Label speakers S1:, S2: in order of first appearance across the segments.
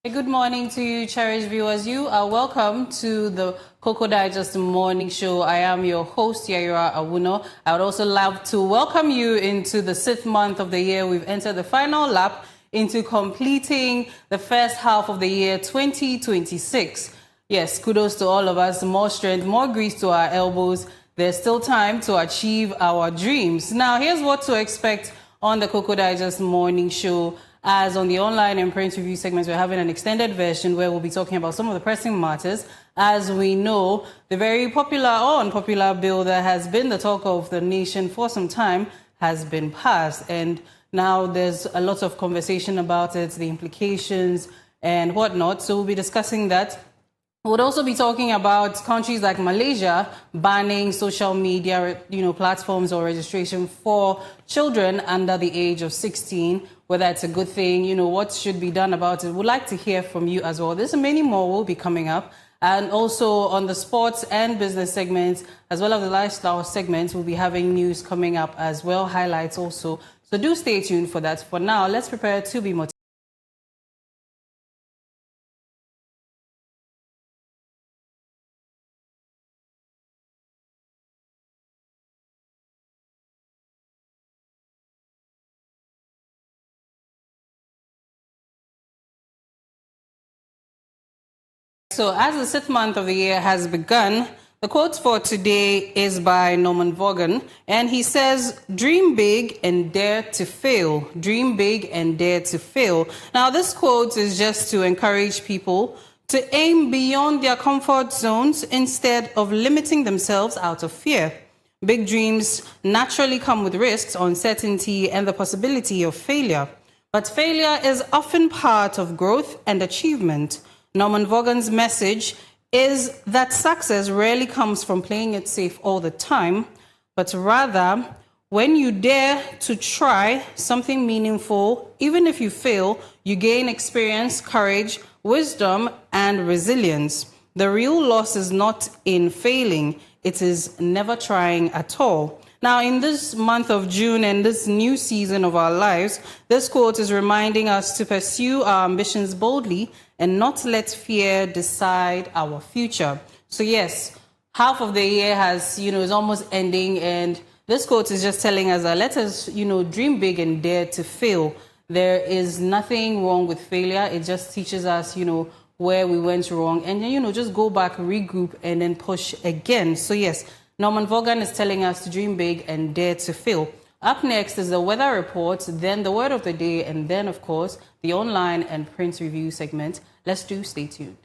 S1: Good morning to you, cherished viewers. You are welcome to the Koko Digest Morning Show. I am your host, Yaira Awuno. I would also love to welcome you into the 6th month of the year. We've entered the final lap into completing the first half of the year 2026. Yes, kudos to all of us. More strength, more grease to our elbows. There's still time to achieve our dreams. Now, here's what to expect on the Koko Digest Morning Show. As on the online and print review segments, we're having an extended version where we'll be talking about some of the pressing matters. As we know, the very popular or unpopular bill that has been the talk of the nation for some time has been passed. And now there's a lot of conversation about it, the implications and whatnot. So we'll be discussing that. We'll also be talking about countries like Malaysia banning social media, platforms or registration for children under the age of 16, whether it's a good thing, what should be done about it. We'd like to hear from you as well. There's many more will be coming up. And also on the sports and business segments, as well as the lifestyle segments, we'll be having news coming up as well, highlights also. So do stay tuned for that. For now, let's prepare to be motivated. So as the 6th month of the year has begun, the quote for today is by Norman Vaughan, and he says, "Dream big and dare to fail. Dream big and dare to fail." Now, this quote is just to encourage people to aim beyond their comfort zones instead of limiting themselves out of fear. Big dreams naturally come with risks, uncertainty, and the possibility of failure. But failure is often part of growth and achievement. Norman Vaughan's message is that success rarely comes from playing it safe all the time, but rather when you dare to try something meaningful, even if you fail, you gain experience, courage, wisdom, and resilience. The real loss is not in failing, it is never trying at all. Now, in this month of June and this new season of our lives, this quote is reminding us to pursue our ambitions boldly and not let fear decide our future. So yes, half of the year is almost ending, and this quote is just telling us that let us, dream big and dare to fail. There is nothing wrong with failure. It just teaches us, where we went wrong, and then, just go back, regroup, and then push again. So yes, Norman Vaughan is telling us to dream big and dare to fail. Up next is the weather report, then the word of the day, and then, of course, the online and print review segment. Stay tuned.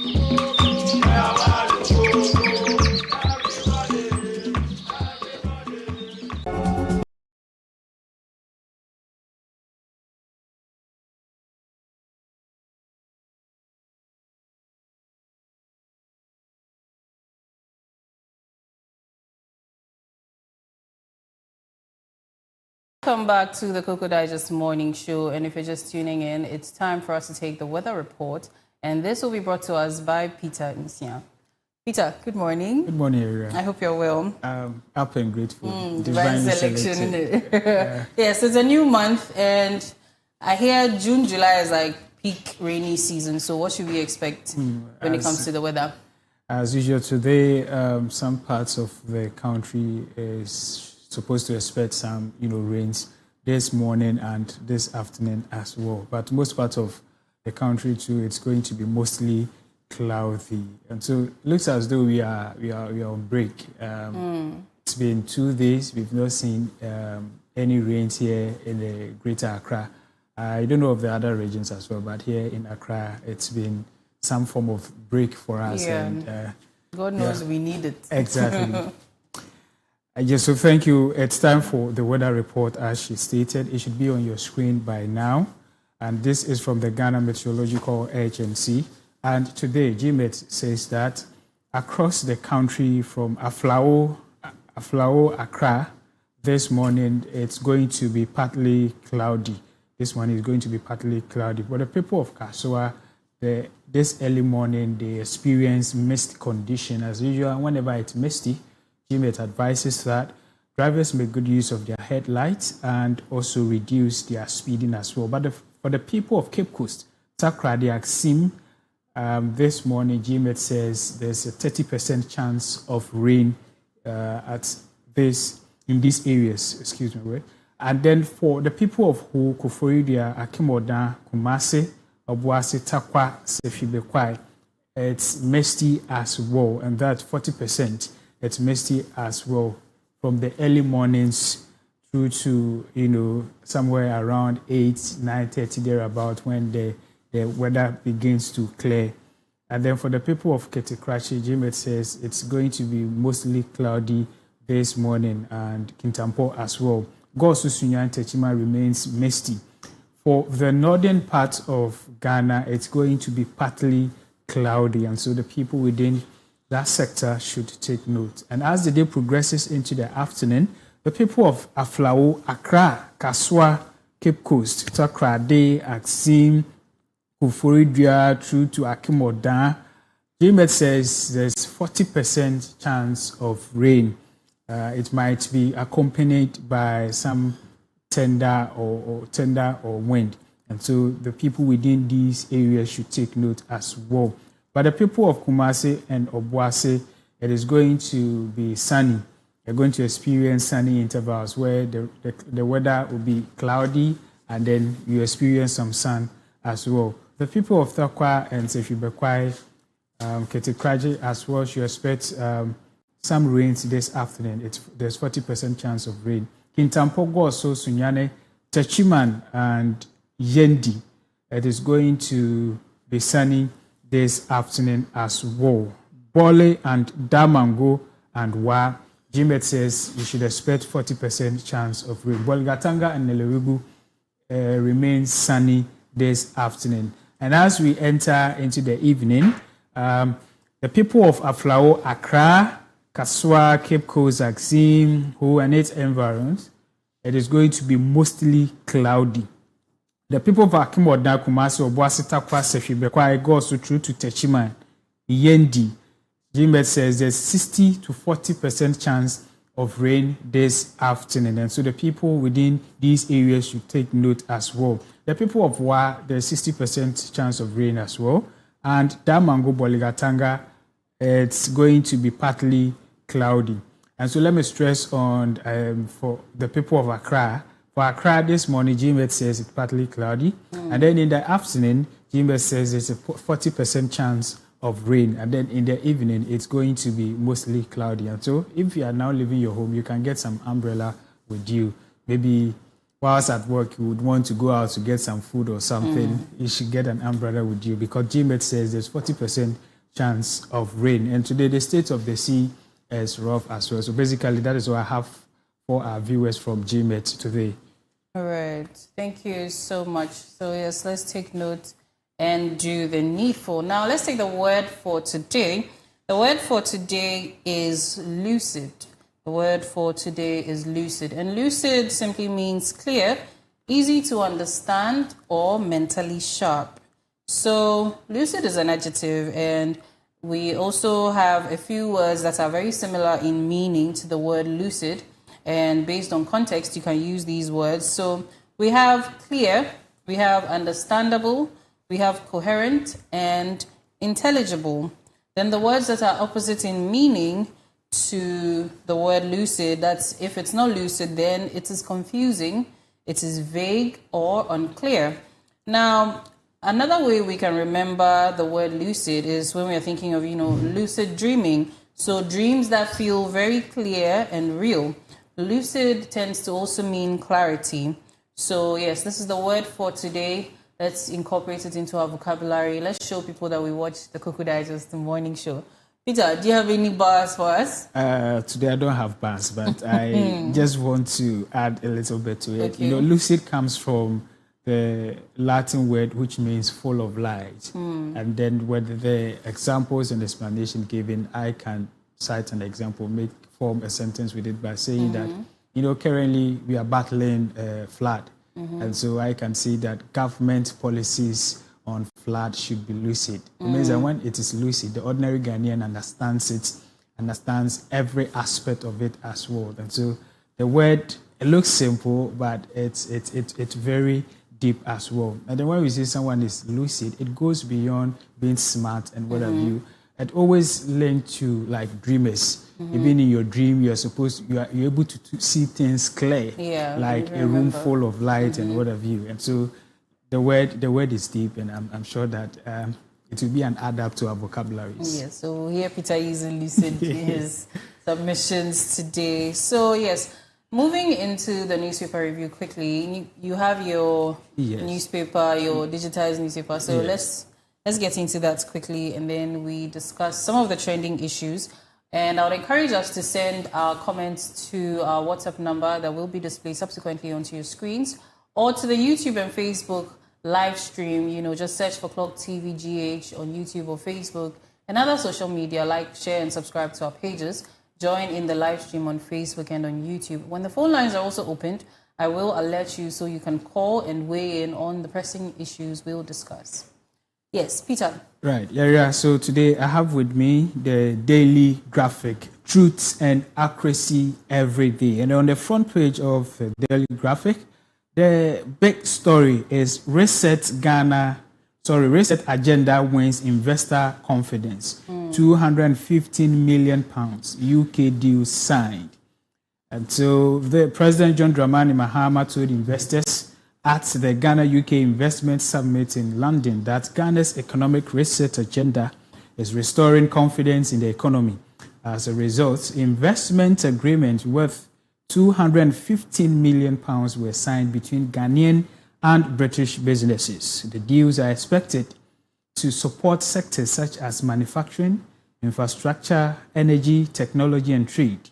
S1: Welcome back to the Koko Digest Morning Show. And if you're just tuning in, it's time for us to take the weather report. And this will be brought to us by Peter Nsia. Peter, good morning.
S2: Good morning, everyone.
S1: I hope you're well.
S2: Happy and grateful.
S1: Divine selection. Yes, it's a new month. And I hear June, July is like peak rainy season. So what should we expect when it comes to the weather?
S2: As usual, today, some parts of the country is supposed to expect some, rains this morning and this afternoon as well. But most parts of the country too, it's going to be mostly cloudy, and so it looks as though we are on break. It's been 2 days; we've not seen any rains here in the Greater Accra. I don't know of the other regions as well, but here in Accra, it's been some form of break for us.
S1: Yeah.
S2: And
S1: God knows we need it.
S2: Exactly. Yes, so thank you. It's time for the weather report, as she stated. It should be on your screen by now. And this is from the Ghana Meteorological Agency. And today, GMET says that across the country from Aflao, Accra, this morning, it's going to be partly cloudy. This one is going to be partly cloudy. But the people of Kasua, this early morning, they experience mist condition as usual. And whenever it's misty, GMET advises that drivers make good use of their headlights and also reduce their speeding as well. But for the people of Cape Coast, Takrady, Axim, this morning, GMET says there's a 30% chance of rain in these areas. Excuse me, wait. And then for the people of Ho, Koforidua, Akimodan, Kumasi, Obuasi, Takwa, Sefibekwai, it's misty as well, and that's 40%. It's misty as well from the early mornings through to, somewhere around 8, 9:30 thereabout when the weather begins to clear. And then for the people of Ketikrachi, GMET says it's going to be mostly cloudy this morning, and Kintampo as well. Gosu Sunyan Techima remains misty. For the northern part of Ghana, it's going to be partly cloudy, and so the people within that sector should take note. And as the day progresses into the afternoon, the people of Aflao, Accra, Kaswa, Cape Coast, Takrady, Axim, Koforidua through to Akimodan, GMET says there's 40% chance of rain. It might be accompanied by some tender or wind. And so the people within these areas should take note as well. But the people of Kumasi and Obuasi, it is going to be sunny. They're going to experience sunny intervals where the weather will be cloudy and then you experience some sun as well. The people of Takwa and Sefibekwai, Ketikraji as well, should expect some rains this afternoon. There's 40% chance of rain. Kintampo, Goso, Sunyane, Techiman, and Yendi, it is going to be sunny this afternoon as well. Bole and Damango and Wa, GMET says you should expect 40% chance of rain. Bolgatanga and Neleribu remains sunny this afternoon. And as we enter into the evening, the people of Aflao, Accra, Kaswa, Cape Coast, Axim, Ho and its environs, it is going to be mostly cloudy. The people of Akimodan, Kumasi, Obuasi, Takwa, Sefibekwai, go also through to Techiman, Yendi. GMET says there's 60 to 40% chance of rain this afternoon. And so the people within these areas should take note as well. The people of Wa, there's 60% chance of rain as well. And Damango, Boligatanga, it's going to be partly cloudy. And so let me stress on for the people of Accra. For Accra this morning, GMET says it's partly cloudy. And then in the afternoon, GMET says there's a 40% chance of rain. And then in the evening, it's going to be mostly cloudy. And so if you are now leaving your home, you can get some umbrella with you. Maybe whilst at work, you would want to go out to get some food or something. You should get an umbrella with you because GMET says there's 40% chance of rain. And today the state of the sea is rough as well. So basically that is what I have for our viewers from GMET today.
S1: All right. Thank you so much. So yes, let's take note and do the needful. Now let's take the word for today. The word for today is lucid. The word for today is lucid. And lucid simply means clear, easy to understand, or mentally sharp. So lucid is an adjective, and we also have a few words that are very similar in meaning to the word lucid. And based on context, you can use these words. So we have clear, we have understandable, we have coherent, and intelligible. Then the words that are opposite in meaning to the word lucid, that's if it's not lucid, then it is confusing, it is vague, or unclear. Now, another way we can remember the word lucid is when we are thinking of, lucid dreaming. So dreams that feel very clear and real. Lucid tends to also mean clarity. So yes, this is the word for today. Let's incorporate it into our vocabulary. Let's show people that we watch the Koko Digest, the morning show. Peter, do you have any bars for us?
S2: Today I don't have bars, but I just want to add a little bit to it.
S1: Okay.
S2: Lucid comes from the Latin word which means full of light. And then with the examples and explanation given, I can cite an example, form a sentence with it by saying that, currently we are battling flood. And so I can see that government policies on flood should be lucid. It means that when it is lucid, the ordinary Ghanaian understands every aspect of it as well. And so the word, it looks simple, but it's very deep as well. And then when we say someone is lucid, it goes beyond being smart and what have you. It always linked to like dreamers. Even in your dream, you're able to see things clear, like a room full of light and what have you. And so the word is deep, and I'm sure that it will be an add-up to our vocabularies.
S1: Yes, so we'll hear Peter using lucid in his submissions today. So yes, moving into the newspaper review quickly, you have your newspaper, your digitized newspaper. So let's get into that quickly, and then we discuss some of the trending issues. And I would encourage us to send our comments to our WhatsApp number that will be displayed subsequently onto your screens, or to the YouTube and Facebook live stream. Just search for Clock TV GH on YouTube or Facebook and other social media. Like, share, and subscribe to our pages. Join in the live stream on Facebook and on YouTube. When the phone lines are also opened, I will alert you so you can call and weigh in on the pressing issues we'll discuss. Yes, Peter.
S2: Right. Yeah. So today I have with me the daily graphic, Truth and Accuracy Every Day. And on the front page of the daily graphic, the big story is Reset Agenda wins investor confidence. £215 million UK deal signed. And so the President John Dramani Mahama told investors at the Ghana-UK Investment Summit in London that Ghana's economic reset agenda is restoring confidence in the economy. As a result, investment agreements worth £215 million were signed between Ghanaian and British businesses. The deals are expected to support sectors such as manufacturing, infrastructure, energy, technology, and trade.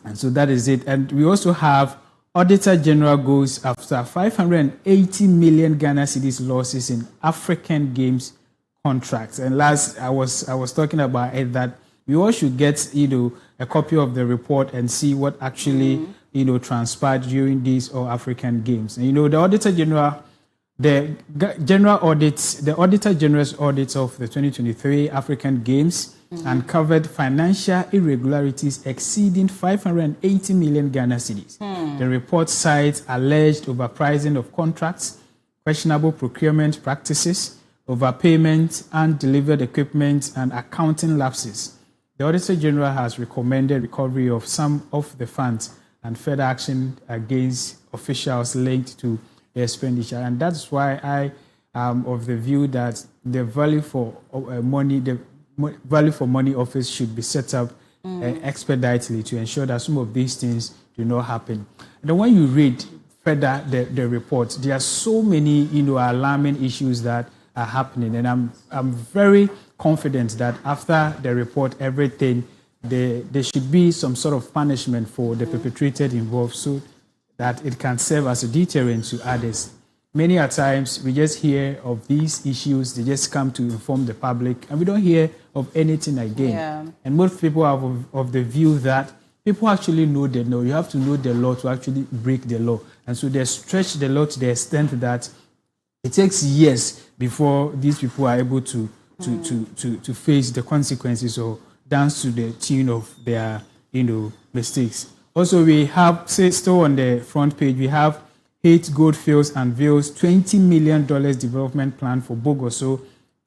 S2: And so that is it. And we also have Auditor General goes after 580 million Ghana cedis losses in African Games contracts. And last, I was talking about it, that we all should get a copy of the report and see what actually transpired during these All African Games. And the Auditor General, the Auditor General's audit of the 2023 African Games uncovered financial irregularities exceeding 580 million Ghana cedis. The report cites alleged overpricing of contracts, questionable procurement practices, overpayment, undelivered equipment, and accounting lapses. The Auditor General has recommended recovery of some of the funds and further action against officials linked to the expenditure. And that's why I am of the view that the value for money office should be set up expeditiously to ensure that some of these things do not happen. And then when you read further the report, there are so many alarming issues that are happening, and I'm very confident that after the report, everything, there should be some sort of punishment for the perpetrator involved so that it can serve as a deterrent to others. Many a times we just hear of these issues, they just come to inform the public, and we don't hear of anything again.
S1: Yeah.
S2: And most people are of the view that people actually know the law. You have to know the law to actually break the law. And so they stretch the law to the extent that it takes years before these people are able to face the consequences or dance to the tune of their mistakes. Also, we have, still on the front page, we have Hate Goldfields unveils $20 million development plan for Bogoso,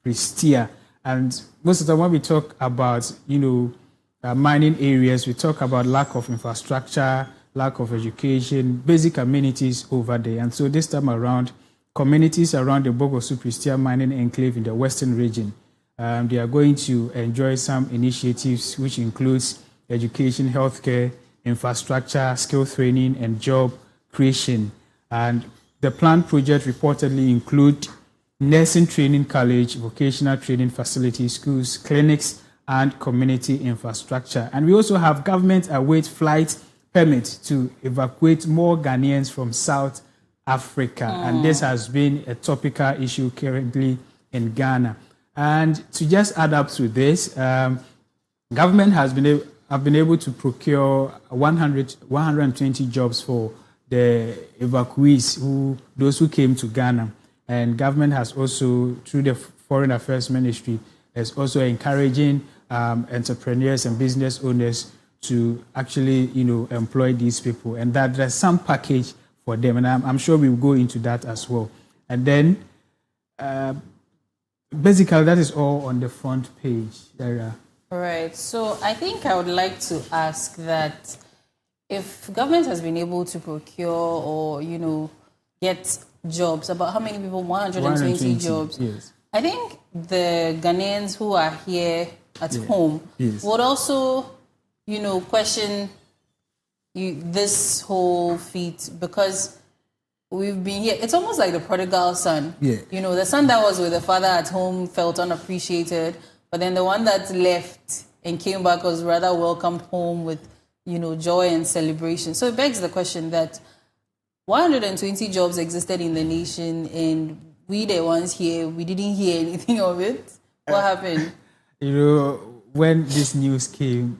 S2: Prestia. And most of the time when we talk about, mining areas, we talk about lack of infrastructure, lack of education, basic amenities over there. And so this time around, communities around the Bogoso, Prestia mining enclave in the western region, they are going to enjoy some initiatives which includes education, healthcare, infrastructure, skill training, and job creation. And the planned project reportedly include nursing training college, vocational training facilities, schools, clinics, and community infrastructure. And we also have government awaits flight permit to evacuate more Ghanaians from South Africa. And this has been a topical issue currently in Ghana. And to just add up to this, government have been able to procure 120 jobs for the evacuees, those who came to Ghana. And government has also, through the Foreign Affairs Ministry, is also encouraging entrepreneurs and business owners to actually, employ these people, and that there's some package for them. And I'm sure we'll go into that as well. And then, basically, that is all on the front page.
S1: All right. So I think I would like to ask that if government has been able to procure or, get jobs, about how many people? 120 jobs.
S2: Yes.
S1: I think the Ghanaians who are here at home would also, question this whole feat, because we've been here. It's almost like the prodigal son.
S2: Yeah.
S1: The son that was with the father at home felt unappreciated, but then the one that left and came back was rather welcomed home with, joy and celebration. So it begs the question that 120 jobs existed in the nation, and we the ones here, we didn't hear anything of it. What happened?
S2: When this news came,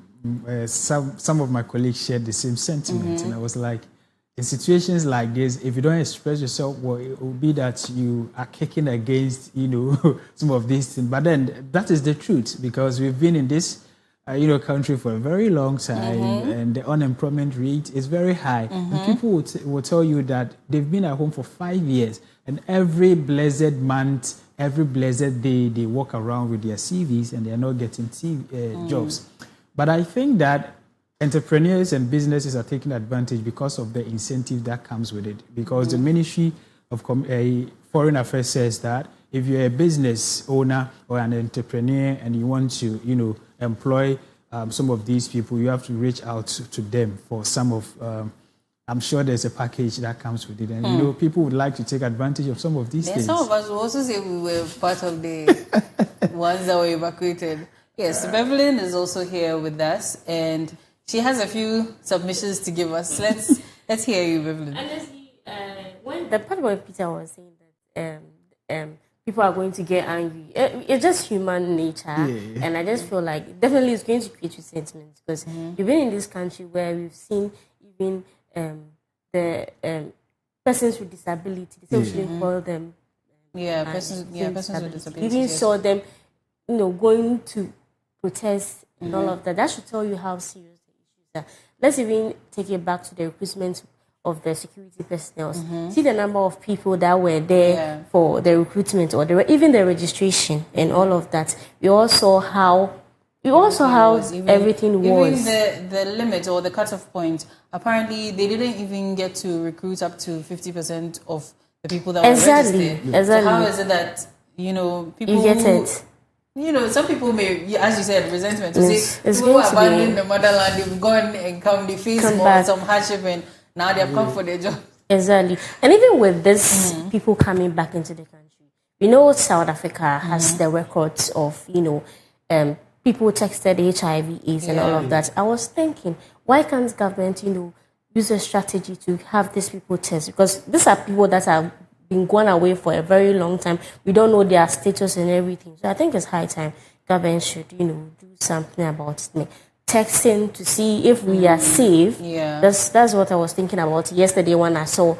S2: some of my colleagues shared the same sentiment, and I was like, in situations like this, if you don't express yourself, well, it will be that you are kicking against, some of these things. But then that is the truth, because we've been in this, country for a very long time, and the unemployment rate is very high. And people will tell you that they've been at home for 5 years, and every blessed month, every blessed day, they walk around with their CVs and they're not getting jobs. But I think that entrepreneurs and businesses are taking advantage because of the incentive that comes with it. Because the Ministry of Foreign Affairs says that if you're a business owner or an entrepreneur and you want to, employ some of these people, you have to reach out to them for some of. I'm sure there's a package that comes with it, and people would like to take advantage of some of these things.
S1: Some of us will also say we were part of the ones that were evacuated. Yes, Bevelyn is also here with us, and she has a few submissions to give us. Let's hear you, Bevelyn.
S3: Honestly, when the part where Peter was saying that people are going to get angry, it's just human nature, and I just feel like definitely it's going to create resentment, because you've been in this country where we've seen even the persons with disability. They say we shouldn't call them.
S1: Persons with disabilities.
S3: We even saw them, going to protest and all of that. That should tell you how serious the issues are. Let's even take it back to the recruitment of the security personnel. See the number of people that were there for the recruitment, or even the registration and all of that. We all saw how everything was.
S1: Even the limit or the cutoff point, apparently they didn't even get to recruit up to 50% of the people that were registered.
S3: Exactly.
S1: So how is it that, people
S3: you get it?
S1: Some people may, as you said, resentment. To say people who abandoned the motherland, they've gone and they face some hardship, and now they've come for their job.
S3: Exactly. And even with this, people coming back into the country, We know South Africa has the records of, people texted HIV/AIDS and all of that. I was thinking, why can't government, use a strategy to have these people test? Because these are people that have been gone away for a very long time. We don't know their status and everything. So I think it's high time government should, do something about it. Texting to see if we are safe.
S1: Yeah.
S3: That's what I was thinking about yesterday when I saw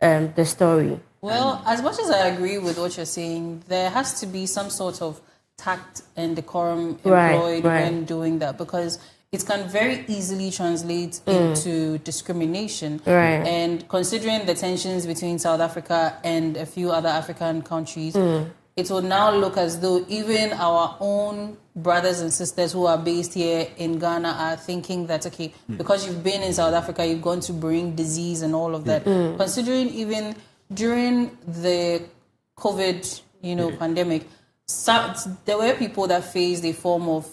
S3: the story.
S1: Well, as much as I agree with what you're saying, there has to be some sort of tact and decorum employed when doing that, because it can very easily translate into discrimination.
S3: Right.
S1: And considering the tensions between South Africa and a few other African countries, it will now look as though even our own brothers and sisters who are based here in Ghana are thinking that, okay, because you've been in South Africa, you've gone to bring disease and all of that. Considering even during the COVID, pandemic, there were people that faced a form of,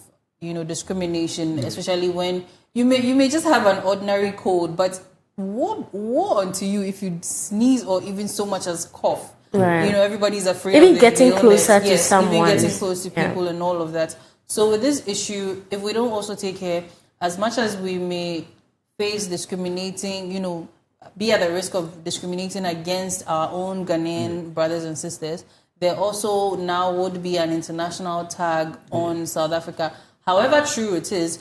S1: discrimination, especially when you may just have an ordinary cold, but woe unto you if you sneeze or even so much as cough.
S3: Right.
S1: Everybody's afraid
S3: even
S1: of
S3: getting closer to someone.
S1: Even getting close to people and all of that. So with this issue, if we don't also take care, as much as we may face discriminating, be at the risk of discriminating against our own Ghanaian brothers and sisters, there also now would be an international tag on South Africa. However true it is,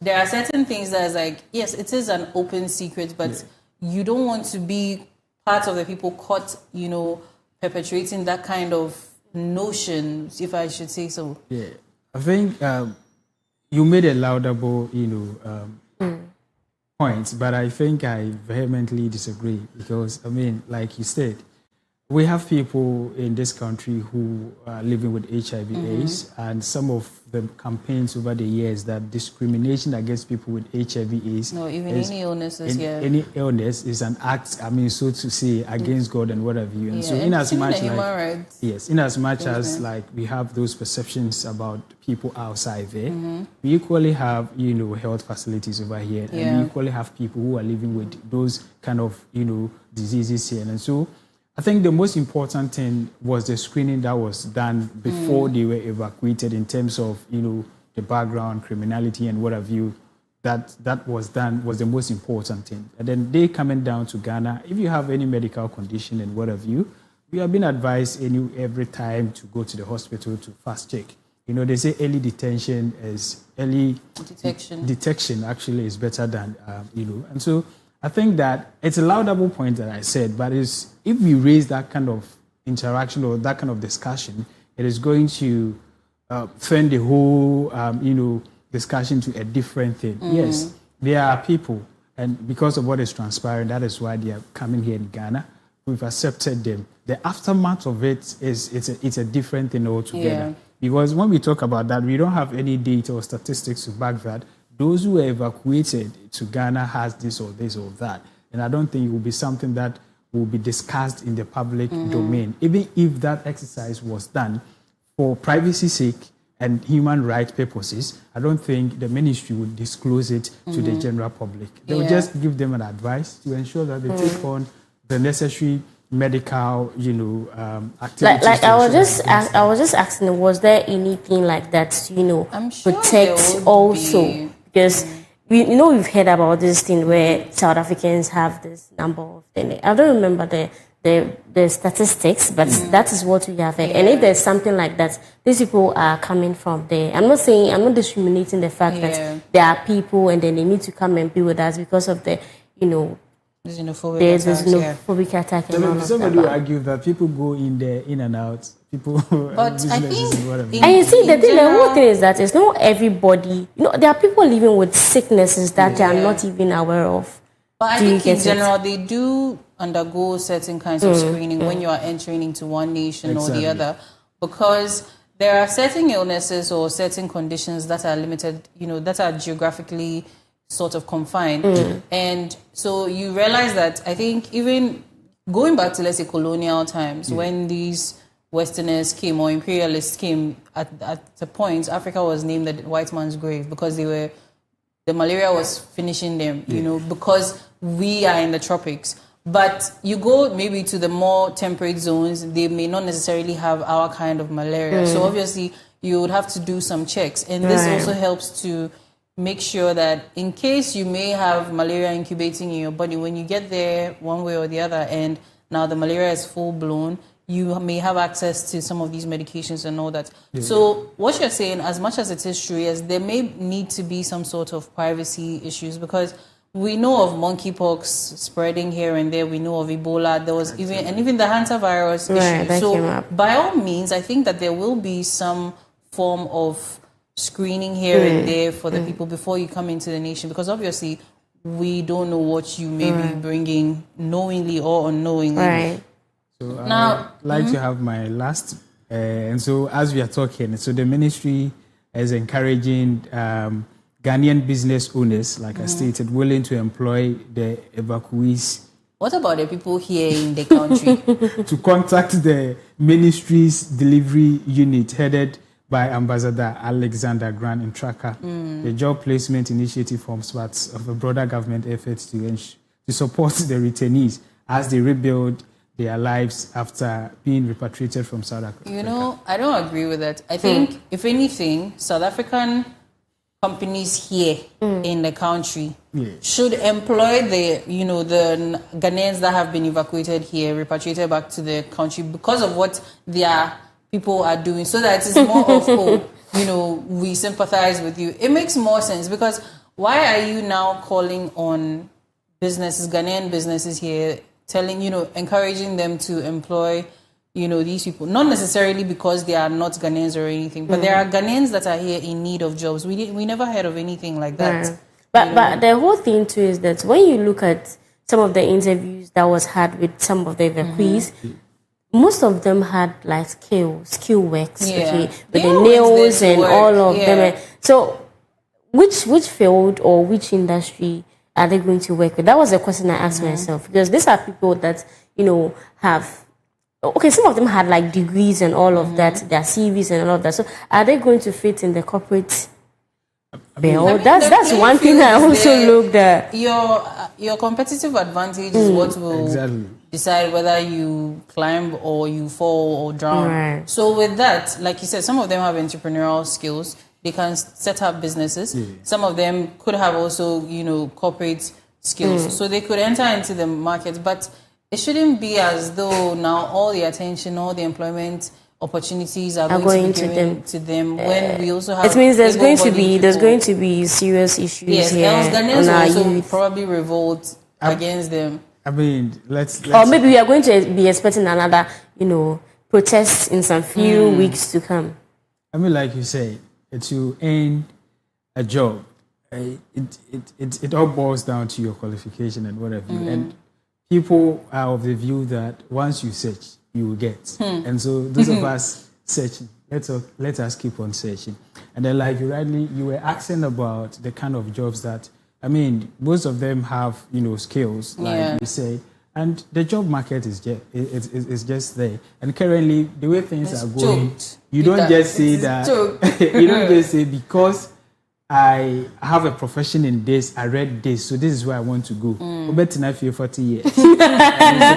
S1: there are certain things that is like, yes, it is an open secret, but you don't want to be part of the people caught, perpetrating that kind of notion, if I should say so.
S2: Yeah, I think you made a laudable, point, but I think I vehemently disagree because, like you said, we have people in this country who are living with HIV/AIDS, and some of the campaigns over the years that discrimination against people with HIV/AIDS,
S1: any illnesses,
S2: any illness is an act, so to say, against God and what have you. And so, in as much as like we have those perceptions about people outside there, we equally have health facilities over here, and we equally have people who are living with those kind of diseases here, and so. I think the most important thing was the screening that was done before they were evacuated in terms of, the background, criminality and what have you. That was done was the most important thing. And then they coming down to Ghana, if you have any medical condition and what have you, we have been advised every time to go to the hospital to fast check. They say early detection is early detection actually is better than, and so I think that it's a laudable point that I said, but if we raise that kind of interaction or that kind of discussion, it is going to turn the whole, discussion to a different thing. Yes, there are people, and because of what is transpiring, that is why they are coming here in Ghana. We've accepted them. The aftermath of it it's a different thing altogether. Yeah. Because when we talk about that, we don't have any data or statistics to back that. Those who were evacuated to Ghana has this or that. And I don't think it will be something that will be discussed in the public domain. Even if that exercise was done for privacy's sake and human rights purposes, I don't think the ministry would disclose it to the general public. They will just give them an advice to ensure that they take on the necessary medical, activities.
S3: Like I was just asking, was there anything like that,
S1: I'm sure
S3: protect also? Because we've heard about this thing where South Africans have this number of things. I don't remember the statistics, but that is what we have heard. And if there's something like that, these people are coming from there. I'm not discriminating the fact that there are people and then they need to come and be with us because of the,
S1: there's xenophobic
S3: attack and all of that.
S2: Somebody will argue that people go in there, in and out. People,
S1: but I think,
S3: and you see, the whole thing is that it's not everybody. There are people living with sicknesses that they are not even aware of.
S1: But I think in general, they do undergo certain kinds of screening when you are entering into one nation or the other, because there are certain illnesses or certain conditions that are limited, that are geographically sort of confined. And so you realize that, I think, even going back to, let's say, colonial times, when these Westerners came or imperialists came, at a point, Africa was named the white man's grave because the malaria was finishing them, because we are in the tropics. But you go maybe to the more temperate zones, they may not necessarily have our kind of malaria. So obviously you would have to do some checks. And this also helps to make sure that in case you may have malaria incubating in your body, when you get there one way or the other and now the malaria is full blown, you may have access to some of these medications and all that. So what you're saying, as much as it is true, yes, there may need to be some sort of privacy issues, because we know of monkeypox spreading here and there. We know of Ebola. There was even the hantavirus issue.
S3: That came
S1: So
S3: up.
S1: by all means, I think that there will be some form of screening here and there for the people before you come into the nation, because obviously we don't know what you may be bringing knowingly or unknowingly.
S3: Right.
S2: So
S1: Now,
S2: I'd like to have my last. And so as we are talking, so the ministry is encouraging Ghanaian business owners, like I stated, willing to employ the evacuees.
S1: What about the people here in the country?
S2: To contact the ministry's delivery unit headed by Ambassador Alexander Grant in Tracker. The job placement initiative forms part of a broader government effort to support the returnees as they rebuild their lives after being repatriated from South Africa.
S1: You know, I don't agree with that. I think, if anything, South African companies here in the country should employ the Ghanaians that have been evacuated here, repatriated back to the country because of what their people are doing, so that it's more of, we sympathize with you. It makes more sense, because why are you now calling on businesses, Ghanaian businesses here, encouraging them to employ, these people, not necessarily because they are not Ghanaians or anything, but there are Ghanaians that are here in need of jobs. We never heard of anything like that.
S3: But the whole thing too is that when you look at some of the interviews that was had with some of the evacuees, most of them had like skill works, with the nails and all of them. So which field or which industry are they going to work with? That was a question I asked myself, because these are people that, have, some of them had like degrees and all of that, their CVs and all of that. So are they going to fit in the corporate bill? That's one thing I also looked at.
S1: Your competitive advantage is what will decide whether you climb or you fall or drown.
S3: Right.
S1: So with that, like you said, some of them have entrepreneurial skills. They can set up businesses. Some of them could have also, corporate skills. So they could enter into the market. But it shouldn't be as though now all the attention, all the employment opportunities are going to be given to them when we also have...
S3: It means there's going to be serious issues here.
S1: Yes, Ghanaians will also probably revolt against them.
S2: I mean, let's...
S3: Or maybe we are going to be expecting another, protest in some few weeks to come.
S2: I mean, like you say, to earn a job, it all boils down to your qualification and whatever. And people are of the view that once you search, you will get. And so those of us searching, let us keep on searching. And then, like you were asking about the kind of jobs that, I mean, most of them have, skills, like you say. And the job market is just there. And currently, the way things are going, you don't just say that. You don't just say, because I have a profession in this, I read this, so this is where I want to go. But in 40 years. So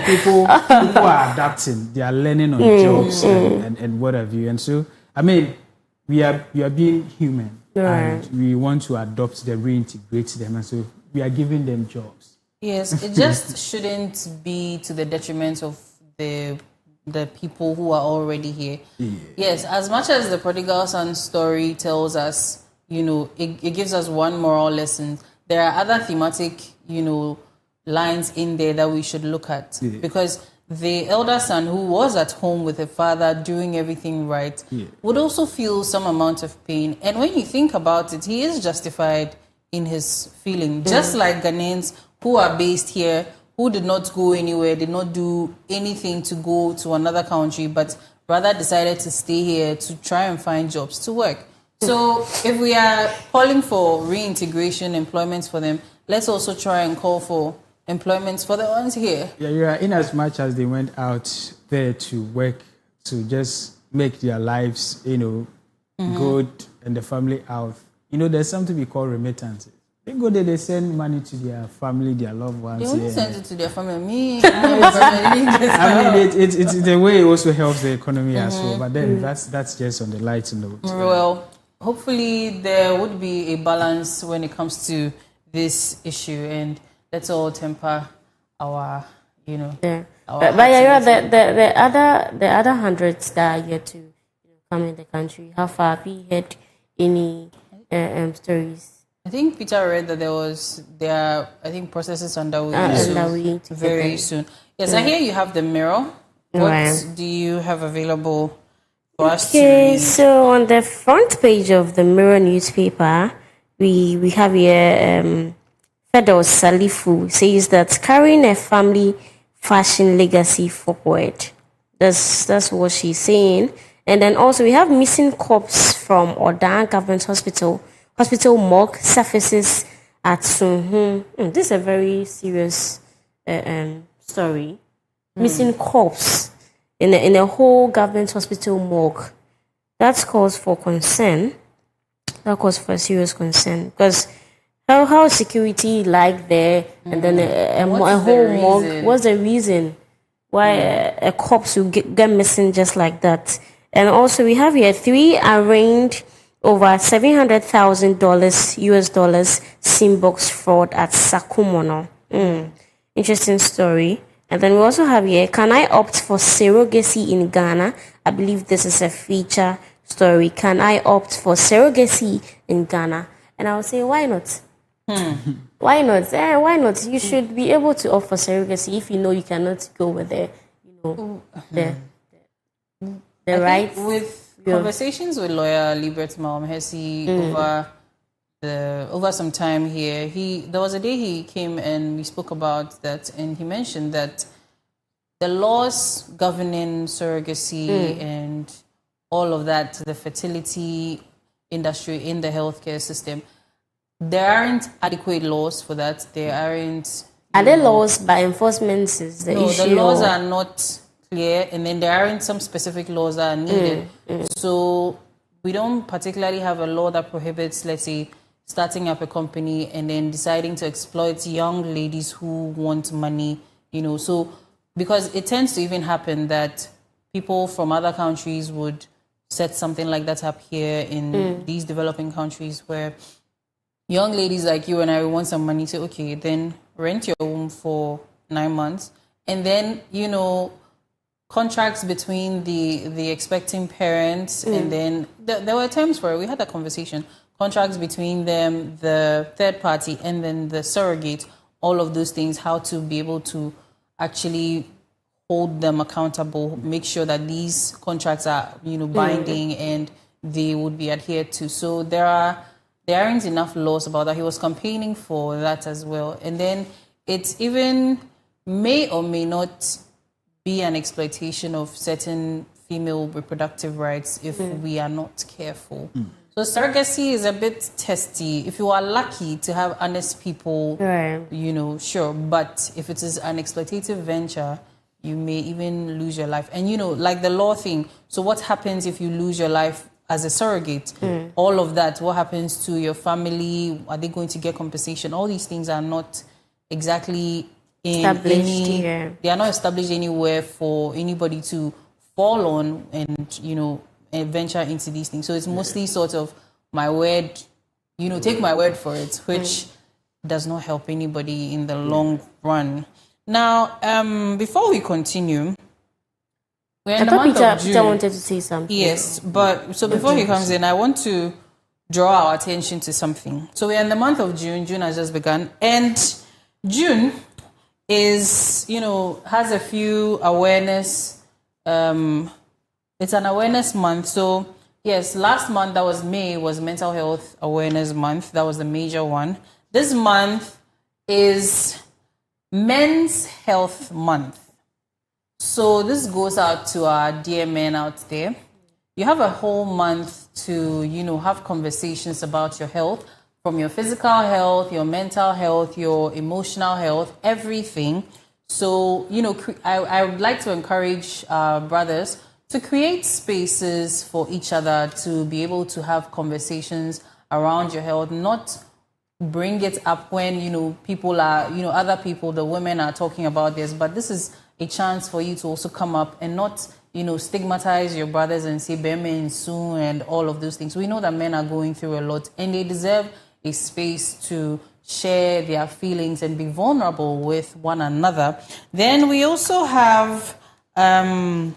S2: people are adapting. They are learning on jobs and what have you. And so, I mean, we are being human. And we want to adopt them, reintegrate them. And so we are giving them jobs.
S1: Yes, it just shouldn't be to the detriment of the people who are already here. Yes, as much as the prodigal son story tells us, it gives us one moral lesson, there are other thematic, lines in there that we should look at. Because the elder son, who was at home with the father doing everything right, would also feel some amount of pain. And when you think about it, he is justified in his feeling. Just like Ghanaians who are based here, who did not go anywhere, did not do anything to go to another country, but rather decided to stay here to try and find jobs to work. So if we are calling for reintegration, employment for them, let's also try and call for employment for the ones here.
S2: Yeah, in as much as they went out there to work, to just make their lives, good and the family out. There's something we call remittances. They go there, they send money to their family, their loved ones.
S1: They only send it to their family. Me,
S2: I mean, it's the way it also helps the economy as well. But then that's just on the light note.
S1: Well, hopefully there would be a balance when it comes to this issue, and let's all temper our,
S3: Yeah.
S1: our
S3: But yeah, the other hundreds that are yet to come in the country. How far have we had any stories?
S1: I think Peter read that there are processes underway very soon. Yes, I hear you have the Mirror. What do you have available for us to read?
S3: So on the front page of the Mirror newspaper, we have here Fedor Salifu says that carrying a family fashion legacy forward. That's what she's saying. And then also we have missing corpse from Odan Government Hospital morgue surfaces at Sunhun. This is a very serious story. Missing corpse in a whole government hospital morgue. That calls for concern. That calls for a serious concern because how security like there and then a whole morgue. What's the reason why a corpse will get missing just like that? And also we have here 3 arraigned over $700,000 US dollars SIM box fraud at Sakumono. Interesting story. And then we also have here, can I opt for surrogacy in Ghana? I believe this is a feature story. Can I opt for surrogacy in Ghana? And I would say, why not? Why not? Why not? You should be able to opt for surrogacy if you know you cannot go with the rights.
S1: With conversations with lawyer Libert Mahomhesi over some time here, there was a day he came and we spoke about that, and he mentioned that the laws governing surrogacy and all of that, the fertility industry in the healthcare system, there aren't adequate laws for that. There aren't.
S3: Are there laws, by enforcement is the issue?
S1: No, the laws are not clear, and then there aren't some specific laws that are needed. So we don't particularly have a law that prohibits, let's say, starting up a company and then deciding to exploit young ladies who want money, So because it tends to even happen that people from other countries would set something like that up here in these developing countries where young ladies like you and I want some money. Say, okay, then rent your home for 9 months, and then contracts between the expecting parents, and then there were terms for it. We had that conversation. Contracts between them, the third party, and then the surrogate. All of those things. How to be able to actually hold them accountable. Make sure that these contracts are binding and they would be adhered to. So there aren't enough laws about that. He was campaigning for that as well. And then it even may or may not be an exploitation of certain female reproductive rights if we are not careful. So surrogacy is a bit testy. If you are lucky to have honest people, sure. But if it is an exploitative venture, you may even lose your life. And like the law thing. So what happens if you lose your life as a surrogate? All of that. What happens to your family? Are they going to get compensation? All these things are not exactly they are not established anywhere for anybody to fall on and and venture into these things. So it's mostly sort of my word, take my word for it, which does not help anybody in the long run. Now, before we continue, we're in the month of June.
S3: Peter wanted to say something.
S1: Yes, but so before he comes in, I want to draw our attention to something. So we're in the month of June. June has just begun, and June is, has a few awareness. It's an awareness month. So yes, last month, that was May, was Mental Health Awareness Month. That was the major one. This month is Men's Health Month. So this goes out to our dear men out there. You have a whole month to, have conversations about your health, from your physical health, your mental health, your emotional health, everything. So, I would like to encourage brothers to create spaces for each other to be able to have conversations around your health, not bring it up when, people are, other people, the women are talking about this. But this is a chance for you to also come up and not, stigmatize your brothers and say, "Bemen soon," and all of those things. We know that men are going through a lot and they deserve a space to share their feelings and be vulnerable with one another. Then we also have, now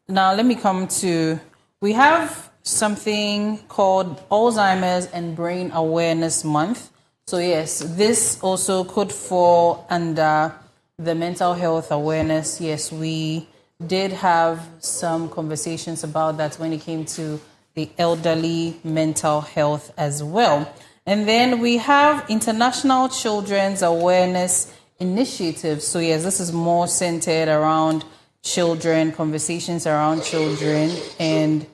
S1: let me come to, we have something called Alzheimer's and Brain Awareness Month. So yes, this also could fall under the mental health awareness. Yes, we did have some conversations about that when it came to the elderly mental health as well. And then we have International Children's Awareness Initiative. So yes, this is more centered around children, conversations around children. And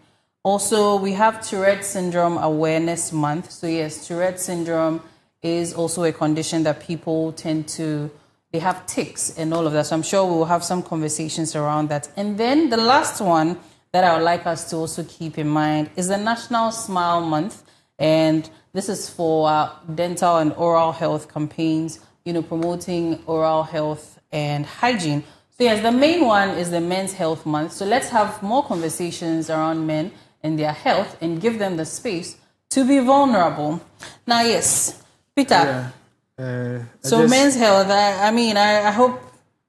S1: also we have Tourette Syndrome Awareness Month. So yes, Tourette Syndrome is also a condition that people they have tics and all of that. So I'm sure we will have some conversations around that. And then the last one that I would like us to also keep in mind is the National Smile Month. And this is for dental and oral health campaigns, promoting oral health and hygiene. So yes, the main one is the Men's Health Month. So let's have more conversations around men and their health and give them the space to be vulnerable. Now, yes, Peter. So men's health, I hope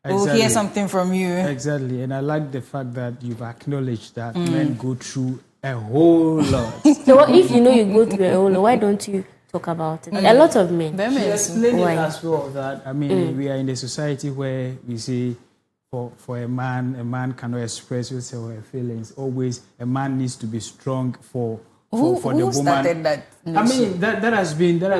S1: we'll hear something from you.
S2: Exactly. And I like the fact that you've acknowledged that men go through a whole lot.
S3: So if you go through a whole lot, why don't you talk about it? A lot of men.
S2: She explained it as well that, we are in a society where we say for a man cannot express his or her feelings. Always a man needs to be strong for the woman.
S1: Started that?
S2: That has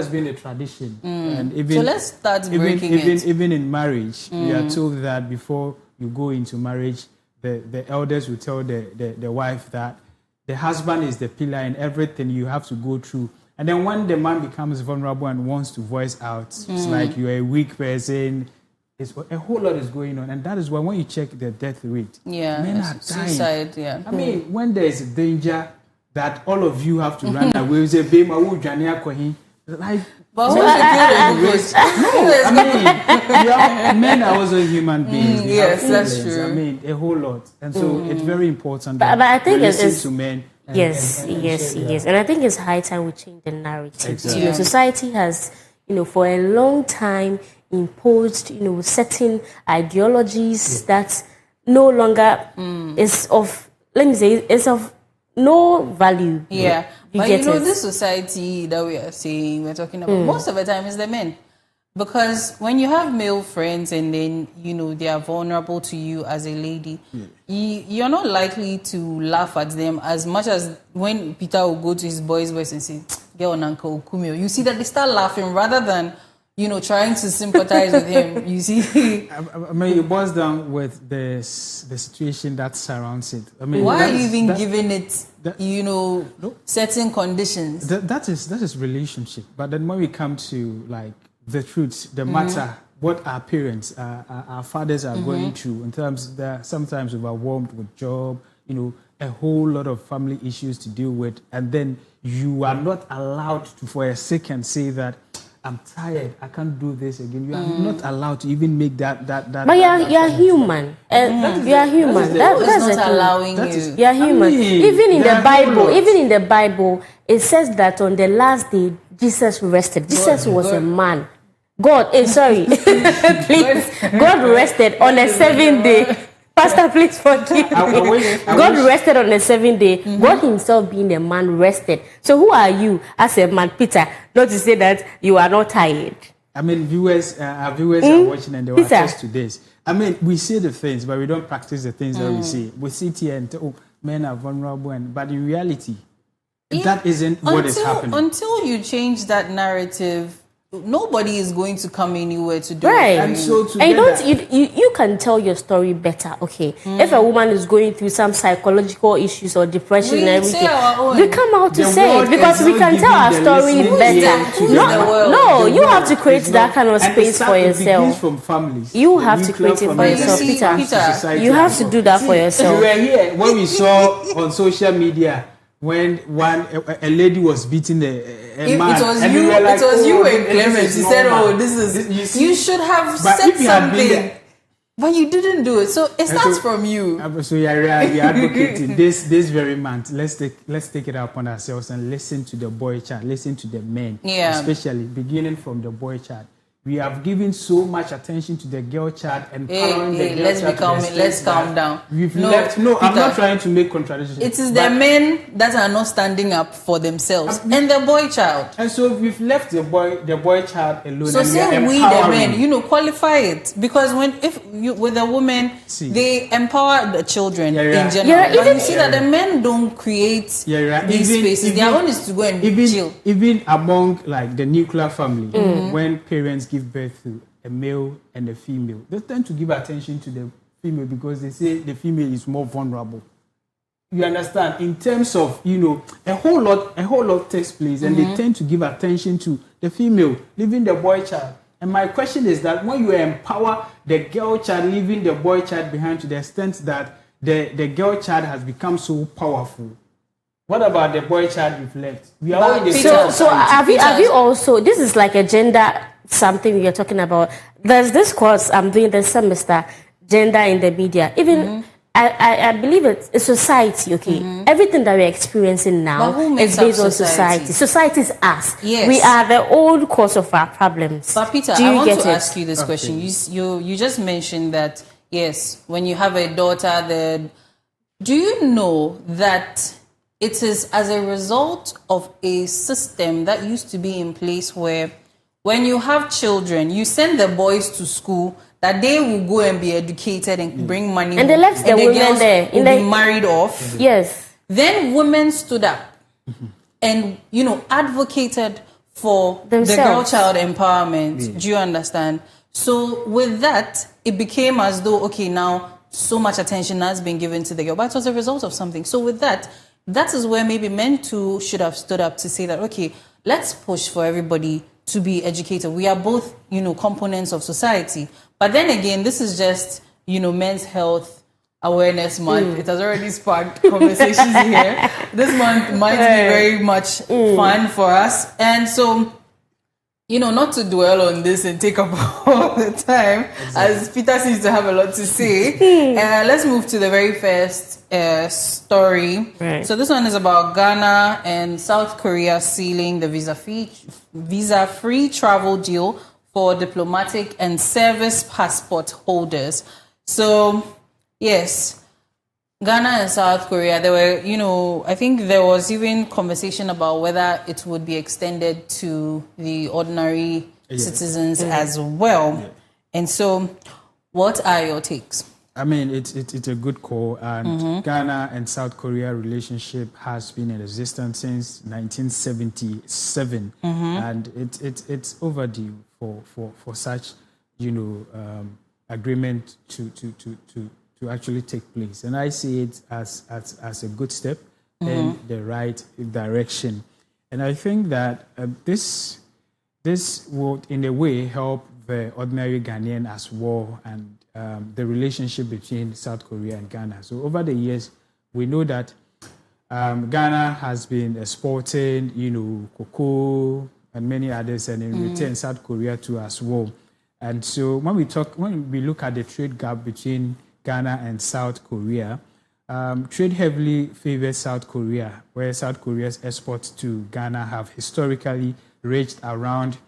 S2: been a tradition. And even,
S1: so let's start breaking it.
S2: Even in marriage, we are told that before you go into marriage, the elders will tell the wife that the husband is the pillar in everything you have to go through. And then when the man becomes vulnerable and wants to voice out, it's like you're a weak person. A whole lot is going on. And that is why when you check the death rate, men are dying.
S1: Suicide, yeah.
S2: When there is danger that all of you have to run away, say, like,
S1: but
S2: men are also human beings.
S1: Yes, that's true.
S2: A whole lot. And so it's very important
S3: but I think
S2: it's to men.
S3: Yes. And I think it's high time we change the narrative.
S2: Exactly.
S3: Society has, for a long time imposed, certain ideologies that no longer is of, it's of no value.
S1: Yeah. But this society that we're talking about, most of the time is the men. Because when you have male friends and then, they are vulnerable to you as a lady, you're not likely to laugh at them as much as when Peter will go to his boys' voice and say, "Get on Uncle Kumio." You see that they start laughing rather than, trying to sympathize with him. You see?
S2: It boils down with the situation that surrounds it.
S1: Why are you even giving it, certain conditions?
S2: That is relationship. But then when we come to, like, the truth, the matter, what our parents, our fathers are going through in terms they're sometimes overwhelmed with job, a whole lot of family issues to deal with. And then you are not allowed to, for a second, say that, "I'm tired, I can't do this again." You are not allowed to even make that.
S3: But you're human. You're human. That's
S1: not allowing you.
S3: You're human. Even in the Bible, it says that on the last day, Jesus rested. Jesus was a man. Please. God rested on the seventh day. Pastor, please forgive me. God rested on the 7th day. God himself being a man rested. So who are you as a man, Peter, not to say that you are not tired?
S2: Our viewers are watching and they will attest to this. We see the things, but we don't practice the things that we see. We sit here and men are vulnerable, but in reality, that isn't what is happening.
S1: Until you change that narrative, nobody is going to come anywhere to do it.
S3: And so you can tell your story better. Okay, if a woman is going through some psychological issues or depression and everything, we come out to say it because we can tell our story better. No, you have to create that kind of space for yourself.
S2: From families.
S3: You have to create it for yourself, Peter. You have to do that for yourself.
S2: We were here when we saw on social media when a lady was beating
S1: It was you and Clement. You said, "Oh, this is." You should have said something, but you didn't do it. So it starts from you.
S2: So you're advocating this very month. Let's take it upon ourselves and listen to the boy child, listen to the men, especially beginning from the boy child. We have given so much attention to the girl child and empowering the girl child.
S1: Let's calm down.
S2: We've left. No, Peter, I'm not trying to make contradictions.
S1: It is the men that are not standing up for themselves and the boy child.
S2: And so we've left the boy child alone.
S1: So say we the men, qualify it, because with the women, they empower the children in general. But you see that the men don't create these spaces. Their own is to go and chill.
S2: Even among like the nuclear family, when parents give birth to a male and a female, they tend to give attention to the female because they say the female is more vulnerable. You understand? In terms of, a whole lot takes place, and they tend to give attention to the female, leaving the boy child. And my question is that when you empower the girl child, leaving the boy child behind to the extent that the girl child has become so powerful, what about the boy child you've left? We are all in the
S3: so have you also, this is like a gender something you're talking about. There's this course I'm doing this semester, gender in the media. Even I believe it's society, okay? Everything that we're experiencing now is based on society. Society is us.
S1: Yes.
S3: We are the old cause of our problems.
S1: But Peter, I want to ask you this question. You just mentioned that, yes, when you have a daughter, do you know that it is as a result of a system that used to be in place where when you have children, you send the boys to school that they will go and be educated and bring money,
S3: and they left the women
S1: girls
S3: there,
S1: will be married off.
S3: Yes.
S1: Then women stood up and advocated for
S3: themselves.
S1: The girl child empowerment. Do you understand? So with that, it became as though now so much attention has been given to the girl, but it was a result of something. So with that is where maybe men too should have stood up to say that let's push for everybody to be educated. We are both, components of society. But then again, this is just, Men's Health Awareness Month. It has already sparked conversations here. This month might be very much fun for us. And so, not to dwell on this and take up all the time, as Peter seems to have a lot to say, let's move to the very first story.
S3: Right.
S1: So this one is about Ghana and South Korea sealing the visa-free travel deal for diplomatic and service passport holders. So, yes, Ghana and South Korea, there were, I think there was even conversation about whether it would be extended to the ordinary citizens as well. Yeah. And so, what are your takes?
S2: I mean, it's a good call, and Ghana and South Korea relationship has been in existence since 1977, and it's overdue for such agreement to actually take place. And I see it as a good step in the right direction. And I think that this would, in a way, help the ordinary Ghanaian as well, and the relationship between South Korea and Ghana. So over the years, we know that Ghana has been exporting, Koko and many others, and in return, South Korea too as well. And so when we look at the trade gap between Ghana and South Korea, trade heavily favors South Korea, where South Korea's exports to Ghana have historically reached around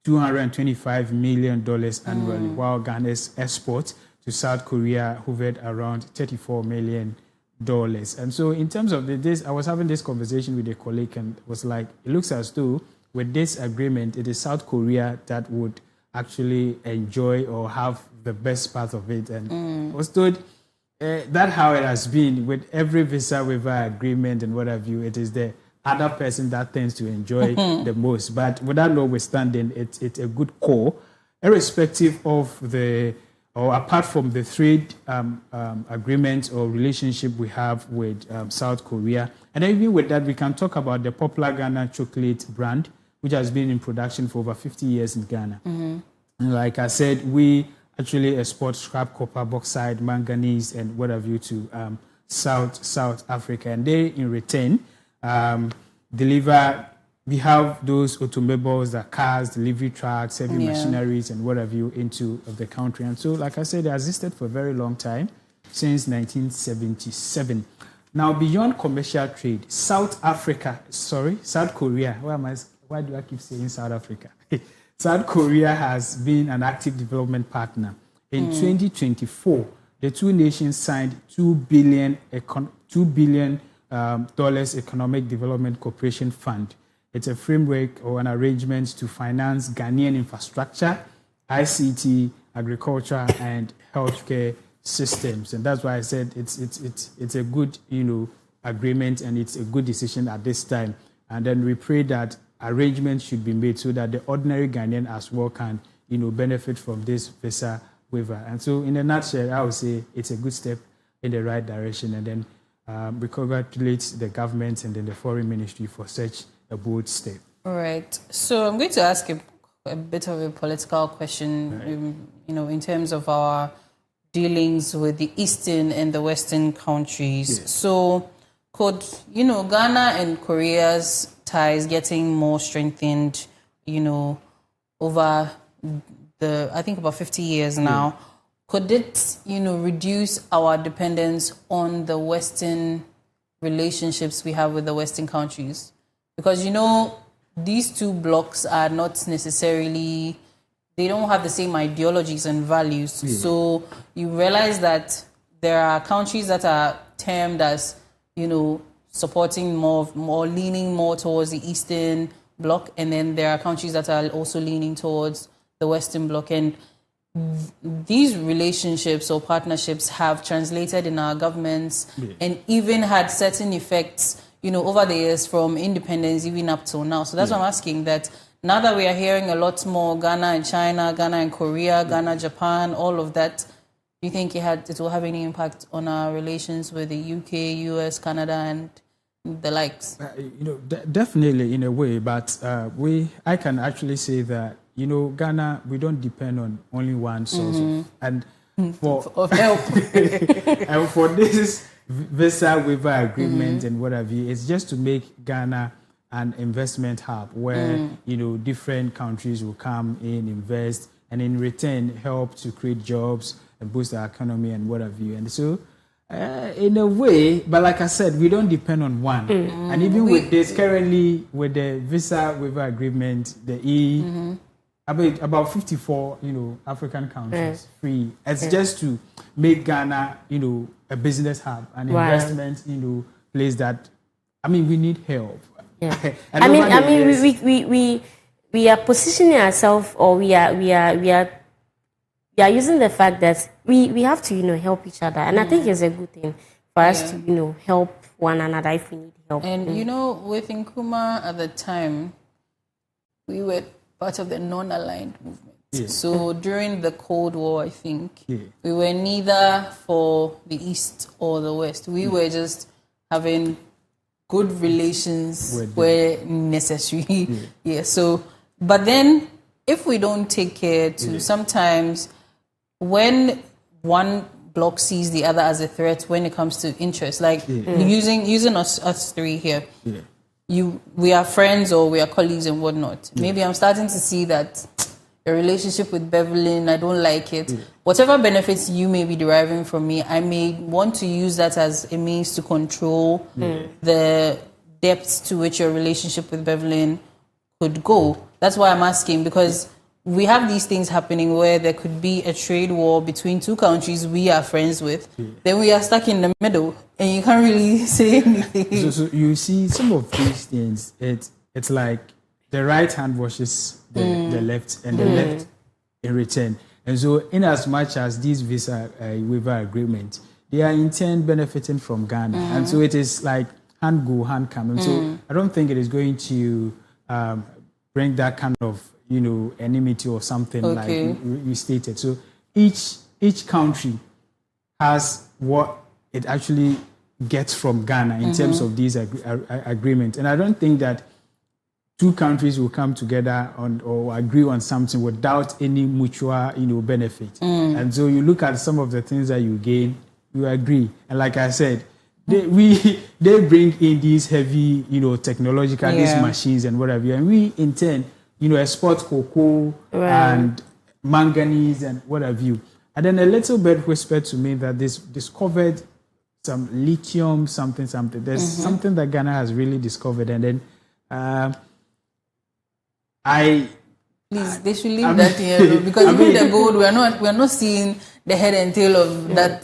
S2: $225 million annually, while Ghana's exports to South Korea hovered around $34 million. And so in terms of this, I was having this conversation with a colleague and was like, it looks as though with this agreement, it is South Korea that would actually enjoy or have the best part of it. And I was told that's how it has been with every visa waiver agreement and what have you. It is the other person that tends to enjoy the most. But without notwithstanding, it's a good call, irrespective of or apart from the trade agreement or relationship we have with South Korea. And even with that, we can talk about the popular Ghana chocolate brand, which has been in production for over 50 years in Ghana. And like I said, we actually export scrap copper, bauxite, manganese, and what have you to South Africa. And they, in return, deliver we have those automobiles, the cars, delivery trucks, heavy machineries, and what have you into the country. And so, like I said, they existed for a very long time, since 1977. Now, beyond commercial trade, South Korea. Why do I keep saying South Africa? South Korea has been an active development partner. In 2024, the two nations signed $2 billion Economic Development Cooperation Fund. It's a framework or an arrangement to finance Ghanaian infrastructure, ICT, agriculture, and healthcare systems. And that's why I said it's a good agreement, and it's a good decision at this time. And then we pray that arrangements should be made so that the ordinary Ghanaian as well can benefit from this visa waiver. And so, in a nutshell, I would say it's a good step in the right direction. And then we congratulate the government and then the foreign ministry for such a bold step.
S1: All right. So I'm going to ask a bit of a political question, right. In terms of our dealings with the Eastern and the Western countries.
S2: Yes.
S1: So could, Ghana and Korea's ties getting more strengthened, over I think about 50 years now, could it, reduce our dependence on the Western relationships we have with the Western countries? Because, these two blocks are not necessarily, they don't have the same ideologies and values. Yeah. So you realize that there are countries that are termed as, supporting more leaning more towards the Eastern bloc. And then there are countries that are also leaning towards the Western bloc. And these relationships or partnerships have translated in our governments and even had certain effects over the years from independence even up till now. So that's why I'm asking that now that we are hearing a lot more Ghana and China, Ghana and Korea, Ghana, Japan, all of that, do you think it will have any impact on our relations with the UK, US, Canada, and the likes?
S2: Definitely in a way, but I can actually say that, Ghana, we don't depend on only one source of help. And for this visa waiver agreement and what have you, it's just to make Ghana an investment hub where different countries will come in, invest, and in return help to create jobs and boost our economy and what have you. And so in a way, but like I said, we don't depend on one. And even with this currently with the visa waiver agreement, the about 54 African countries free. It's just to make Ghana a business hub, an investment place that we need help.
S3: Yeah. we are positioning ourselves, or we are using the fact that we have to help each other, and I think it's a good thing for us to help one another if we need help.
S1: And with Nkrumah at the time, we were part of the non-aligned movement. Yeah. So during the Cold War, I think, we were neither for the East or the West. We were just having good relations where necessary. So, but then if we don't take care to sometimes when one bloc sees the other as a threat when it comes to interest, like using us three here, we are friends or we are colleagues and whatnot. Maybe I'm starting to see that a relationship with Beverlyn, I don't like it. Whatever benefits you may be deriving from me, I may want to use that as a means to control the depths to which your relationship with Beverlyn could go. That's why I'm asking, because we have these things happening where there could be a trade war between two countries we are friends with. Then we are stuck in the middle and you can't really say anything.
S2: So you see some of these things, it's like the right hand washes the left, and the left in return. And so in as much as these visa waiver agreement, they are in turn benefiting from Ghana. And so it is like hand go, hand come. And so I don't think it is going to bring that kind of enmity or something like you stated. So each country has what it actually gets from Ghana in terms of these agreements. And I don't think that two countries will come together or agree on something without any mutual benefit. And so you look at some of the things that you gain, you agree. And like I said, they bring in these heavy, technological, these machines and whatever, and we in turn, export cocoa and manganese and what have you. And then a little bit whispered to me that this discovered some lithium, something. There's something that Ghana has really discovered, and then
S4: Please, they should leave that here because even the gold, we are not seeing the head and tail of that.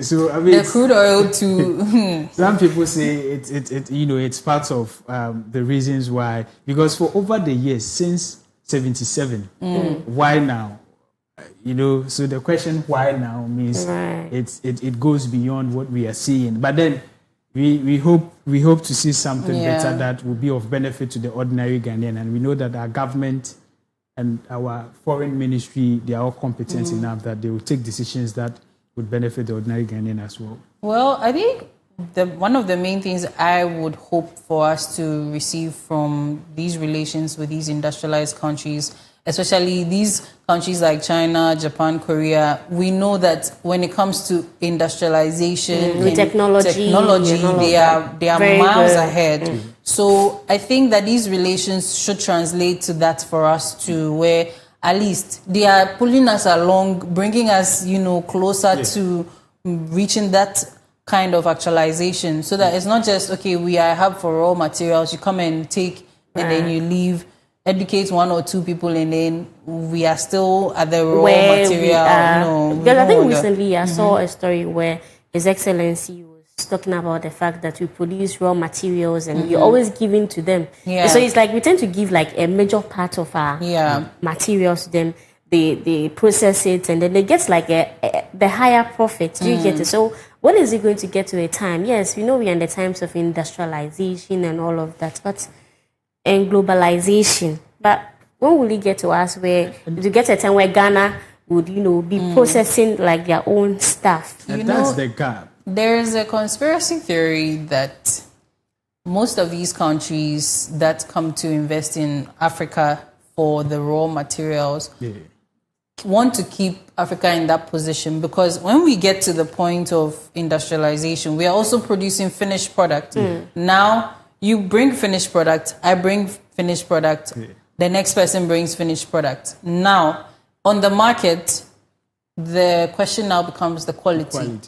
S2: So
S4: the crude oil too.
S2: Some people say it's part of the reasons why, because for over the years since 77, why now? So the question why now means it goes beyond what we are seeing. But then we hope to see something better that will be of benefit to the ordinary Ghanaian, and we know that our government and our foreign ministry, they are all competent enough that they will take decisions that would benefit the ordinary Ghanaian as well.
S4: Well, I think one of the main things I would hope for us to receive from these relations with these industrialized countries, especially these countries like China, Japan, Korea, we know that when it comes to industrialization and technology, they are miles ahead. So I think that these relations should translate to that for us too, where at least they are pulling us along, bringing us, closer to reaching that kind of actualization, so that it's not just, okay, we are a hub for raw materials, you come and take and then you leave, educate one or two people, and then we are still at the raw material.
S3: Because I think recently I saw a story where His Excellency was talking about the fact that we produce raw materials and we're always giving to them. So it's like we tend to give like a major part of our materials to them. They process it and then they get like the higher profit. Do you get it? So when is it going to get to a time? Yes, we know we're in the times of industrialization and all of that, and globalization. But when will it get to us where to get a time where Ghana would, be processing like their own stuff?
S2: And that's the gap.
S4: There is a conspiracy theory that most of these countries that come to invest in Africa for the raw materials want to keep Africa in that position, because when we get to the point of industrialization, we are also producing finished product. Now, you bring finished product, I bring finished product, the next person brings finished product. Now, on the market, the question now becomes the quality.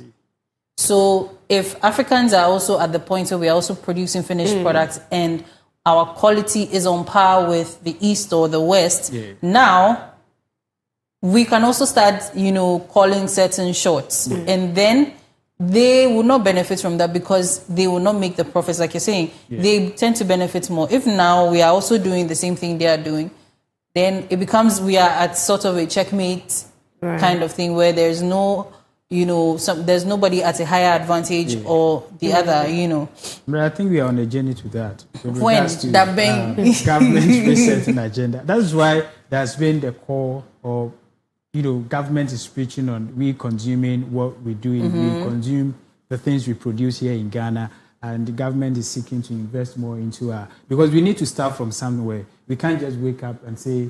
S4: So if Africans are also at the point where we are also producing finished products and our quality is on par with the East or the West, now we can also start, calling certain shots. And then they will not benefit from that because they will not make the profits, like you're saying. They tend to benefit more. If now we are also doing the same thing they are doing, then it becomes we are at sort of a checkmate kind of thing where there's no, there's nobody at a higher advantage or the other,
S2: But I think we are on a journey to that.
S4: When that
S2: government resetting agenda. That's why there's been the call of, government is preaching on we consuming what we do, we consume the things we produce here in Ghana, and the government is seeking to invest more into because we need to start from somewhere. We can't just wake up and say,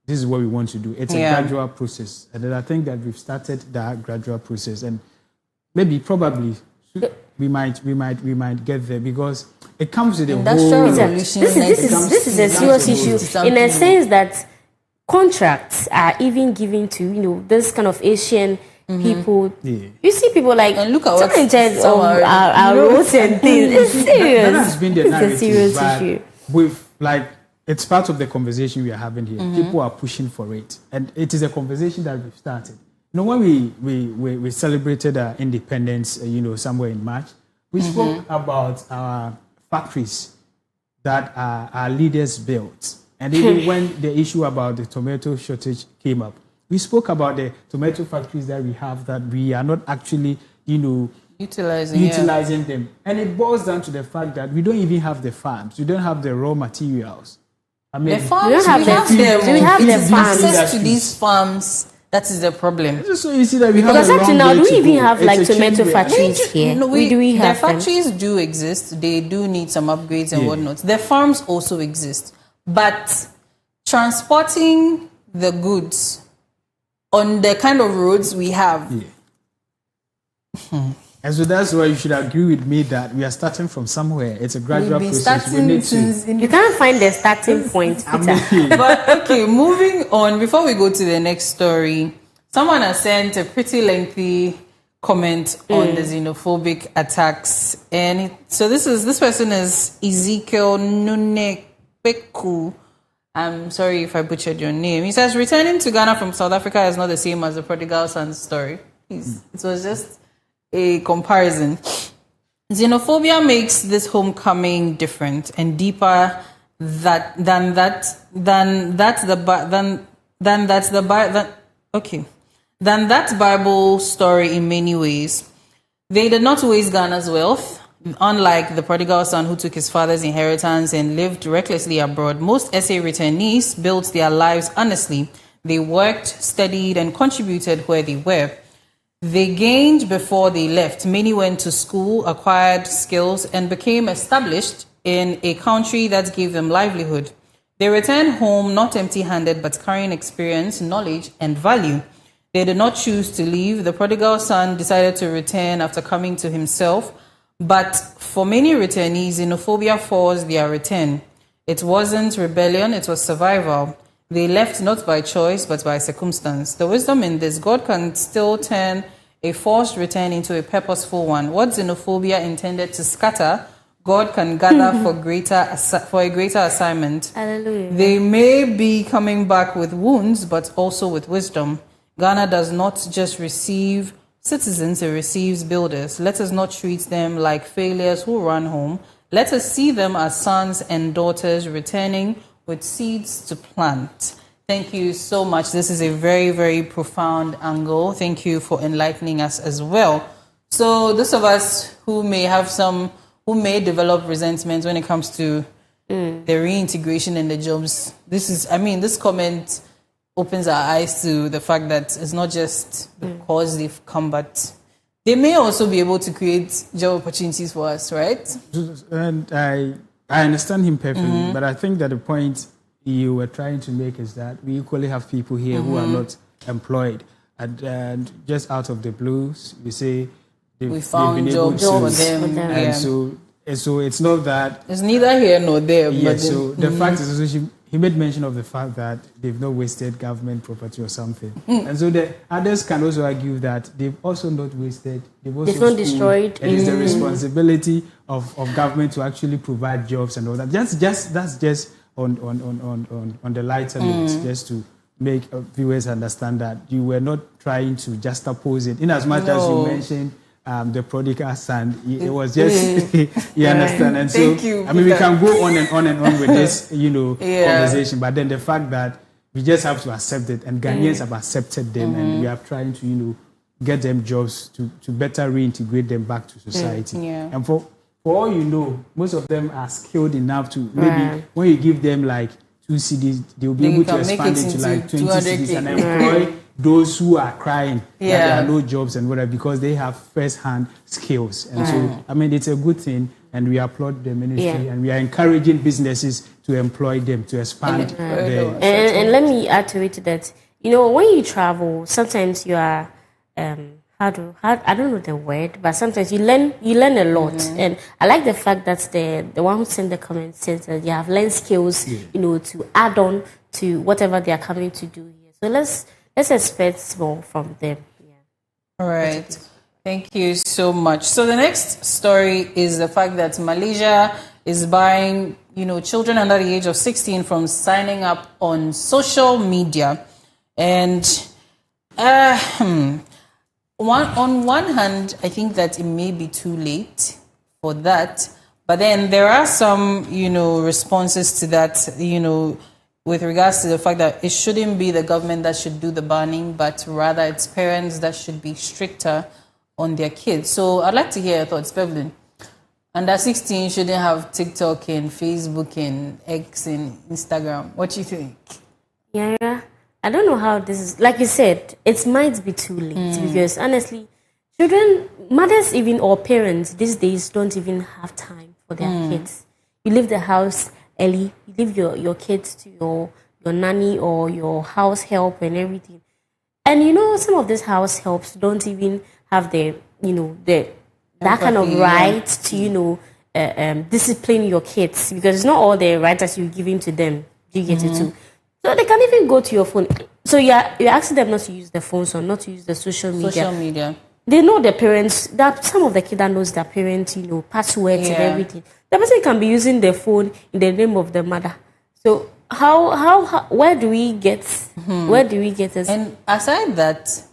S2: this is what we want to do. It's a gradual process. And then I think that we've started that gradual process, and probably we might get there, because it comes with a whole
S3: revolution. This is a serious issue in a sense that contracts are even given to this kind of Asian people. You see people like
S4: and look at what
S3: in charge of our roads and things. It's serious.
S2: That has been the narrative,
S3: it's a serious issue.
S2: With it's part of the conversation we are having here. People are pushing for it, and it is a conversation that we've started. When we celebrated our independence, somewhere in March, we spoke about our factories that our leaders built. And even when the issue about the tomato shortage came up, we spoke about the tomato factories that we have that we are not actually, utilizing them. And it boils down to the fact that we don't even have the farms. We don't have the raw materials.
S4: The farms, we have the farms. Access to these farms, that is the problem.
S2: It's just so easy that we have
S3: because up to now, do we even have tomato factories here?
S4: No,
S3: we have
S4: the factories do exist. They do need some upgrades and whatnot. The farms also exist. But transporting the goods on the kind of roads we have,
S2: And so that's why you should agree with me that we are starting from somewhere. It's a gradual process. We need to.
S3: You can't find the starting point, Peter.
S4: But okay, moving on. Before we go to the next story, someone has sent a pretty lengthy comment on the xenophobic attacks, and this person is Ezekiel Nunepeku. I'm sorry if I butchered your name. He says returning to Ghana from South Africa is not the same as the prodigal son story. It was just a comparison. Xenophobia makes this homecoming different and deeper than that Bible story in many ways. They did not waste Ghana's wealth. Unlike the prodigal son who took his father's inheritance and lived recklessly abroad, most SA returnees built their lives honestly. They worked, studied, and contributed where they were. They gained before they left. Many went to school, acquired skills, and became established in a country that gave them livelihood. They returned home not empty-handed, but carrying experience, knowledge, and value. They did not choose to leave. The prodigal son decided to return after coming to himself. But for many returnees, xenophobia forced their return. It wasn't rebellion, it was survival. They left not by choice, but by circumstance. The wisdom in this, God can still turn a forced return into a purposeful one. What xenophobia intended to scatter, God can gather for a greater assignment.
S3: Hallelujah.
S4: They may be coming back with wounds, but also with wisdom. Ghana does not just receive citizens, it receives builders. Let us not treat them like failures who run home. Let us see them as sons and daughters returning with seeds to plant. Thank you so much. This is a very, very profound angle. Thank you for enlightening us as well. So those of us who may develop resentment when it comes to the reintegration and the jobs, this comment opens our eyes to the fact that it's not just because they've come, but they may also be able to create job opportunities for us, right?
S2: And I understand him perfectly, but I think that the point you were trying to make is that we equally have people here who are not employed. And just out of the blues, we say
S4: we found jobs for them.
S2: And so it's not that...
S4: It's neither here nor there.
S2: Yes, so the fact is also he made mention of the fact that they've not wasted government property or something. And so the others can also argue that they've also not wasted, they've not
S3: destroyed.
S2: And it's the responsibility of government to actually provide jobs and all that. That's just on the lighter note, just to make viewers understand that you were not trying to just oppose it. In as much as you mentioned the prodigal son, it was just you understand. And so we can go on and on with this conversation, but then the fact that we just have to accept it, and Ghanaians have accepted them, and we are trying to get them jobs to better reintegrate them back to society. And for all you know, most of them are skilled enough to maybe when you give them like 2 CDs, they'll be able to expand it to like 20 CDs and employ those who are crying that there are no jobs and whatever, because they have first-hand skills. And so, it's a good thing, and we applaud the ministry, and we are encouraging businesses to employ them, to expand
S3: and let me add to it that, when you travel, sometimes you are, I don't know the word, but sometimes you learn a lot. And I like the fact that the one who sent the comment says that you have learned skills, to add on to whatever they are coming to do here. So let's expect more from them.
S4: All right. Thank you so much. So the next story is the fact that Malaysia is barring, children under the age of 16 from signing up on social media. And on one hand, I think that it may be too late for that. But then there are some, responses to that, with regards to the fact that it shouldn't be the government that should do the banning, but rather it's parents that should be stricter on their kids. So I'd like to hear your thoughts, Pevlin. Under 16 shouldn't have TikTok and Facebook and X and Instagram. What do you think?
S3: Yeah, I don't know how this is. Like you said, it might be too late because honestly, mothers even or parents these days don't even have time for their kids. You leave the house early, you leave your kids to your nanny or your house help and everything. And some of these house helps don't even have the that kind of right to, discipline your kids, because it's not all the right that you're giving to them. You get it too. So they can even go to your phone. So you're asking them not to use the phones or not to use the social media. They know their parents. That some of the kids that knows their parents, passwords and everything. The person can be using their phone in the name of the mother. So how where do we get this?
S4: And aside that,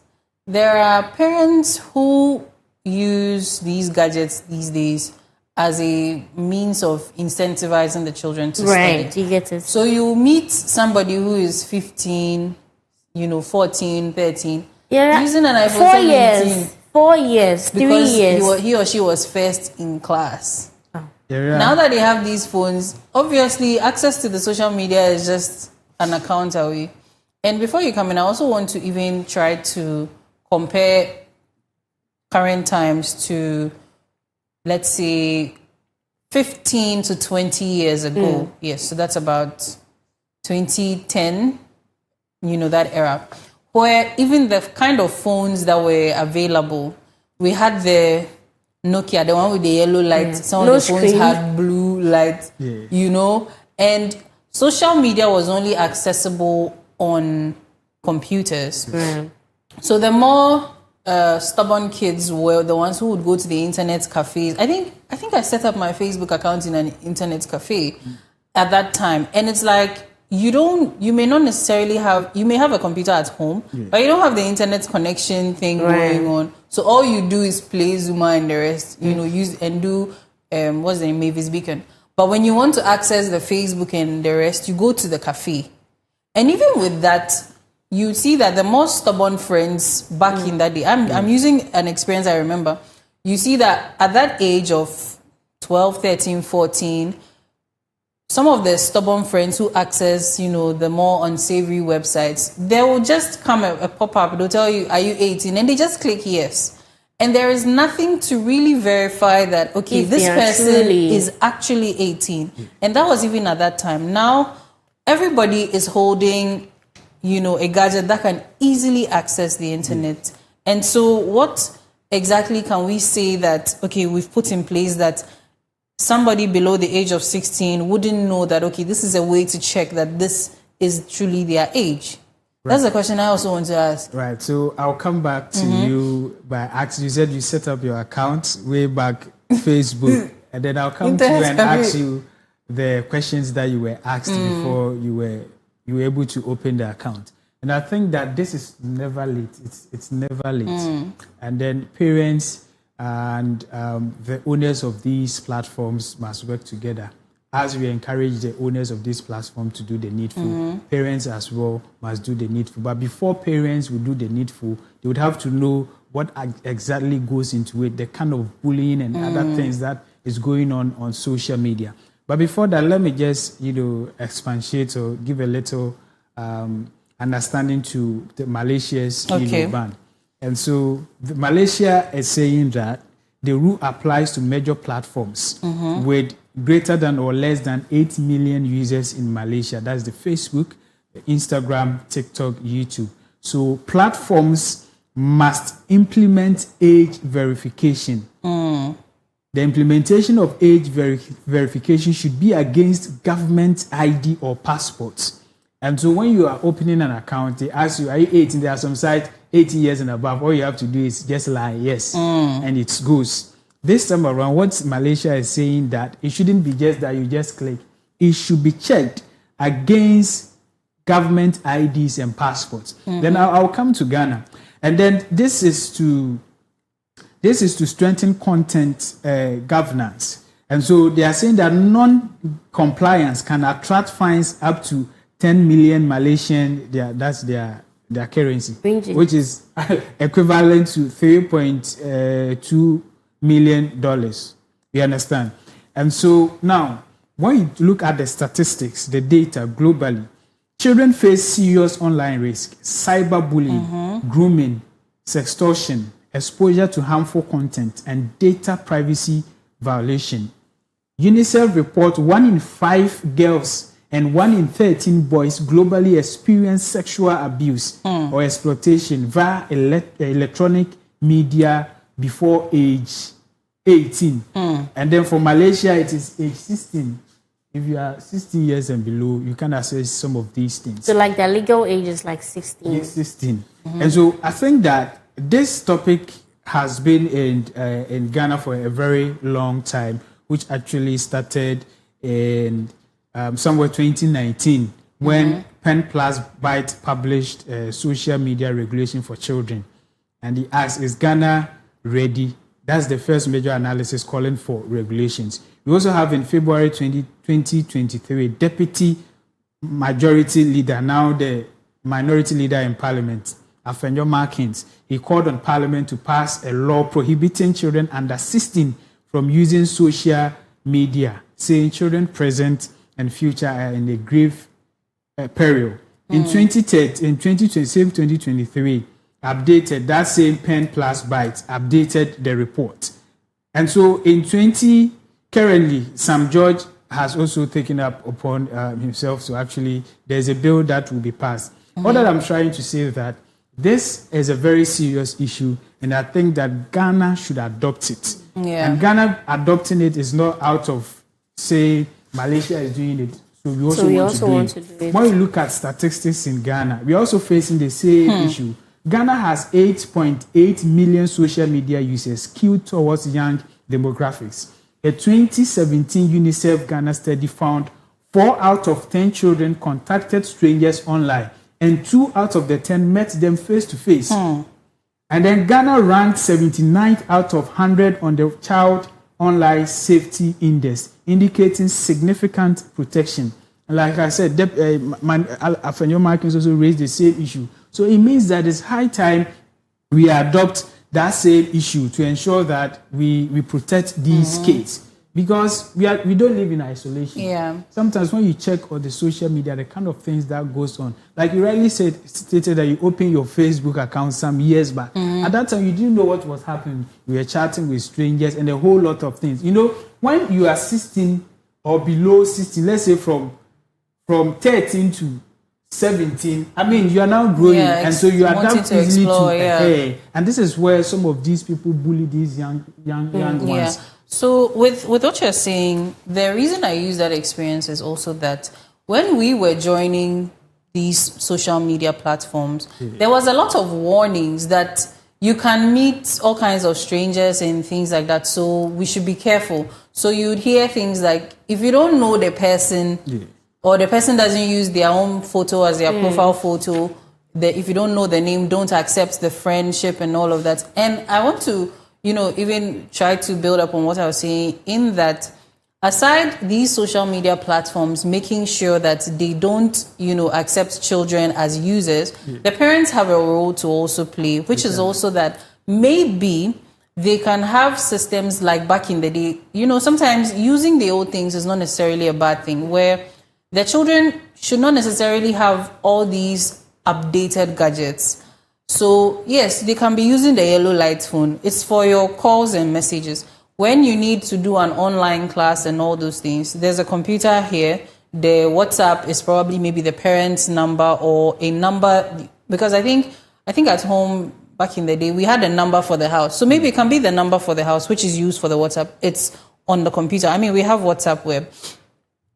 S4: there are parents who use these gadgets these days as a means of incentivizing the children to study.
S3: Right, you get it.
S4: So you meet somebody who is 15, 14, 13, using an iPhone 17.
S3: 4 years, 3 years.
S4: Because he or she was first in class.
S3: Oh.
S2: Yeah.
S4: Now that they have these phones, obviously access to the social media is just an account away. And before you come in, I also want to even try to compare current times to, let's say, 15 to 20 years ago. Yes, so that's about 2010, that era, where even the kind of phones that were available, we had the Nokia, the one with the yellow light. Some of the phones had blue light, and social media was only accessible on computers. So the more stubborn kids were the ones who would go to the internet cafes. I think I set up my Facebook account in an internet cafe at that time, and it's like you may not necessarily you may have a computer at home, but you don't have the internet connection thing going on. So all you do is play Zuma and the rest, use and do what's the name, Mavis Beacon. But when you want to access the Facebook and the rest, you go to the cafe, and even with that, you see that the more stubborn friends back in that day, I'm using an experience I remember. You see that at that age of 12, 13, 14, some of the stubborn friends who access, the more unsavory websites, there will just come a pop-up. They'll tell you, are you 18? And they just click yes. And there is nothing to really verify that, okay, this person is actually 18. And that was even at that time. Now, everybody is holding a gadget that can easily access the internet. And so what exactly can we say that, okay, we've put in place that somebody below the age of 16 wouldn't know that, okay, this is a way to check that this is truly their age? Right. That's the question I also want to ask.
S2: Right. So I'll come back to you by asking, you said you set up your account way back Facebook, and then I'll come to you and ask you the questions that you were asked before you were able to open the account. And I think that this is never late. It's never late. And then parents and the owners of these platforms must work together. As we encourage the owners of this platform to do the needful, parents as well must do the needful. But before parents would do the needful, they would have to know what exactly goes into it, the kind of bullying and other things that is going on social media. But before that, let me just, expatiate or give a little understanding to the Malaysia's ban. And so Malaysia is saying that the rule applies to major platforms with greater than or less than 8 million users in Malaysia. That's the Facebook, the Instagram, TikTok, YouTube. So platforms must implement age verification. The implementation of age verification should be against government ID or passports. And so when you are opening an account, they ask you, are you 18? There are some sites 18 years and above. All you have to do is just lie, yes, and it goes. This time around, what Malaysia is saying that it shouldn't be just that you just click. It should be checked against government IDs and passports. Then I'll come to Ghana. And then this is to strengthen content governance. And so they are saying that non-compliance can attract fines up to 10 million Malaysian, that's their currency, which is equivalent to $3.2 million. You understand? And so now, when you look at the statistics, the data globally, children face serious online risk, cyberbullying, grooming, sextortion, exposure to harmful content, and data privacy violation. UNICEF report 1 in 5 girls and 1 in 13 boys globally experience sexual abuse or exploitation via electronic media before age 18. And then for Malaysia, it is age 16. If you are 16 years and below, you can access some of these things.
S3: So like the legal age is like 16.
S2: Yes, 16. And so I think that this topic has been in Ghana for a very long time, which actually started in somewhere 2019 when Pen Plus Byte published social media regulation for children. And he asked, is Ghana ready? That's the first major analysis calling for regulations. We also have in February 2023, Deputy Majority Leader, now the Minority Leader in Parliament, Afenyo Markins. He called on Parliament to pass a law prohibiting children under 16 from using social media, saying children present and future are in a grave peril. In 2023, updated that same Pen Plus Byte, updated the report. And so currently, Sam George has also taken up upon himself. So actually, there's a bill that will be passed. All that I'm trying to say is that this is a very serious issue, and I think that Ghana should adopt it.
S4: Yeah.
S2: And Ghana adopting it is not out of, say, Malaysia is doing it, so we also want to do it. When we look at statistics in Ghana, we're also facing the same issue. Ghana has 8.8 million social media users skewed towards young demographics. A 2017 UNICEF Ghana study found 4 out of 10 children contacted strangers online, and 2 out of the 10 met them face to face. And then Ghana ranked 79th out of 100 on the Child Online Safety Index, indicating significant protection. And like I said, Afenyo Markins also raised the same issue. So it means that it's high time we adopt that same issue to ensure that we protect these kids. Because we don't live in isolation.
S4: Yeah.
S2: Sometimes when you check on the social media, the kind of things that goes on, like you rightly stated that you opened your Facebook account some years back. At that time, you didn't know what was happening. You were chatting with strangers and a whole lot of things. You know, when you are 16 or below 16, let's say from 13 to 17, I mean, you are now growing, and so you adapt easily to and this is where some of these people bully these young ones.
S4: So with what you're saying, the reason I use that experience is also that when we were joining these social media platforms, there was a lot of warnings that you can meet all kinds of strangers and things like that. So we should be careful. So you'd hear things like, if you don't know the person, or the person doesn't use their own photo as their profile photo, if you don't know the name, don't accept the friendship and all of that. And I want to, even try to build up on what I was saying, in that aside these social media platforms making sure that they don't, accept children as users, the parents have a role to also play, which is also that maybe they can have systems like back in the day. Sometimes using the old things is not necessarily a bad thing, where the children should not necessarily have all these updated gadgets. So, yes, they can be using the yellow light phone. It's for your calls and messages. When you need to do an online class and all those things, there's a computer here. The WhatsApp is probably maybe the parent's number or a number. Because I think at home, back in the day, we had a number for the house. So maybe it can be the number for the house, which is used for the WhatsApp. It's on the computer. I mean, we have WhatsApp web.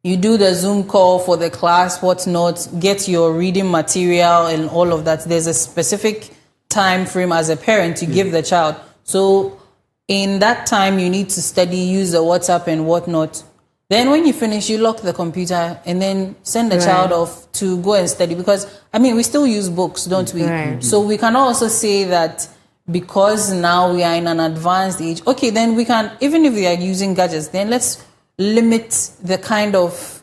S4: You do the Zoom call for the class, whatnot, get your reading material and all of that. There's a specific time frame as a parent to give the child. So in that time, you need to study, use the WhatsApp and whatnot. Then when you finish, you lock the computer and then send the child off to go and study. Because, we still use books, don't we? Right. So we can also say that because now we are in an advanced age, okay, then we can, even if we are using gadgets, then let's limit the kind of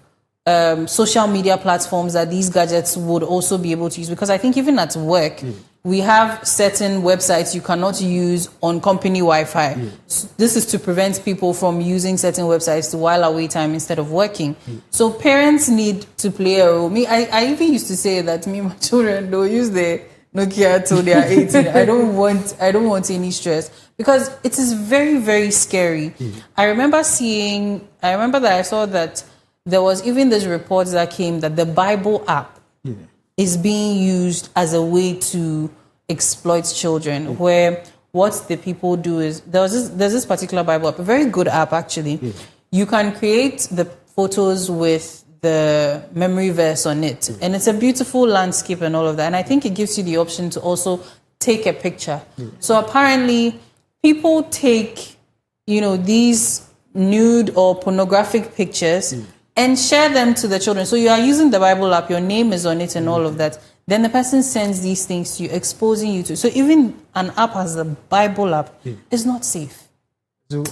S4: social media platforms that these gadgets would also be able to use. Because I think even at work, we have certain websites you cannot use on company Wi-Fi. So this is to prevent people from using certain websites to while away time instead of working. So parents need to play a role. I even used to say that my children don't use the Nokia till they are 18. I don't want any stress, because it is very, very scary. I remember that I saw that there was even this report that came that the Bible app is being used as a way to exploit children, where what the people do is there's this particular Bible app, a very good app actually.
S2: Yeah.
S4: You can create the photos with the memory verse on it, and it's a beautiful landscape and all of that. And I think it gives you the option to also take a picture. Yeah. So apparently, people take, these nude or pornographic pictures and share them to the children. So you are using the Bible app, your name is on it and all of that. Then the person sends these things to you, exposing you to. So even an app as a Bible app is not safe.
S2: So,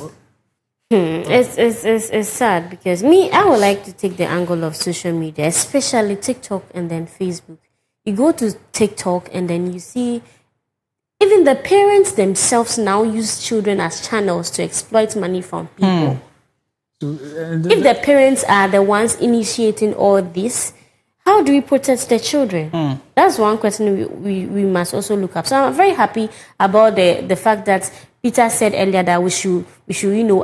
S3: It's sad because I would like to take the angle of social media, especially TikTok and then Facebook. You go to TikTok and then you see even the parents themselves now use children as channels to exploit money from people. If the parents are the ones initiating all this, how do we protect the children? That's one question we must also look up. So I'm very happy about the fact that Peter said earlier that we should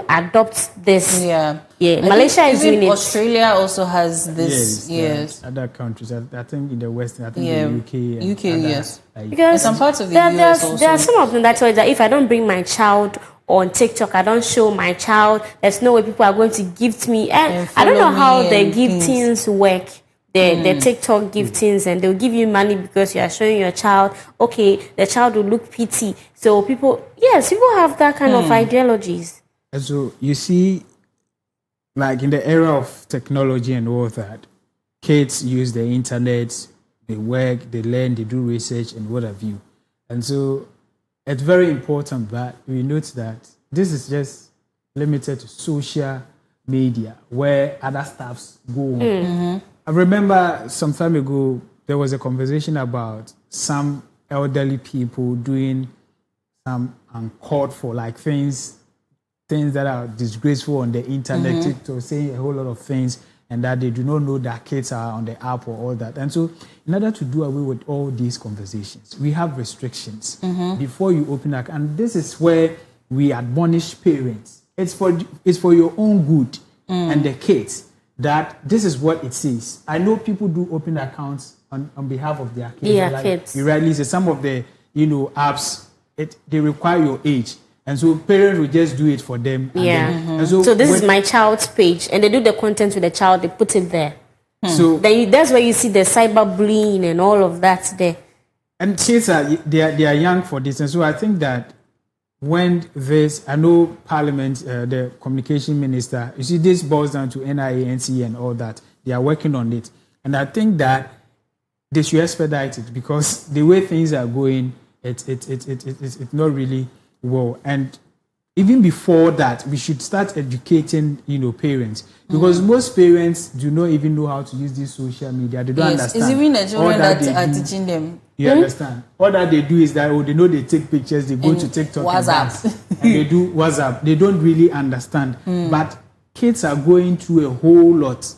S3: adopt this. Yeah. Malaysia is doing it.
S4: Australia also has this. Yes.
S2: Other countries. I think in the West, I think the UK.
S4: UK, yes.
S3: Because
S4: some parts of the US also.
S3: There are some of them that tell that if I don't bring my child on TikTok, I don't show my child, there's no way people are going to gift me. And I don't know how the giftings work. The TikTok giftings, and they'll give you money because you are showing your child. Okay, the child will look pretty. So people have that kind of ideologies.
S2: And so you see, like in the era of technology and all that, kids use the internet, they work, they learn, they do research and what have you. And so it's very important that we note that this is just limited to social media where other stuffs go on. I remember some time ago, there was a conversation about some elderly people doing some uncalled for, like things that are disgraceful on the internet, TikTok, saying a whole lot of things, and that they do not know that kids are on the app or all that. And so in order to do away with all these conversations, we have restrictions before you open an account. And this is where we admonish parents. It's for your own good and the kids. That this is what it says. I know people do open accounts on behalf of their kids.
S3: Yeah, kids.
S2: You rightly say some of the apps they require your age, and so parents will just do it for them. And
S3: so this is my child's page, and they do the content with the child. They put it there.
S2: So
S3: that's where you see the cyberbullying and all of that there.
S2: And kids they are young for this, and so I think that. When I know Parliament, the communication minister, you see, this boils down to NIA, NCE, and all that. They are working on it. And I think that they should expedite it because the way things are going, it's not really well. And even before that, we should start educating, parents. Because most parents do not even know how to use this social media. They don't understand.
S4: It's even the children that are teaching them.
S2: You understand? All that they do is that they know they take pictures, they go to TikTok
S4: WhatsApp.
S2: and they do WhatsApp. They don't really understand. But kids are going through a whole lot,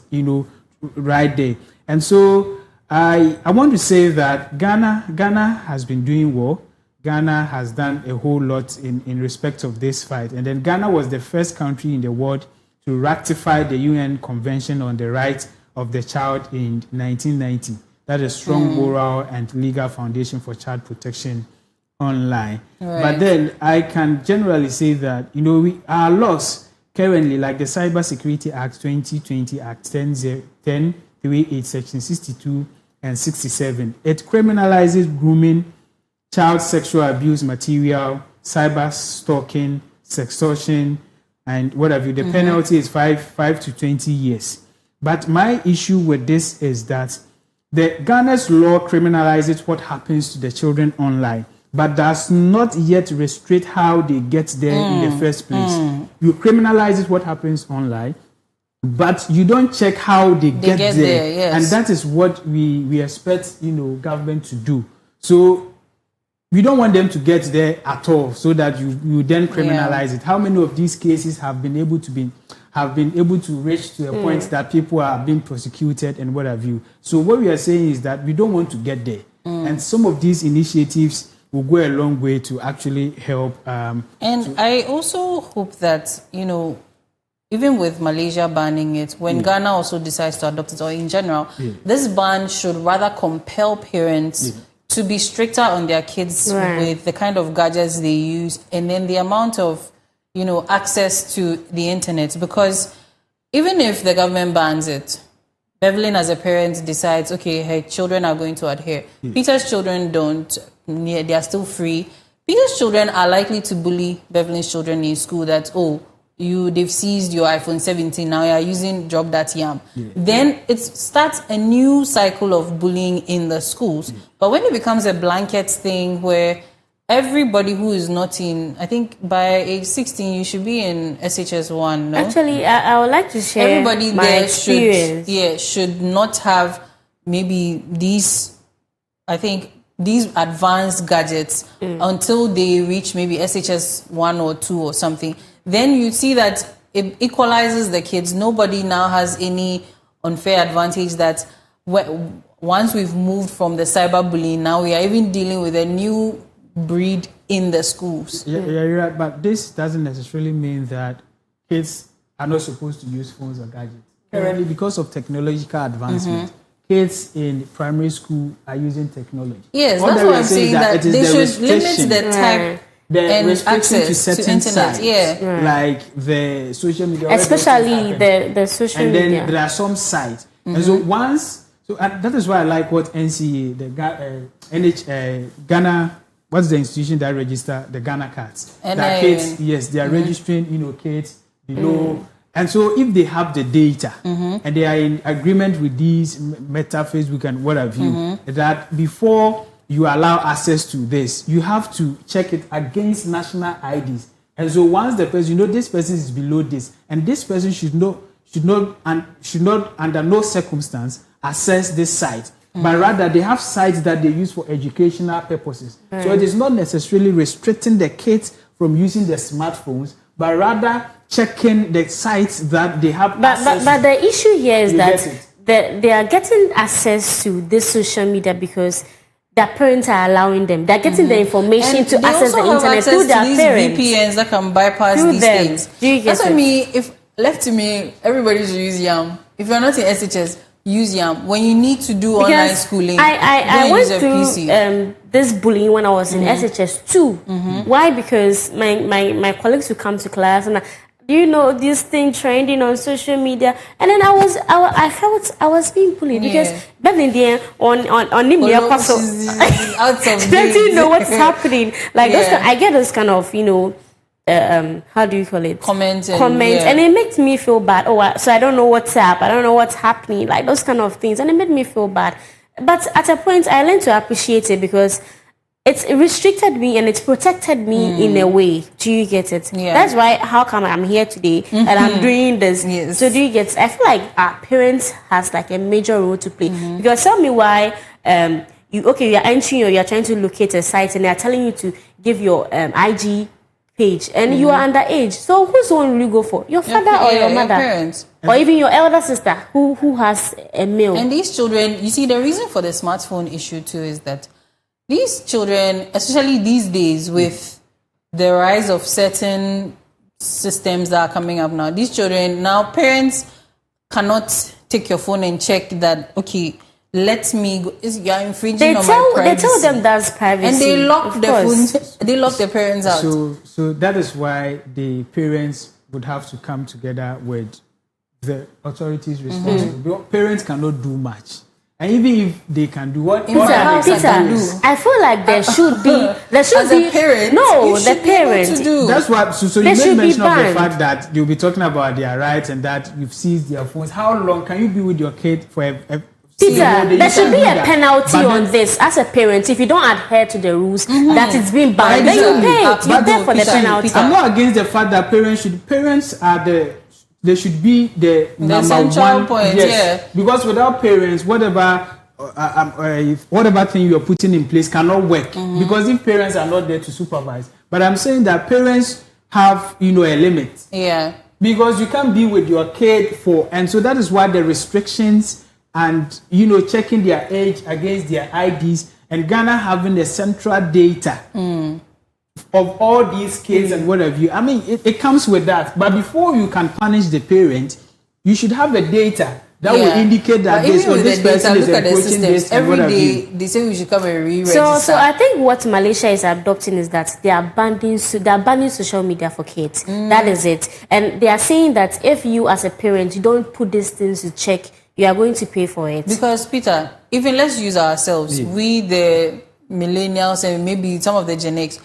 S2: right there. And so I want to say that Ghana has been doing well. Ghana has done a whole lot in respect of this fight. And then Ghana was the first country in the world to ratify the UN Convention on the Rights of the Child in 1990. That is a strong moral and legal foundation for child protection online. Right. But then I can generally say that, our laws currently, like the Cyber Security Act 2020, Act 1038, Section 62 and 67, it criminalizes grooming, child sexual abuse material, cyber stalking, sextortion, and what have you. The penalty is 5 to 20 years. But my issue with this is that the Ghana's law criminalizes what happens to the children online, but does not yet restrict how they get there in the first place. You criminalize what happens online, but you don't check how they get there.
S4: Yes.
S2: And that is what we expect, government to do. So we don't want them to get there at all, so that you then criminalize it. How many of these cases have been able to reach to a point that people are being prosecuted and what have you? So what we are saying is that we don't want to get there. And some of these initiatives will go a long way to actually help.
S4: I also hope that, even with Malaysia banning it, when Ghana also decides to adopt it, or in general, this ban should rather compel parents to be stricter on their kids with the kind of gadgets they use, and then the amount of, access to the internet. Because even if the government bans it, Bevelyn as a parent decides, okay, her children are going to adhere. Peter's children don't. They are still free. Peter's children are likely to bully Bevelyn's children in school that, they've seized your iPhone 17, now you're using drop that yam. Then it starts a new cycle of bullying in the schools. But when it becomes a blanket thing where everybody who is not in, I think by age 16 you should be in SHS 1, no?
S3: Actually, I would like to share
S4: everybody
S3: my
S4: there
S3: experience.
S4: should not have maybe these advanced gadgets until they reach maybe SHS 1 or 2 or something. Then you see that it equalizes the kids. Nobody now has any unfair advantage that once we've moved from the cyberbullying, now we are even dealing with a new breed in the schools.
S2: Yeah, you're right. But this doesn't necessarily mean that kids are not supposed to use phones or gadgets. Currently, because of technological advancement, kids in primary school are using technology.
S4: Yes, that's what I'm saying, that they should limit the time.
S2: The restriction to certain
S4: internet,
S2: sites, like the social media,
S3: especially the social
S2: media. And then
S3: media.
S2: there are some sites, and so and that is why I like what NCA, the Ghana. What's the institution that register the Ghana cards? That kids, yes, they are registering, kids below. And so if they have the data and they are in agreement with these Meta, Facebook, and what have you, that before you allow access to this, you have to check it against national IDs. And so once the person, this person is below this, and this person should not under no circumstance access this site. But rather, they have sites that they use for educational purposes. So it is not necessarily restricting the kids from using their smartphones, but rather checking the sites that they have access.
S3: But the issue here is that they are getting access to this social media because their parents are allowing them. They're getting the information
S4: and
S3: to access the internet through their
S4: these
S3: parents.
S4: VPNs that can bypass
S3: through
S4: these
S3: them.
S4: things. That's what I mean. If left to me, everybody should use YAM. If you're not in SHS, use YAM. When you need to do online schooling,
S3: I went through this bullying when I was in SHS too. Why? Because my colleagues would come to class and do you know this thing trending on social media? And then I felt I was being bullied because back in the on India, don't you know what's happening? Like I get this kind of how do you call it?
S4: Comment,
S3: and it makes me feel bad. So I don't know what's up. I don't know what's happening. Like those kind of things, and it made me feel bad. But at a point, I learned to appreciate it because it's restricted me and it's protected me in a way. Do you get it?
S4: Yeah.
S3: That's why. How come I'm here today and I'm doing this?
S4: Yes.
S3: So do you get it? I feel like our parents has like a major role to play. Because tell me why you're entering or you're trying to locate a site and they're telling you to give your IG page and you are underage. So who's the one will you go for? Your father or your mother?
S4: Your parents.
S3: Or even your elder sister who has a mail.
S4: And these children, you see, the reason for the smartphone issue too is that these children, especially these days with the rise of certain systems that are coming up now, these children, now parents cannot take your phone and check that, okay, let me go. You're infringing on my privacy.
S3: They tell them that's privacy.
S4: And they lock their phones, they lock their parents out.
S2: So that is why the parents would have to come together with the authorities responsible. Parents cannot do much. And even if they can do what
S3: Peter, I feel like there should be
S4: as a parent.
S3: No, the parent.
S2: That's what. So you made mention of the fact that you'll be talking about their rights and that you've seized their phones. How long can you be with your kid for
S3: Peter, there should be a penalty on this as a parent if you don't adhere to the rules that it's been banned. Then you pay. You pay for the penalty.
S2: I'm not against the fact that parents are they should be the number
S4: central
S2: one
S4: point.
S2: Yes, because without parents, whatever thing you are putting in place cannot work. Because if parents are not there to supervise, but I'm saying that parents have a limit.
S4: Yeah.
S2: Because you can't be with your kid and so that is why the restrictions and checking their age against their IDs and Ghana having the central data of all these kids and what have you. I mean, it comes with that. But before you can punish the parent, you should have the data That will indicate that
S4: but even with
S2: this
S4: the data,
S2: person is
S4: look at the
S2: approaching
S4: systems.
S2: this.
S4: Every day they say we should come and re-register.
S3: So I think what Malaysia is adopting is that they are banning social media for kids. That is it. And they are saying that if you as a parent, you don't put these things to check, you are going to pay for it.
S4: Because, Peter, even let's use ourselves. We, the millennials, and maybe some of the Gen X,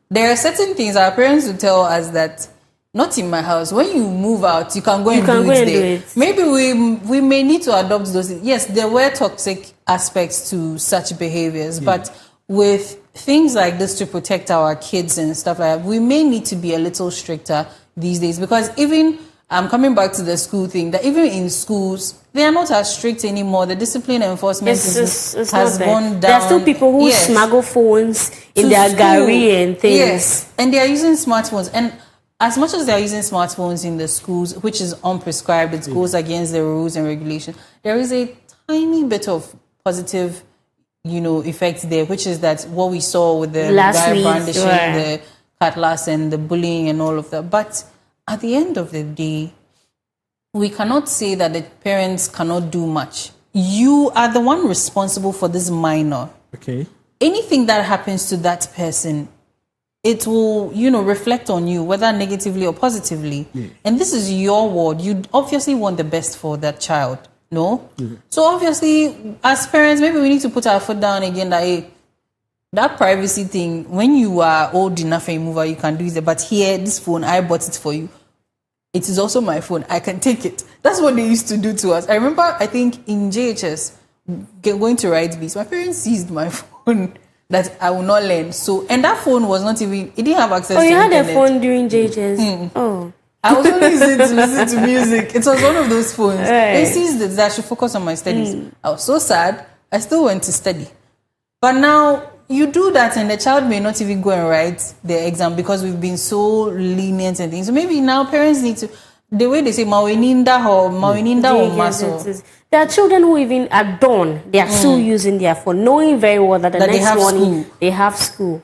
S4: there are certain things our parents will tell us that, not in my house. When you move out, you can go and do it there. Maybe we may need to adopt those things. Yes, there were toxic aspects to such behaviors, but with things like this to protect our kids and stuff like that, we may need to be a little stricter these days. Because even, I'm coming back to the school thing, that even in schools, they are not as strict anymore. The discipline enforcement has gone down.
S3: There are still people who smuggle phones in their gari and things.
S4: Yes, and they are using smartphones. And as much as they are using smartphones in the schools, which is unprescribed, it goes against the rules and regulations, there is a tiny bit of positive, effect there, which is that what we saw with the guy brandishing the cutlass and the bullying and all of that. But at the end of the day, we cannot say that the parents cannot do much. You are the one responsible for this minor.
S2: Okay.
S4: Anything that happens to that person, it will, reflect on you, whether negatively or positively. Yeah. And this is your ward. You obviously want the best for that child, no? Yeah. So obviously, as parents, maybe we need to put our foot down again that, hey, that privacy thing, when you are old enough and you move out, you can do it. But here, this phone, I bought it for you. It is also my phone. I can take it. That's what they used to do to us. I remember, I think, in JHS, going to write beats, my parents seized my phone. That I will not learn. So, and that phone was not even, it didn't have access to internet.
S3: Oh, you had a phone during JJ's? Oh.
S4: I was only using it to listen to music. It was one of those phones. Right. They seized it that I should focus on my studies. I was so sad. I still went to study. But now, you do that and the child may not even go and write the exam because we've been so lenient and things. So maybe now parents need to, the way they say, mawininda or maso.
S3: There are children who even at dawn, they are still using their phone, knowing very well that the next morning they have school.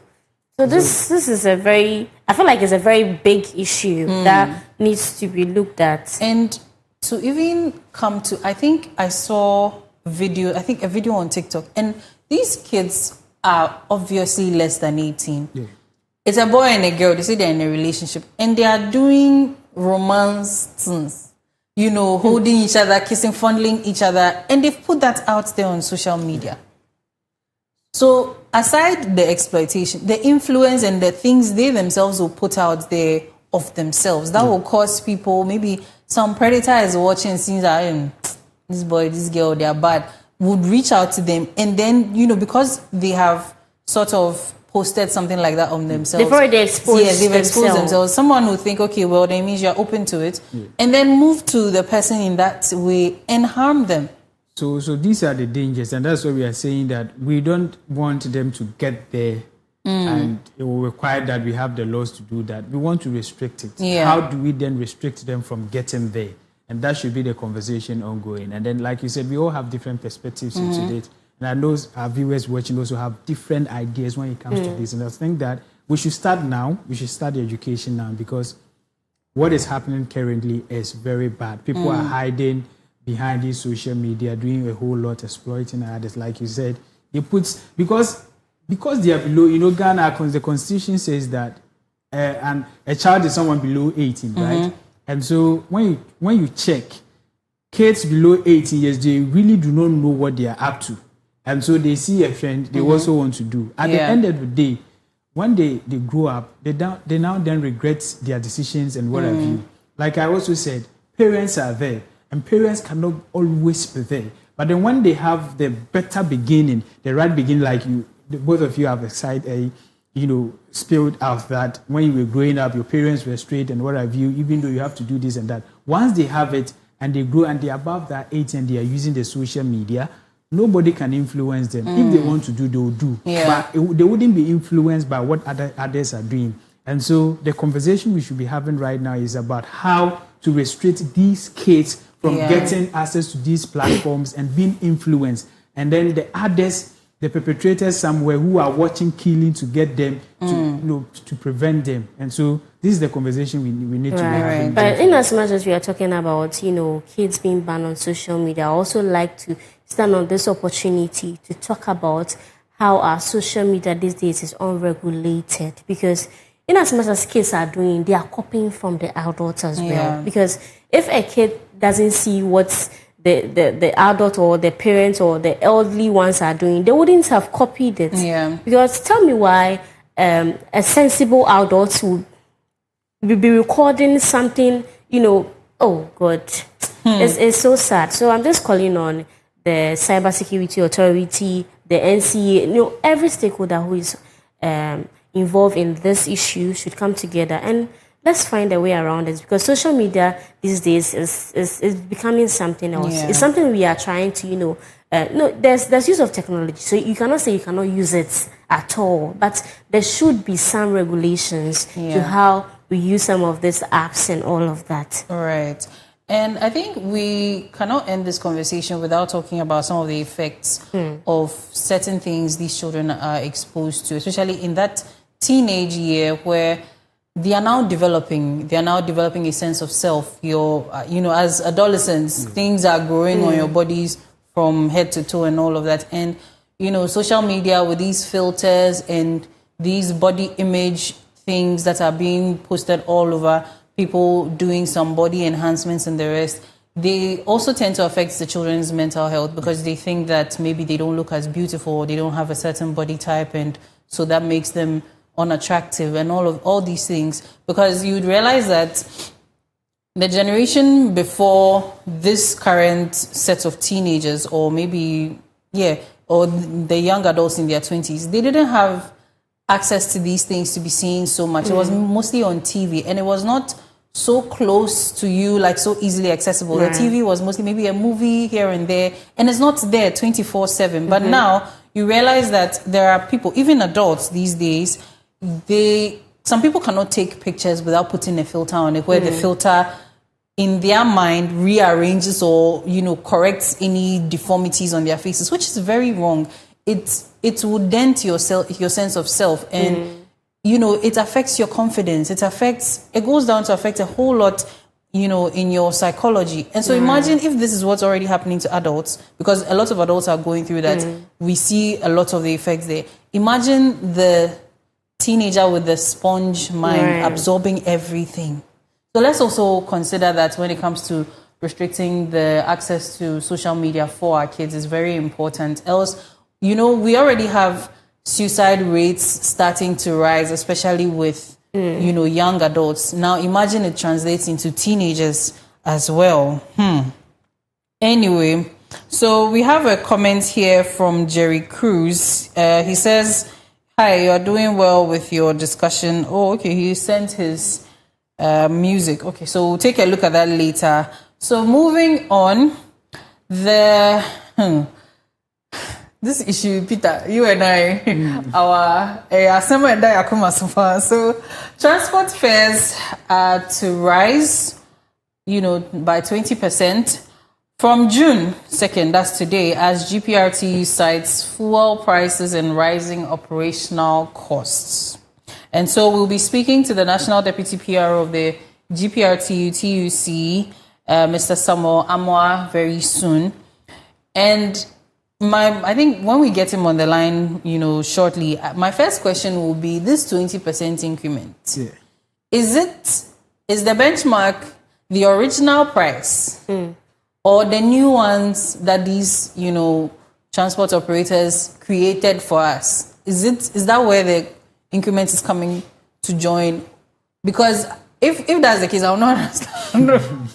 S3: So this is a very, I feel like it's a very big issue that needs to be looked at.
S4: And to even come to, I think I saw a video on TikTok, and these kids are obviously less than 18. Yeah. It's a boy and a girl. They say they're in a relationship, and they are doing romance things. Holding each other, kissing, fondling each other. And they've put that out there on social media. So aside the exploitation, the influence and the things they themselves will put out there of themselves, that will cause people, maybe some predator is watching, seeing that this boy, this girl, they are bad, would reach out to them. And then, because they have sort of posted something like that on themselves.
S3: They've already exposed
S4: themselves. Someone will think, okay, well, that means you're open to it. Yeah. And then move to the person in that way and harm them.
S2: So these are the dangers. And that's why we are saying that we don't want them to get there. And it will require that we have the laws to do that. We want to restrict it. Yeah. How do we then restrict them from getting there? And that should be the conversation ongoing. And then, like you said, we all have different perspectives into it. And I know our viewers watching also have different ideas when it comes to this. And I think that we should start now. We should start the education now, because what is happening currently is very bad. People are hiding behind these social media, doing a whole lot, exploiting others. Like you said, they put, because they are below, Ghana, the constitution says that and a child is someone below 18, right? And so when you check, kids below 18 years, they really do not know what they are up to. And so they see a trend, they also want to do. At the end of the day, when they grow up, they now then regret their decisions and what have you. Like I also said, parents are there, and parents cannot always be there. But then when they have the better beginning, the right beginning, like both of you have spilled out that when you were growing up, your parents were straight and what have you, even though you have to do this and that. Once they have it and they grow and they're above that age and they are using the social media, nobody can influence them. If they want to do, they will do. Yeah. But they wouldn't be influenced by what others are doing. And so the conversation we should be having right now is about how to restrict these kids from getting access to these platforms and being influenced. And then the others the perpetrators somewhere who are watching killing to get them to prevent them. And so this is the conversation we need to be having.
S3: But in as much as we are talking about, kids being banned on social media, I also like to stand on this opportunity to talk about how our social media these days is unregulated. Because in as much as kids are doing, they are copying from the adults as well. Because if a kid doesn't see what's the adult or the parents or the elderly ones are doing, they wouldn't have copied it. Because tell me why a sensible adult would be recording something, oh God, it's so sad. So I'm just calling on the Cybersecurity Authority, the NCA, every stakeholder who is involved in this issue should come together and let's find a way around it, because social media these days is becoming something else. It's something we are trying to, there's use of technology. So you cannot say you cannot use it at all, but there should be some regulations to how we use some of these apps and all of that.
S4: All right. And I think we cannot end this conversation without talking about some of the effects of certain things these children are exposed to, especially in that teenage year where they are now developing a sense of self. As adolescents, things are growing on your bodies from head to toe and all of that. And, social media with these filters and these body image things that are being posted all over, people doing some body enhancements and the rest, they also tend to affect the children's mental health because they think that maybe they don't look as beautiful or they don't have a certain body type, and so that makes them unattractive and all these things. Because you'd realize that the generation before this current set of teenagers, or maybe or the young adults in their 20s, they didn't have access to these things to be seen so much. It was mostly on TV, and it was not so close to you, like so easily accessible. The TV was mostly maybe a movie here and there, and it's not there 24/7. But now you realize that there are people, even adults these days, some people cannot take pictures without putting a filter on it, where the filter in their mind rearranges or corrects any deformities on their faces, which is very wrong. It would dent your sense of self, and it affects your confidence. It goes down to affect a whole lot, in your psychology. And so imagine if this is what's already happening to adults, because a lot of adults are going through that. We see a lot of the effects there. Imagine the teenager with the sponge mind absorbing everything. So let's also consider that when it comes to restricting the access to social media for our kids is very important. Else, we already have suicide rates starting to rise, especially with, young adults. Now, imagine it translates into teenagers as well. Anyway, so we have a comment here from Jerry Cruz. He says, "Hi, you are doing well with your discussion." Oh, okay, he sent his music. Okay, so we'll take a look at that later. So moving on, this issue, Peter, you and I, our summer and I are so far. So transport fares are to rise, by 20% from June 2nd, that's today, as GPRT cites fuel prices and rising operational costs. And so we'll be speaking to the National Deputy PRO of the GPRT TUC, Mr. Samuel Amwa, very soon. And I think when we get him on the line, shortly, my first question will be this 20% increment.
S2: Yeah.
S4: Is the benchmark the original price or the new ones that these, transport operators created for us? Is that where the increment is coming to join? Because if that's the case, I will not understand.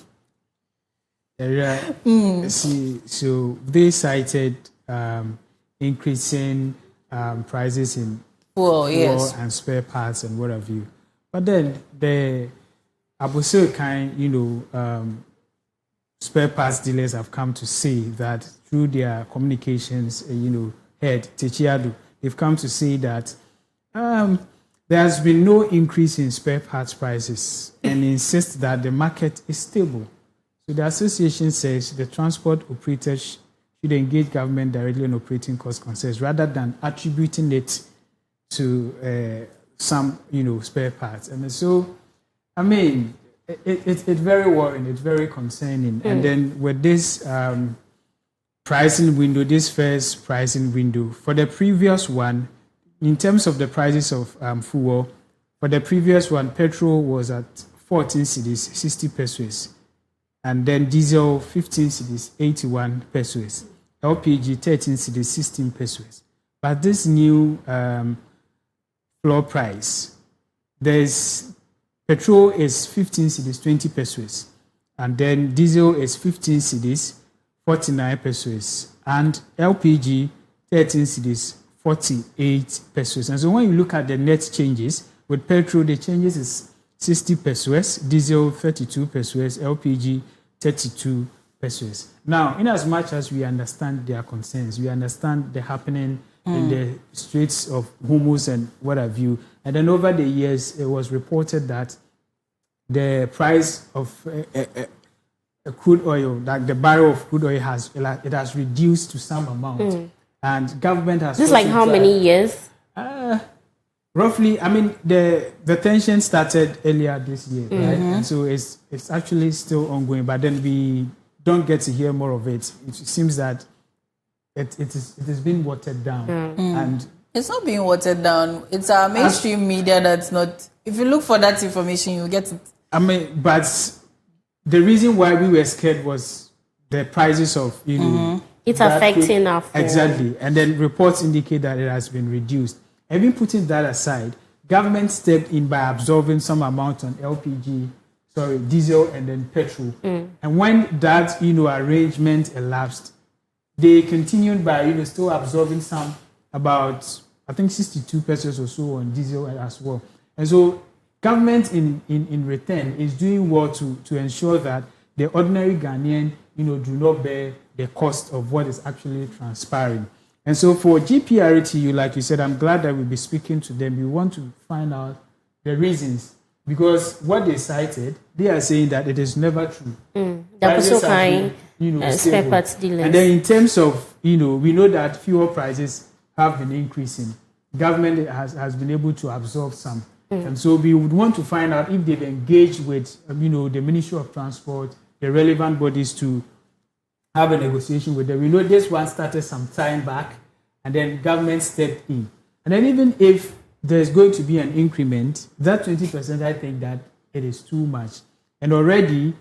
S2: See, so they cited increasing prices in
S4: fuel
S2: and spare parts and what have you. But then the Abuso kind, spare parts dealers have come to say that through their communications, head Techiadu, they've come to say that there has been no increase in spare parts prices and insist that the market is stable. So the association says the transport operators should engage government directly on operating cost concerns rather than attributing it to some, spare parts. And so, I mean, it's very worrying. It's very concerning. And then with this pricing window, this first pricing window, for the previous one, in terms of the prices of fuel, for the previous one, petrol was at 14 cedis, 60 pesos. And then diesel, 15 cedis, 81 pesos. LPG, 13 cedis, 16 pesos. But this new floor price, there's petrol is 15 cedis, 20 pesos. And then diesel is 15 cedis, 49 pesos. And LPG, 13 cedis, 48 pesos. And so when you look at the net changes, with petrol, the changes is 60 pesos, diesel 32 pesos, LPG 32 pesos. Now, in as much as we understand their concerns, we understand the happening in the Straits of Hormuz and what have you. And then over the years, it was reported that the price of crude oil, like the barrel of crude oil, has reduced to some amount. And government has...
S3: This is like how many years?
S2: Roughly, I mean, the tension started earlier this year, right? And so it's actually still ongoing, but then we don't get to hear more of it. It seems that it has been watered down. And
S4: it's not being watered down. It's our mainstream media that's not... If you look for that information, you'll get it.
S2: I mean, but the reason why we were scared was the prices of,
S3: It's affecting our food.
S2: Exactly. And then reports indicate that it has been reduced. Even putting that aside, government stepped in by absorbing some amount on diesel and then petrol. And when that, arrangement elapsed, they continued by, still absorbing some, about, I think, 62 pesos or so on diesel as well. And so government in return is doing well to ensure that the ordinary Ghanaian, do not bear the cost of what is actually transpiring. And so for GPRTU, like you said, I'm glad that we'll be speaking to them. We want to find out the reasons, because what they cited, they are saying that it is never true.
S3: They're also kind, spare parts dealers.
S2: And then in terms of, we know that fuel prices have been increasing. Government has been able to absorb some. And so we would want to find out if they've engaged with, the Ministry of Transport, the relevant bodies to have a negotiation with them. We know this one started some time back, and then government stepped in. And then even if there's going to be an increment, that 20%, I think that it is too much. And already,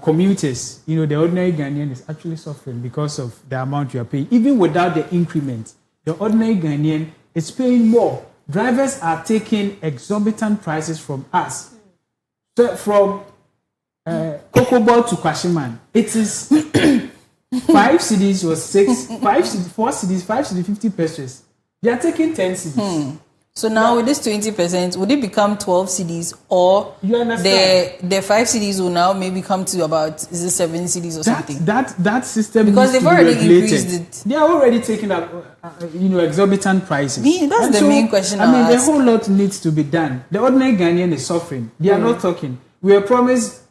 S2: commuters, the ordinary Ghanaian is actually suffering because of the amount you are paying. Even without the increment, the ordinary Ghanaian is paying more. Drivers are taking exorbitant prices from us. So from Koko to Kwashiman, it is 5 cedis was 4 cedis, 5 cedis, 50 pesos. They are taking 10 cedis.
S4: So now with this 20%, would it become 12 cedis, or the 5 cedis will now maybe come to about 7 cedis or something?
S2: That system,
S4: because they've already increased it.
S2: They are already taking up exorbitant prices.
S4: That's the main question.
S2: I mean, a whole lot needs to be done. The ordinary Ghanaian is suffering. They are not talking. We were promised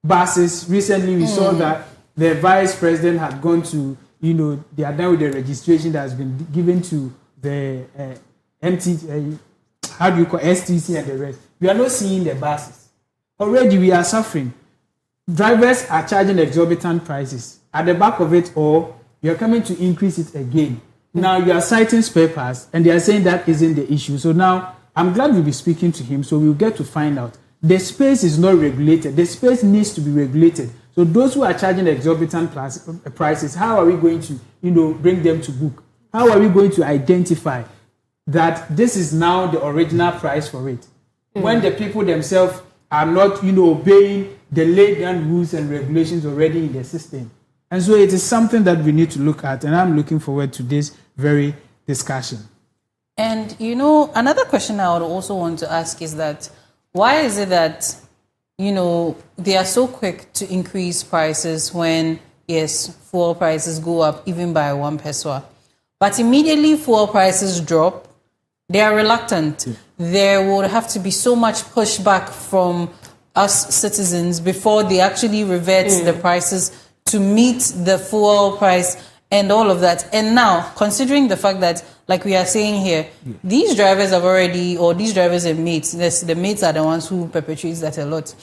S2: buses. Recently, we saw that the vice president had gone to, they are done with the registration that has been given to the STC and the rest. We are not seeing the buses. Already we are suffering. Drivers are charging exorbitant prices. At the back of it all, you are coming to increase it again. Now you are citing spare parts, and they are saying that isn't the issue. So now I'm glad we'll be speaking to him, so we'll get to find out. The space is not regulated. The space needs to be regulated. So those who are charging exorbitant prices, how are we going to, bring them to book? How are we going to identify that this is now the original price for it, when the people themselves are not, obeying the laid down rules and regulations already in the system? And so it is something that we need to look at, and I'm looking forward to this very discussion.
S4: And, another question I would also want to ask is that, why is it that, they are so quick to increase prices when, yes, fuel prices go up even by 1 peso, but immediately fuel prices drop, they are reluctant. There would have to be so much pushback from us citizens before they actually revert the prices to meet the fuel price. and all of that. And now, considering the fact that, like we are saying here, these drivers have already, or these drivers and mates, the mates are the ones who perpetuate that a lot.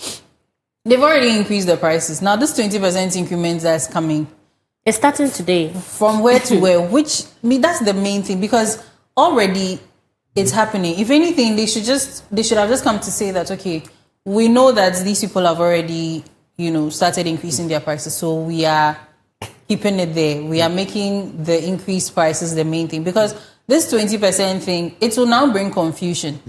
S4: They've already increased the prices. Now, this 20% increment that's coming,
S3: it's starting today.
S4: From where to where? Which, I mean, that's the main thing, because already it's happening. If anything, they should have just come to say that, okay, we know that these people have already, started increasing their prices, so we are keeping it there. We are making the increased prices the main thing, because this 20% thing, it will now bring confusion.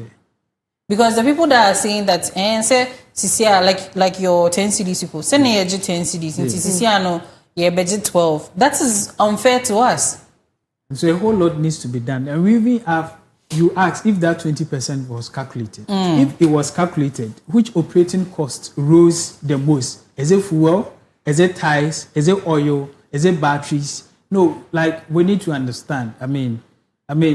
S4: Because the people that are saying that, say, CCR, like your 10 CDs people, send me 10 CDs, and CCR no, budget 12. That is unfair to us.
S2: So a whole lot needs to be done. And we even have, you asked if that 20% was calculated. If it was calculated, which operating cost rose the most? Is it fuel? Is it tires? Is it oil? Is it batteries? No, like we need to understand. I mean,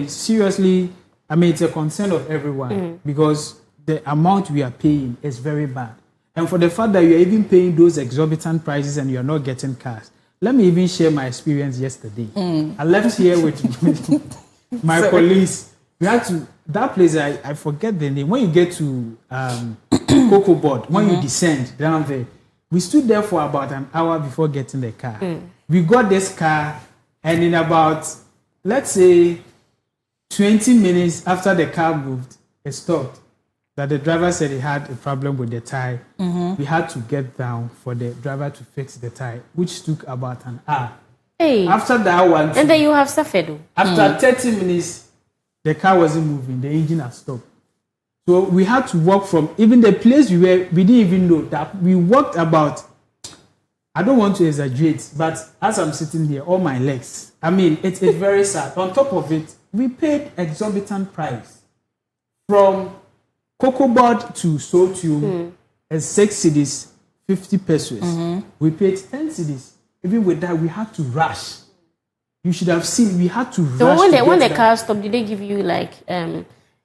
S2: seriously, it's a concern of everyone because the amount we are paying is very bad. And for the fact that you're even paying those exorbitant prices and you're not getting cars. Let me even share my experience yesterday. I left here with my colleagues. We had to, that place, I forget the name. When you get to Koko board, when you descend down there, we stood there for about an hour before getting the car. We got this car, and in about, let's say, 20 minutes after the car moved, it stopped. That the driver said he had a problem with the tire. We had to get down for the driver to fix the tire, which took about an hour.
S3: Hey.
S2: After that one,
S3: and then you have suffered.
S2: After 30 minutes, the car wasn't moving. The engine had stopped. So we had to walk from even the place we were. We didn't even know that we walked about. I don't want to exaggerate, but as I'm sitting here, all my legs. It's very sad. On top of it, we paid exorbitant price from Koko board to Sotium as 6 cedis, 50 pesos. We paid 10 cedis. Even with that, we had to rush. You should have seen we had to rush.
S3: So when the car stopped, did they give you like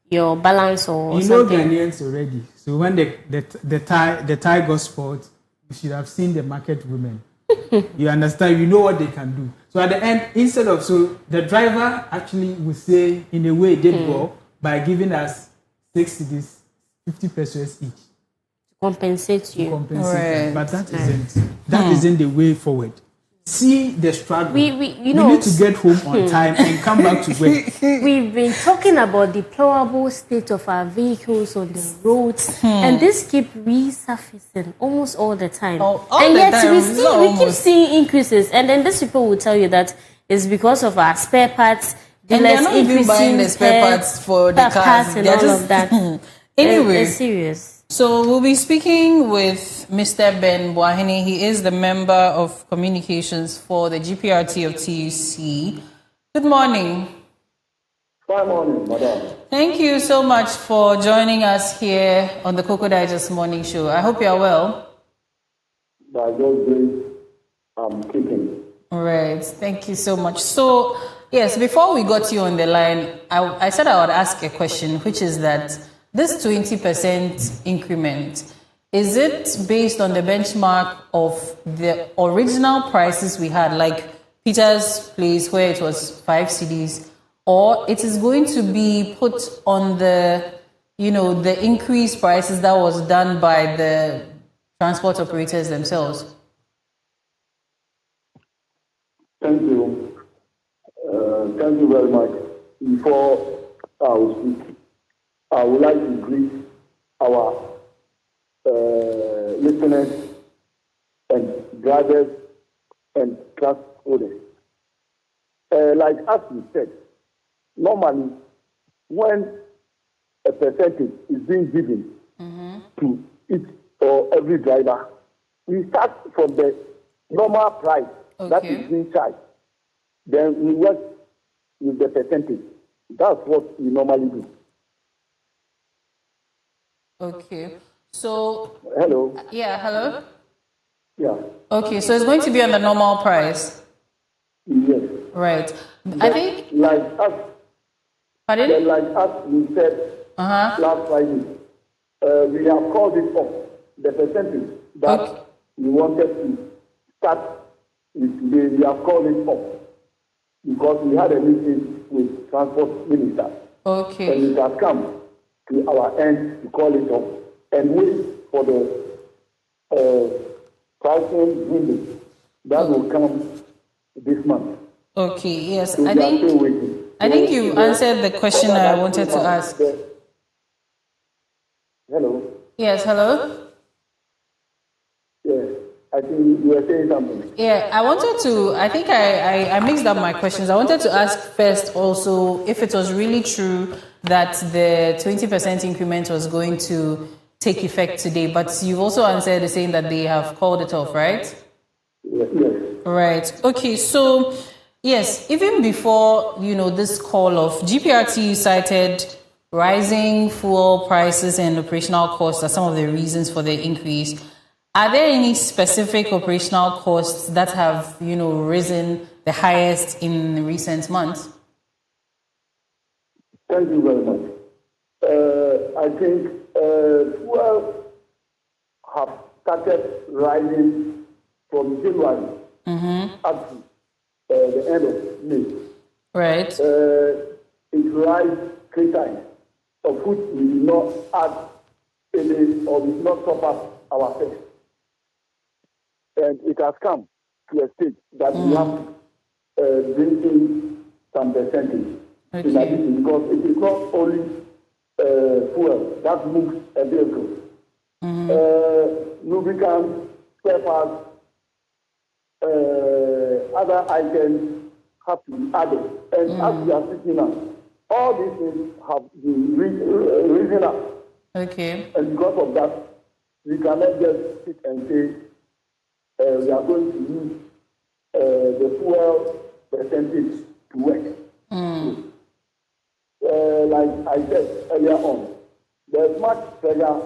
S3: your balance or something?
S2: Ghanaians already. So when the tire got spoiled, you should have seen the market women. You understand? You know what they can do. So at the end, the driver actually would say, in a way, did go by giving us 6 cedis, 50 pesos each.
S3: Compensate you.
S2: Right. But that isn't the way forward. See the struggle. We need to get home on time and come back to work.
S3: We've been talking about the deplorable state of our vehicles on the roads, and this keep resurfacing almost all the time. And yet we keep seeing increases. And then these people will tell you that it's because of our spare parts.
S4: And they're not even buying the spare parts for the cars.
S3: And all of that.
S4: Anyway,
S3: it's serious.
S4: So we'll be speaking with Mr. Ben Boahene. He is the member of communications for the GPRT of TUC. Good morning.
S5: Good morning, madam.
S4: Thank you so much for joining us here on the Koko Digest Morning Show. I hope you are well.
S5: By God's grace, I'm kicking.
S4: All right. Thank you so much. So, yes, before we got you on the line, I said I would ask a question, which is that this 20% increment, is it based on the benchmark of the original prices we had, like Peter's Place, where it was 5 CDs, or it is going to be put on the, the increased prices that was done by the transport operators themselves?
S5: Thank you. Thank you very much. Before I will speak, I would like to greet our listeners and drivers and class holders. Like as we said, normally when a percentage is being given to each or every driver, we start from the normal price that is being charged. Then we work with the percentage. That's what we normally do.
S4: Okay. So.
S5: Hello.
S4: Yeah, hello?
S5: Yeah.
S4: Okay, so it's going to be on the normal price?
S5: Yes.
S4: Right. I think.
S5: Like us.
S4: Pardon?
S5: Like us, we said last Friday, we have called it off. The percentage that we wanted to start with today, we have called it off. because we had a meeting with Transport Minister.
S1: Okay.
S5: And it has come to our end to call it off and wait for the pricing window that will come this month.
S1: Okay, yes.
S5: So
S1: I
S5: we are still waiting.
S1: think you've answered the question I wanted to ask.
S5: Hello?
S1: Yes, hello?
S5: Yes, I think you were saying something.
S1: Yeah, I think I mixed up my questions. I wanted to ask first also if it was really true that the 20% increment was going to take effect today, but you've also answered saying that they have called it off, right?
S5: Yes.
S1: Right. Okay, so yes, even before, this call off, GPRT cited rising fuel prices and operational costs as some of the reasons for the increase. Are there any specific operational costs that have, risen the highest in recent months?
S5: Thank you very much. I think fuel have started rising from January up to the end of May.
S1: Right.
S5: It rise 3 times, of which we did not add any or we did not top up our fare. And it has come to a stage that we have to bring in some percentage.
S1: Okay.
S5: In addition, because it is not only fuel that moves a vehicle. Lubricants, spare parts, other items have to be added. And as we are speaking now, all these things have been risen up.
S1: Okay.
S5: And because of that, we cannot just sit and say we are going to use the fuel percentage to work. Like I said earlier on, there's much pressure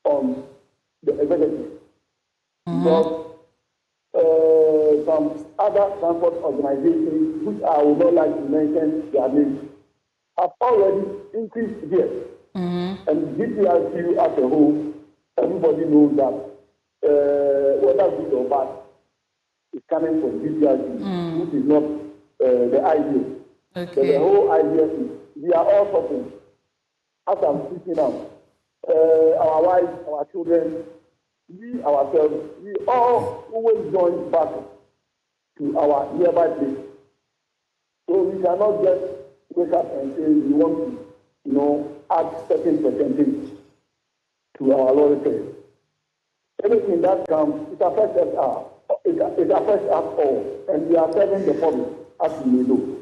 S5: on the executive because some other transport organizations, which I would not like to mention their names, have already increased here. And GPRQ as a whole, everybody knows that whether good or bad is coming from GPRQ, which is not the idea.
S1: Okay.
S5: But the whole idea is we are all suffering. As I'm speaking now, our wives, our children, we ourselves, we all always join back to our nearby place. So we cannot just wake up and say we want to, add certain percentage to our lorry fare. Anything that comes, it affects us all. It affects us all, and we are serving the public as we may know.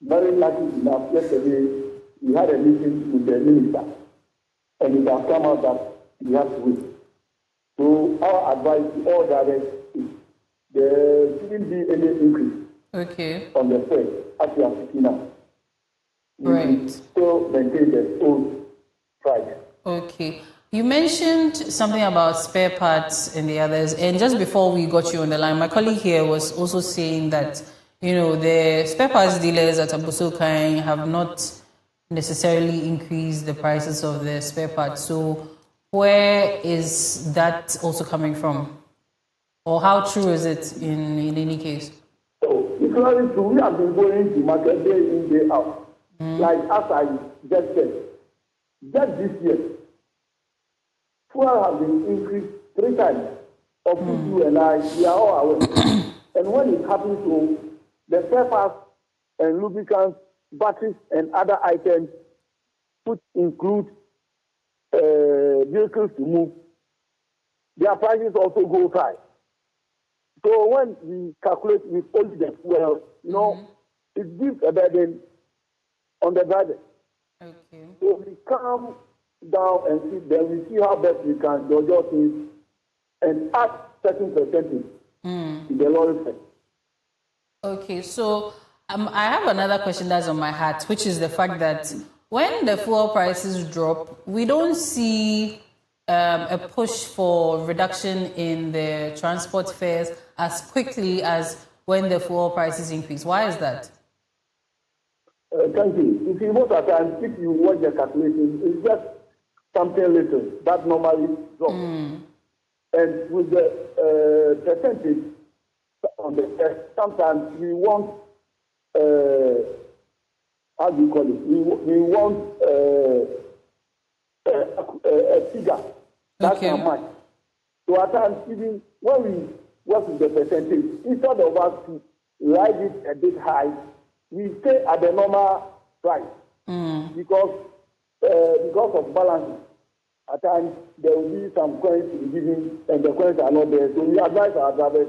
S5: Very lucky enough, yesterday we had a meeting with the minister, and it has come out that we have to wait. So our advice to all drivers is there shouldn't be any increase on the fare as we are speaking now.
S1: Right.
S5: Still maintain the old price.
S1: Okay. You mentioned something about spare parts and the others, and just before we got you on the line, my colleague here was also saying that, the spare parts dealers at Abusokai have not necessarily increased the prices of the spare parts. So where is that also coming from? Or how true is it in any case?
S5: So it's very true. We have been going to market day in, day out. Like as I just said, just this year, fuel has been increased 3 times. Of which you and I, we are all aware. And when it happens to the spare parts and lubricants, batteries, and other items, which include vehicles to move, their prices also go high. So when we calculate with only the fuel, it gives a burden on the driver.
S1: Okay.
S5: So we come down and see, then we see how best we can adjust things and add certain percentage to the lorry fare.
S1: Okay, so I have another question that's on my heart, which is the fact that when the fuel prices drop, we don't see a push for reduction in the transport fares as quickly as when the fuel prices increase. Why is that?
S5: Thank you. You see, most of the time, if you watch the calculation, it's just something little that normally drops. And with the percentage on the test, sometimes we want how do you call it? We want a figure. That's how much. So at times, even when we work with the percentage, instead of us to rise it a bit high, we stay at the normal price because of balance. At times, there will be some coins to be given, and the coins are not there. So we advise our drivers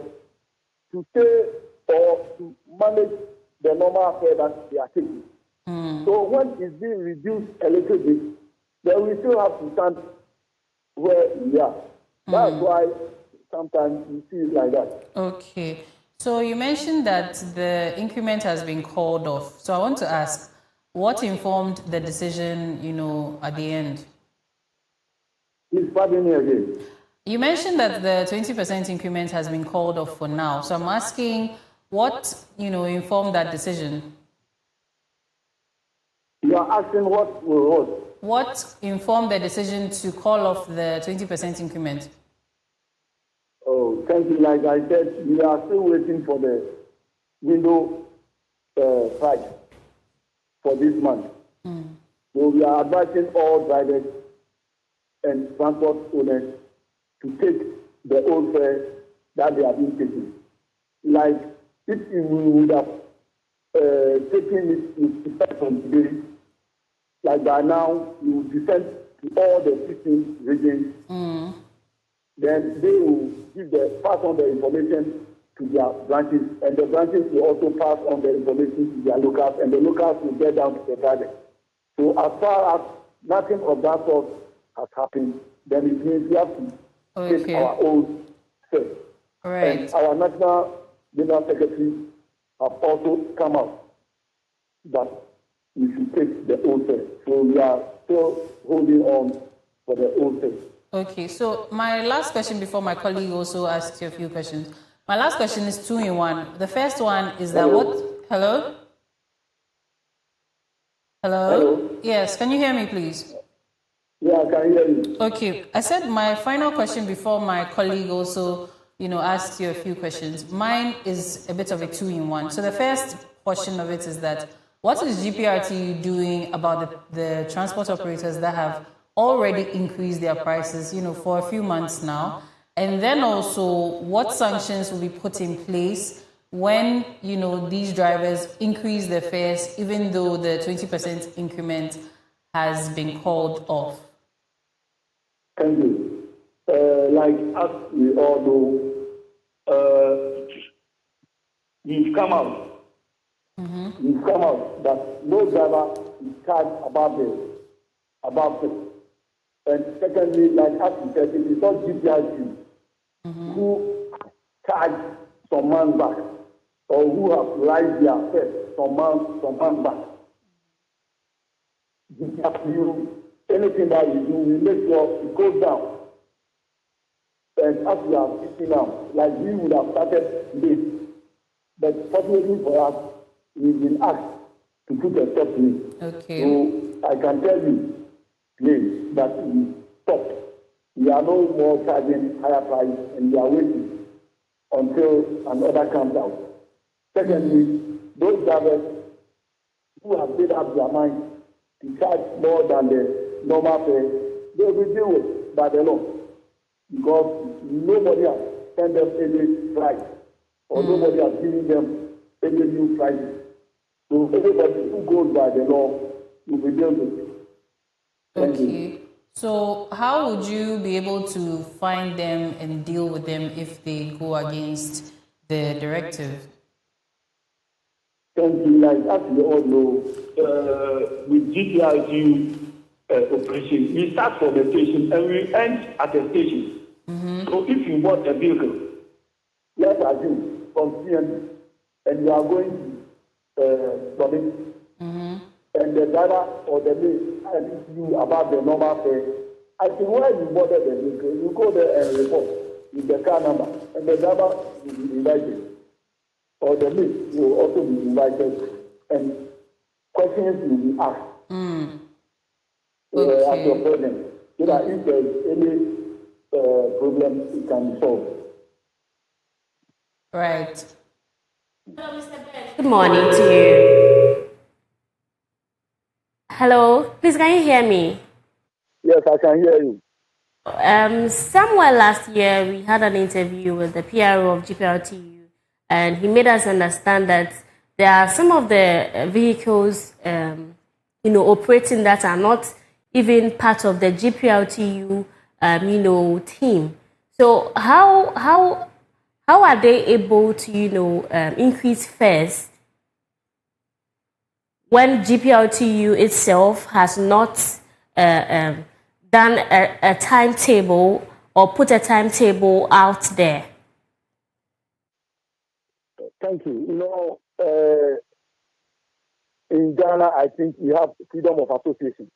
S5: to stay or to manage the normal fare that they are taking. So when it's being reduced a little bit, then we still have to stand where we are. That's why sometimes you see it like that.
S4: Okay. So you mentioned that the increment has been called off. So I want to ask, what informed the decision, at the end?
S5: Please pardon me again.
S4: You mentioned that the 20% increment has been called off for now. So I'm asking, what, informed that decision?
S5: You are asking what will what?
S4: What informed the decision to call off the 20% increment?
S5: Oh, thank you. Like I said, we are still waiting for the window price for this month. So we are advising all drivers and transport owners to take the old fare that they have been taking. Like if we would have taken it with effect from today, like by now, you will be sent to all the 16 regions. Then they will pass on the information to their branches, and the branches will also pass on the information to their locals, and the locals will get down to the target. So as far as nothing of that sort has happened, then it means we have to take our own step.
S4: Right.
S5: And our National General Secretary have also come out that we should take the old step. So we are still holding on for the old step.
S4: Okay, so my last question before my colleague also asks you a few questions. My last question is 2 in 1. The first one is that Hello? Hello? Yes, can you hear me, please?
S5: Yeah, I can hear you.
S4: Okay, I said my final question before my colleague also, asks you a few questions. Mine is a bit of a 2 in 1. So the first portion of it is that what is GPRT doing about the transport operators that have already increased their prices, for a few months now? And then also, what sanctions will be put in place when, these drivers increase their fares, even though the 20% increment has been called off?
S5: Thank you. Like as we all know, we've come out. We've come out that no driver is charged above it. And secondly, like as you said, it is not GPRT who charge some months back or who have raised their fare some months back. GPRT, anything that we do, we make sure it goes down. And as we are speaking now, like we would have started today, but fortunately for us, we've been asked to put a stop to it.
S4: Okay.
S5: So I can tell you that we stopped. We are no more charging higher price, and we are waiting until an order comes out. Secondly, those drivers who have made up their mind to charge more than the normal fare, they will deal with by the law, because nobody has sent them any price, or nobody has given them any new prices. So everybody who goes by the law will be dealt with.
S4: Okay. So how would you be able to find them and deal with them if they go against the directive?
S5: Thank you. Like as we all know, with GPRG operation, we start from a station and we end at a station. So if you bought a vehicle, let's assume from CN, and you are going to Summit, and the driver or the maid asks you about the normal fare, I think when you bought the vehicle, you go there and report with the car number, and the driver will be invited, or the maid will also be invited, and questions will be asked at your presence, so that if there is any problem, it can be solved.
S4: Right.
S3: Good morning to you. Hello, please can you hear me?
S5: Yes, I can hear you.
S3: Somewhere last year we had an interview with the PRO of GPRTU, and he made us understand that there are some of the vehicles, operating that are not even part of the GPRTU, team. So how are they able to, increase fares when GPLTU itself has not done a timetable or put a timetable out there?
S5: Thank you. In Ghana, I think we have freedom of association.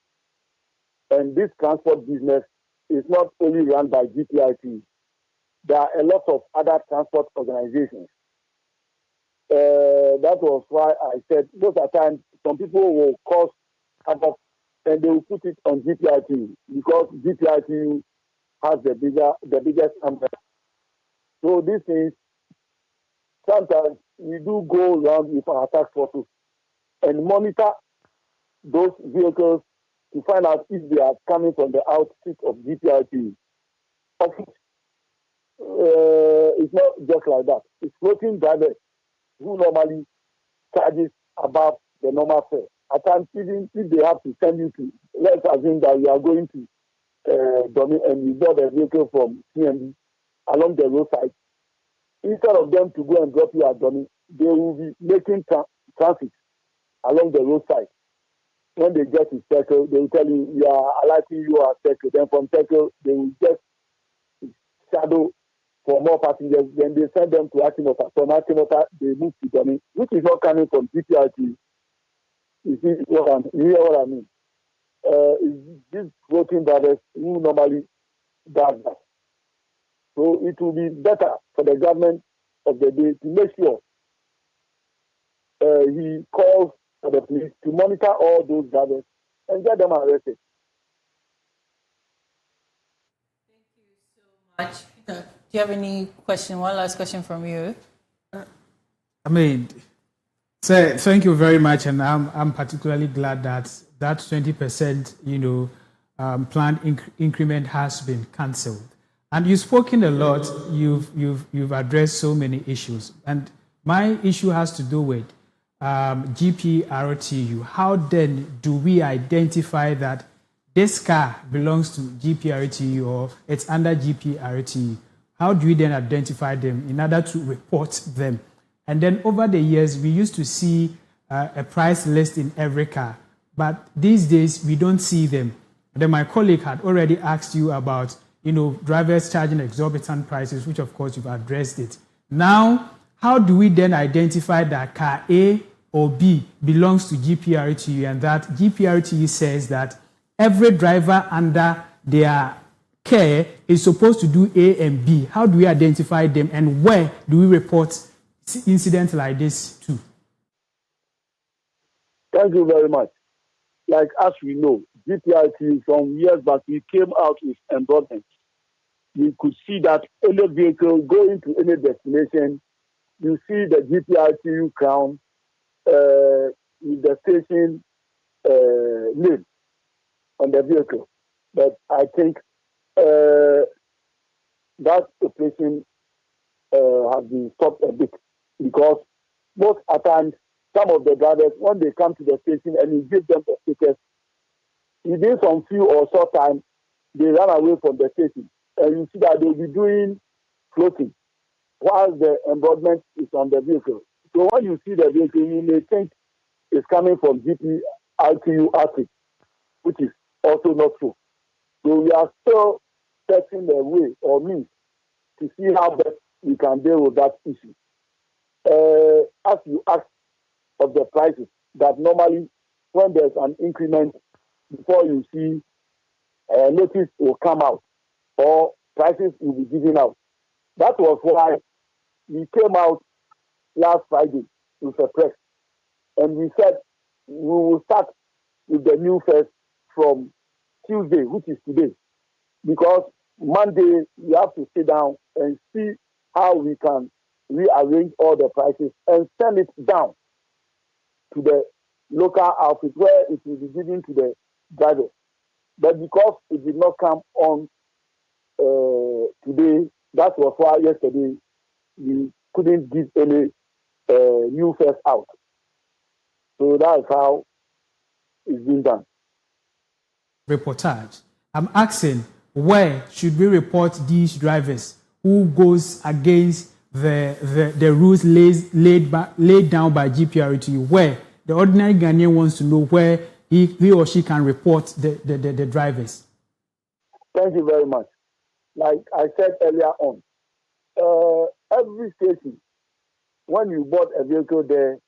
S5: And this transport business is not only run by GPIT. There are a lot of other transport organizations. That was why I said most of the time some people will cause havoc and they will put it on GPIT because GPIT has the biggest umbrella. So this is sometimes we do go around with our task forces and monitor those vehicles to find out if they are coming from the outfit of GPIT. It's not just like that. It's floating drivers who normally charges above the normal fare. At times, even if they have to send you to, let's assume that you are going to Domi and you got a vehicle from CMB along the roadside, instead of them to go and drop you at Domi, they will be making transit along the roadside. When they get to Circle, they will tell you, we are alerting you at Circle. Then from Circle, they will just shadow for more passengers. Then they send them to Achimota. From Achimota, they move to Domi, which is not coming from GPRT. You hear what I mean? These floating brothers who normally does that. So it will be better for the government of the day to make sure he calls for the police to monitor all those brothers and get them arrested.
S4: Thank you so much. Peter, do you have any question? One last question from you.
S2: Thank you very much, and I'm particularly glad that 20%, planned increment has been cancelled. And you've spoken a lot. You've addressed so many issues, and my issue has to do with GPRTU. How then do we identify that this car belongs to GPRTU or it's under GPRTU? How do we then identify them in order to report them? And then over the years, we used to see a price list in every car, but these days we don't see them. Then my colleague had already asked you about, drivers charging exorbitant prices, which of course you've addressed it. Now, how do we then identify that car A or B belongs to GPRTU and that GPRTU says that every driver under their care is supposed to do A and B? How do we identify them and where do we report incidents like this too?
S5: Thank you very much. Like as we know, GPIT from years back, we came out with endorsement. You could see that any vehicle going to any destination, you see the GPITU crown with the station name on the vehicle. But I think that operation has been stopped a bit because most at times some of the drivers, when they come to the station and you give them the tickets, within some few or short time, they run away from the station. And you see that they'll be doing floating while the embodiment is on the vehicle. So when you see the vehicle, you may think it's coming from GPRTU outfit, which is also not true. So we are still searching the way or means to see how best we can deal with that issue. As you asked of the prices, that normally when there's an increment, before you see notice will come out or prices will be given out. That was why we came out last Friday with a press and we said we will start with the new fares from Tuesday, which is today, because Monday we have to sit down and see how we can rearrange all the prices and send it down to the local outfit where it will be given to the drivers. But because it did not come on today, that was why yesterday we couldn't give any new fares out. So that is how it's been done.
S2: Reportage. I'm asking, where should we report these drivers who goes against the rules laid down by GPRT? Where the ordinary Ghanaian wants to know where he or she can report the drivers.
S5: Thank you very much. Like I said earlier on, every station, when you board a vehicle there,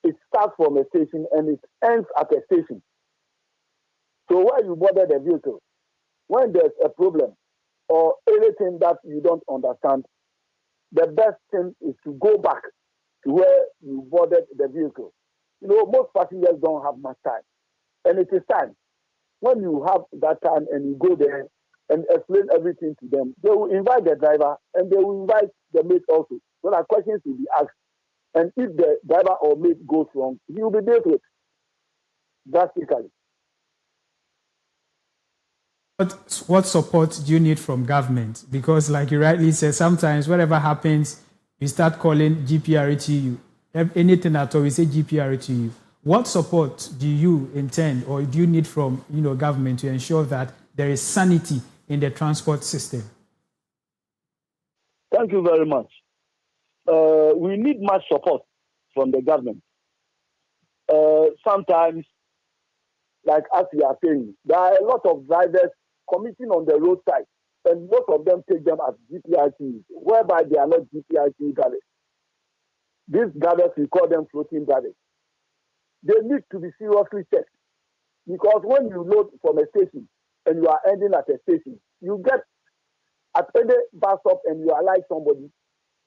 S5: it starts from a station and it ends at a station. So where you boarded the vehicle, when there's a problem or anything that you don't understand, the best thing is to go back to where you boarded the vehicle. You know, most passengers don't have much time. And it is time. When you have that time and you go there and explain everything to them, they will invite the driver and they will invite the mate also. So that questions will be asked. And if the driver or mate goes wrong, he will be dealt with drastically.
S2: What support do you need from government? Because like you rightly said, sometimes whatever happens, you start calling GPRTU. Anything at all, we say GPRTU. What support do you intend or do you need from government to ensure that there is sanity in the transport system?
S5: Thank you very much. We need much support from the government. Sometimes, like as we are saying, there are a lot of drivers committing on the roadside, and most of them take them as GPRTs, whereby they are not GPRT drivers. These drivers, we call them floating drivers. They need to be seriously checked, because when you load from a station and you are ending at a station, you get at any bus stop and you alight somebody.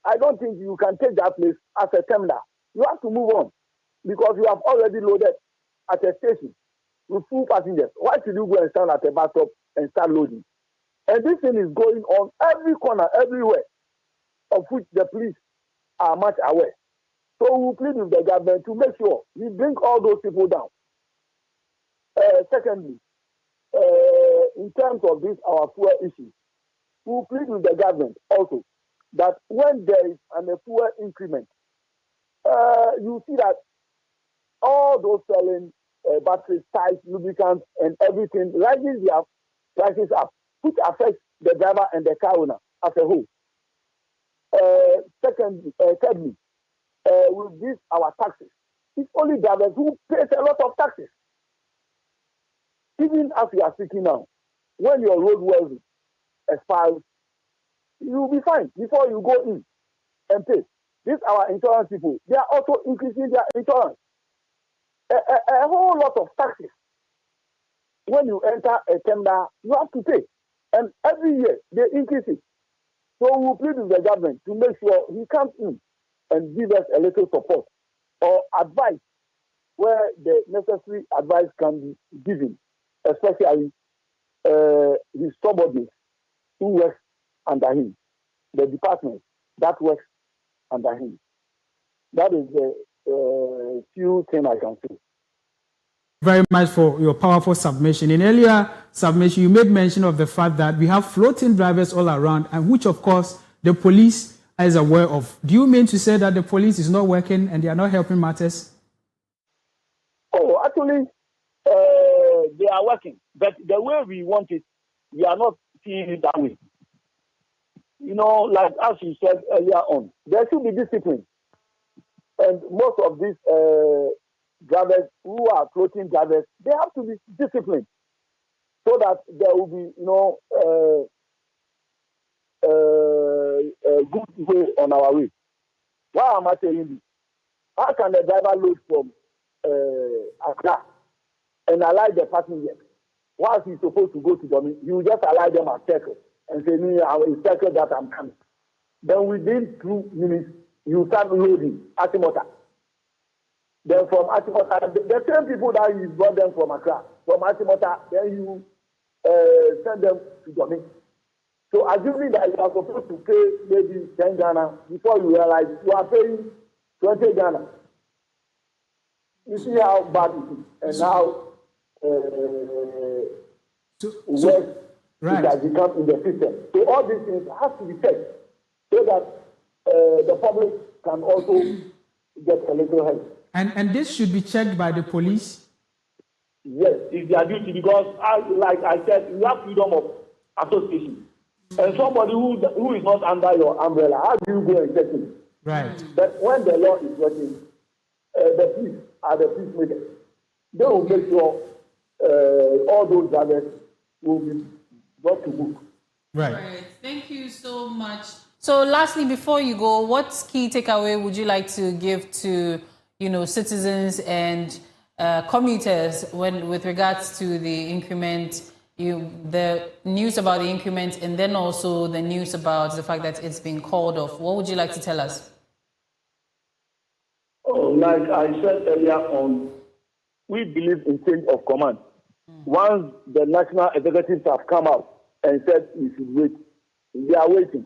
S5: I don't think you can take that place as a terminal. You have to move on, because you have already loaded at a station with full passengers. Why should you go and stand at a bus stop and start loading? And this thing is going on every corner, everywhere, of which the police are much aware. So we plead with the government to make sure we bring all those people down. Secondly, in terms of this, our fuel issue, we plead with the government also that when there is a fuel increment, you see that all those selling batteries, tires, lubricants, and everything rises their prices up, which affects the driver and the car owner as a whole. Thirdly, with this, our taxes. It's only drivers who pay a lot of taxes. Even as we are speaking now, when your roadworthy expires, you will be fine before you go in and pay. These our insurance people. They are also increasing their insurance. A whole lot of taxes. When you enter a terminal, you have to pay. And every year, they increase it. So we will plead with the government to make sure he comes in and give us a little support or advice where the necessary advice can be given, especially his subordinates who works under him, the department that works under him. That is the few things I can say.
S2: Very much for your powerful submission. In earlier submission, you made mention of the fact that we have floating drivers all around, and which, of course, the police is aware of. Do you mean to say that the police is not working and they are not helping matters?
S5: Oh, actually, they are working, but the way we want it, we are not seeing it that way. You know, like as you said earlier on, there should be discipline. And most of these drivers who are floating drivers, they have to be disciplined so that there will be, a good way on our way. Why am I saying this? How can the driver load from Accra and allow the passengers? Whilst he's supposed to go to Domin, you just allow them at circle and say, me, I will circle that I'm coming. Then within 2 minutes, you start loading Atimota. Then from Atimota, the same people that you brought them from Accra, from Atimota, then you send them to Domin. So assuming that you are supposed to pay maybe 10 Ghana, before you realize you are paying 20 Ghana. You see how bad it is, and now it has become in the system. So all these things have to be checked so that the public can also get a little help.
S2: And this should be checked by the police?
S5: Yes, it's their duty, because like I said, you have freedom of association. And somebody who is not under your umbrella, how do you go and check him?
S2: Right.
S5: But when the law is working, the police are the peacemakers. They will make sure all those drivers will be brought to book.
S2: Right.
S4: Thank you so much. So lastly, before you go, what key takeaway would you like to give to, citizens and commuters with regards to the increment, the news about the increment, and then also the news about the fact that it's been called off? What would you like to tell us?
S5: Like I said earlier on, we believe in change of command. Once the national executives have come out and said we should wait, they are waiting.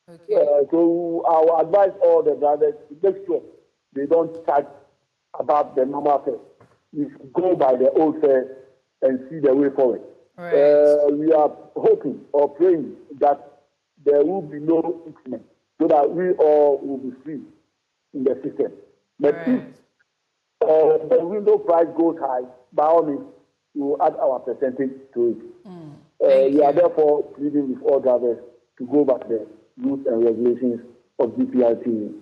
S4: Okay.
S5: So our advice all the drivers to make sure they don't charge about the normal fare. We should go by the old fare and see the way forward.
S4: Right.
S5: We are hoping or praying that there will be no increment so that we all will be free in the system. But if the window price goes high, by all means, we will add our percentage to it. We are therefore pleading with all drivers to go by the rules and regulations of GPRT.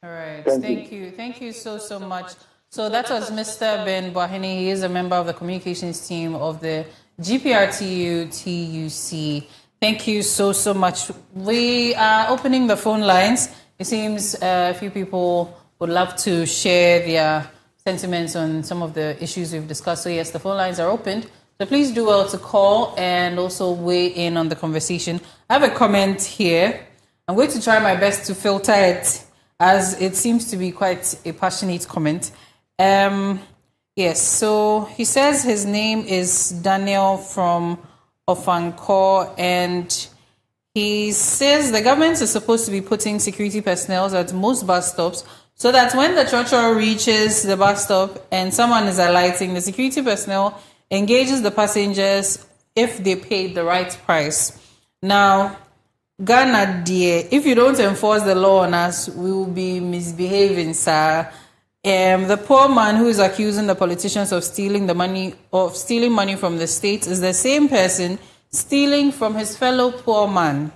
S4: All right. Thank you. Thank you so much. So that was Mr. Ben Boahene. He is a member of the communications team of the GPRTU TUC. Thank you so much. We are opening the phone lines. It seems a few people would love to share their sentiments on some of the issues we've discussed. So yes, the phone lines are opened. So please do well to call and also weigh in on the conversation. I have a comment here. I'm going to try my best to filter it, as it seems to be quite a passionate comment. Yes, so he says his name is Daniel from Ofankor, and he says the government is supposed to be putting security personnel at most bus stops so that when the trotro reaches the bus stop and someone is alighting, the security personnel engages the passengers if they paid the right price. Now, Ghana, dear, if you don't enforce the law on us, we will be misbehaving, sir. The poor man who is accusing the politicians of stealing money from the state is the same person stealing from his fellow poor man.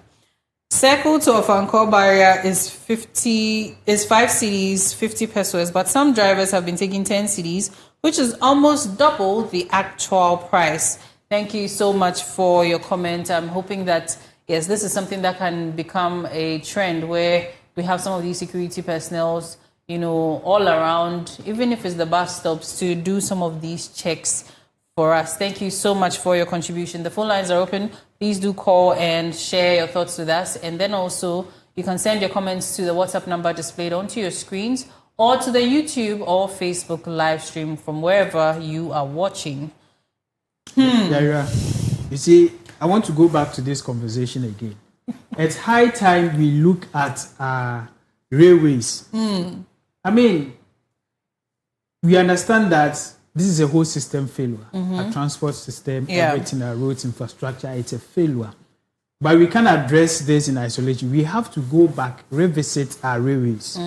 S4: Circle to Ofankor barrier is 5 cedis, 50 pesos, but some drivers have been taking 10 cedis, which is almost double the actual price. Thank you so much for your comment. I'm hoping that, yes, this is something that can become a trend where we have some of these security personnel, all around, even if it's the bus stops, to do some of these checks for us. Thank you so much for your contribution. The phone lines are open. Please do call and share your thoughts with us. And then also, you can send your comments to the WhatsApp number displayed onto your screens or to the YouTube or Facebook live stream from wherever you are watching.
S2: Yara, you see, I want to go back to this conversation again. It's high time we look at railways. I mean, we understand that this is a whole system failure. Our transport system, everything, our roads, infrastructure, it's a failure. But we can't address this in isolation. We have to go back, revisit our railways.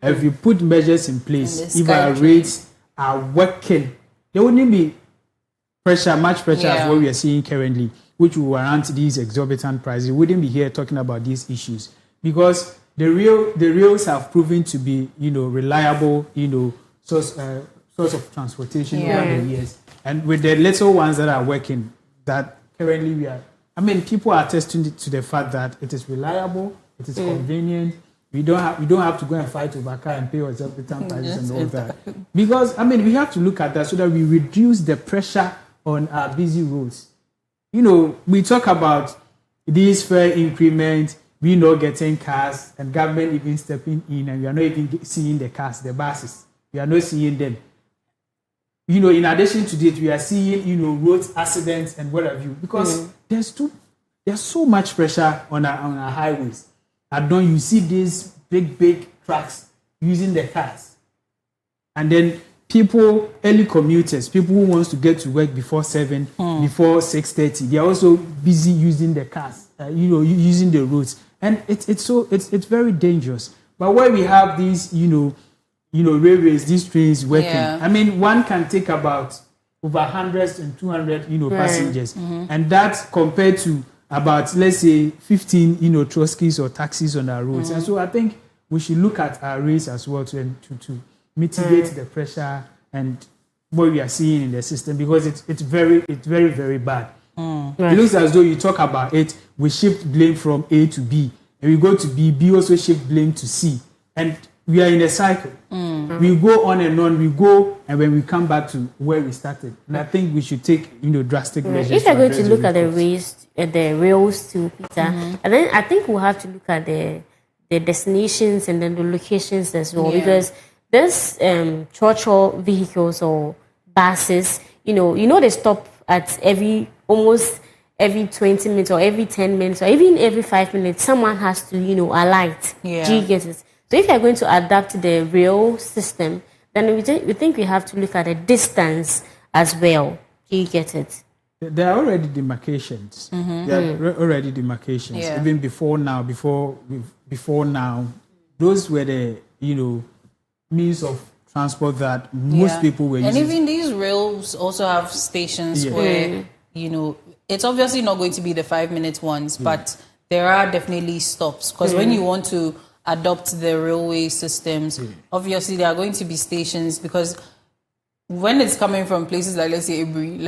S2: If we put measures in place, if our rates are working, there wouldn't be much pressure as what we are seeing currently, which will warrant these exorbitant prices. We wouldn't be here talking about these issues because the rails have proven to be, reliable, source of transportation over the years. And with the little ones that are working, that currently people are attesting to the fact that it is reliable, it is convenient. We don't have to go and fight over car and pay exorbitant prices and all that. Because we have to look at that so that we reduce the pressure on our busy roads. We talk about these fare increments, we not getting cars, and government even stepping in, and we are not even seeing the cars, the buses. We are not seeing them. In addition to this, we are seeing, road accidents and what have you, because there's too there's so much pressure on our highways. And then you see these big trucks using the cars. And then people, early commuters, people who wants to get to work before 7, before 6:30, they're also busy using the cars, using the roads. And it's very dangerous. But where we have these, railways, these trains working, I mean, one can take about over hundreds and 200, passengers. And that's compared to about, let's say, 15, Trotskys or taxis on our roads. And so I think we should look at our rates as well to mitigate the pressure and what we are seeing in the system, because it's very, very bad. It looks as though you talk about it, we shift blame from A to B, and we go to B also shift blame to C, and we are in a cycle. We go on and on, and when we come back to where we started, and I think we should take drastic measures.
S3: If you're going to look at the rails too, Peter, and then I think we'll have to look at the destinations and then the locations as well, because there's churchill vehicles or buses, they stop at almost every 20 minutes or every 10 minutes or even every 5 minutes. Someone has to alight. Do you get it? So if you're going to adapt the rail system, then we think we have to look at the distance as well. Do you get it?
S2: There are already demarcations. There are already demarcations. Even before now, those were the means of transport that most people were using.
S4: And even these rails also have stations where it's obviously not going to be the 5-minute ones, but there are definitely stops, because when you want to adopt the railway systems, obviously there are going to be stations, because when it's coming from places like, let's say, Ebri,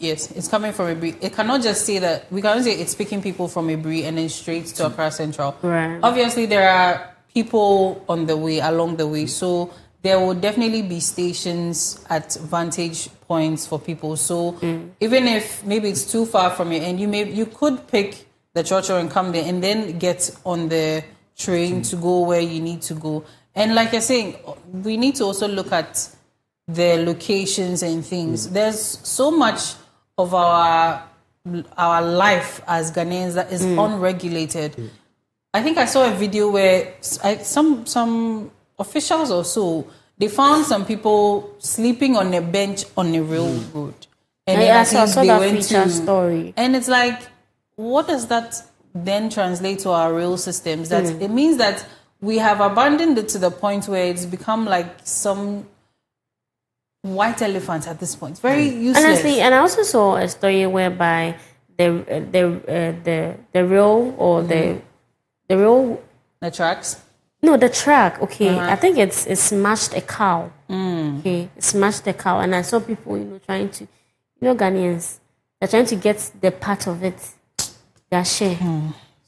S4: it's coming from Ebri. It cannot just say that, we cannot say it's picking people from Ebri and then straight to Accra Central.
S3: Right.
S4: Obviously, there are people along the way. So there will definitely be stations at vantage points for people. So even if maybe it's too far from your end, you could pick the Churchill and come there and then get on the train to go where you need to go. And like you're saying, we need to also look at the locations and things. There's so much of our life as Ghanaians that is unregulated. I think I saw a video where some officials or so, they found some people sleeping on a bench on a railroad. And
S3: I saw that feature story.
S4: And it's like, what does that then translate to our rail systems? That it means that we have abandoned it to the point where it's become like some white elephant at this point. It's very useless.
S3: Honestly, and I also saw a story whereby the rail or the rail,
S4: the tracks.
S3: No, the track. Okay, I think it smashed a cow. Okay, it smashed a cow, and I saw people, trying to, Ghanaians, they're trying to get the part of it, their share.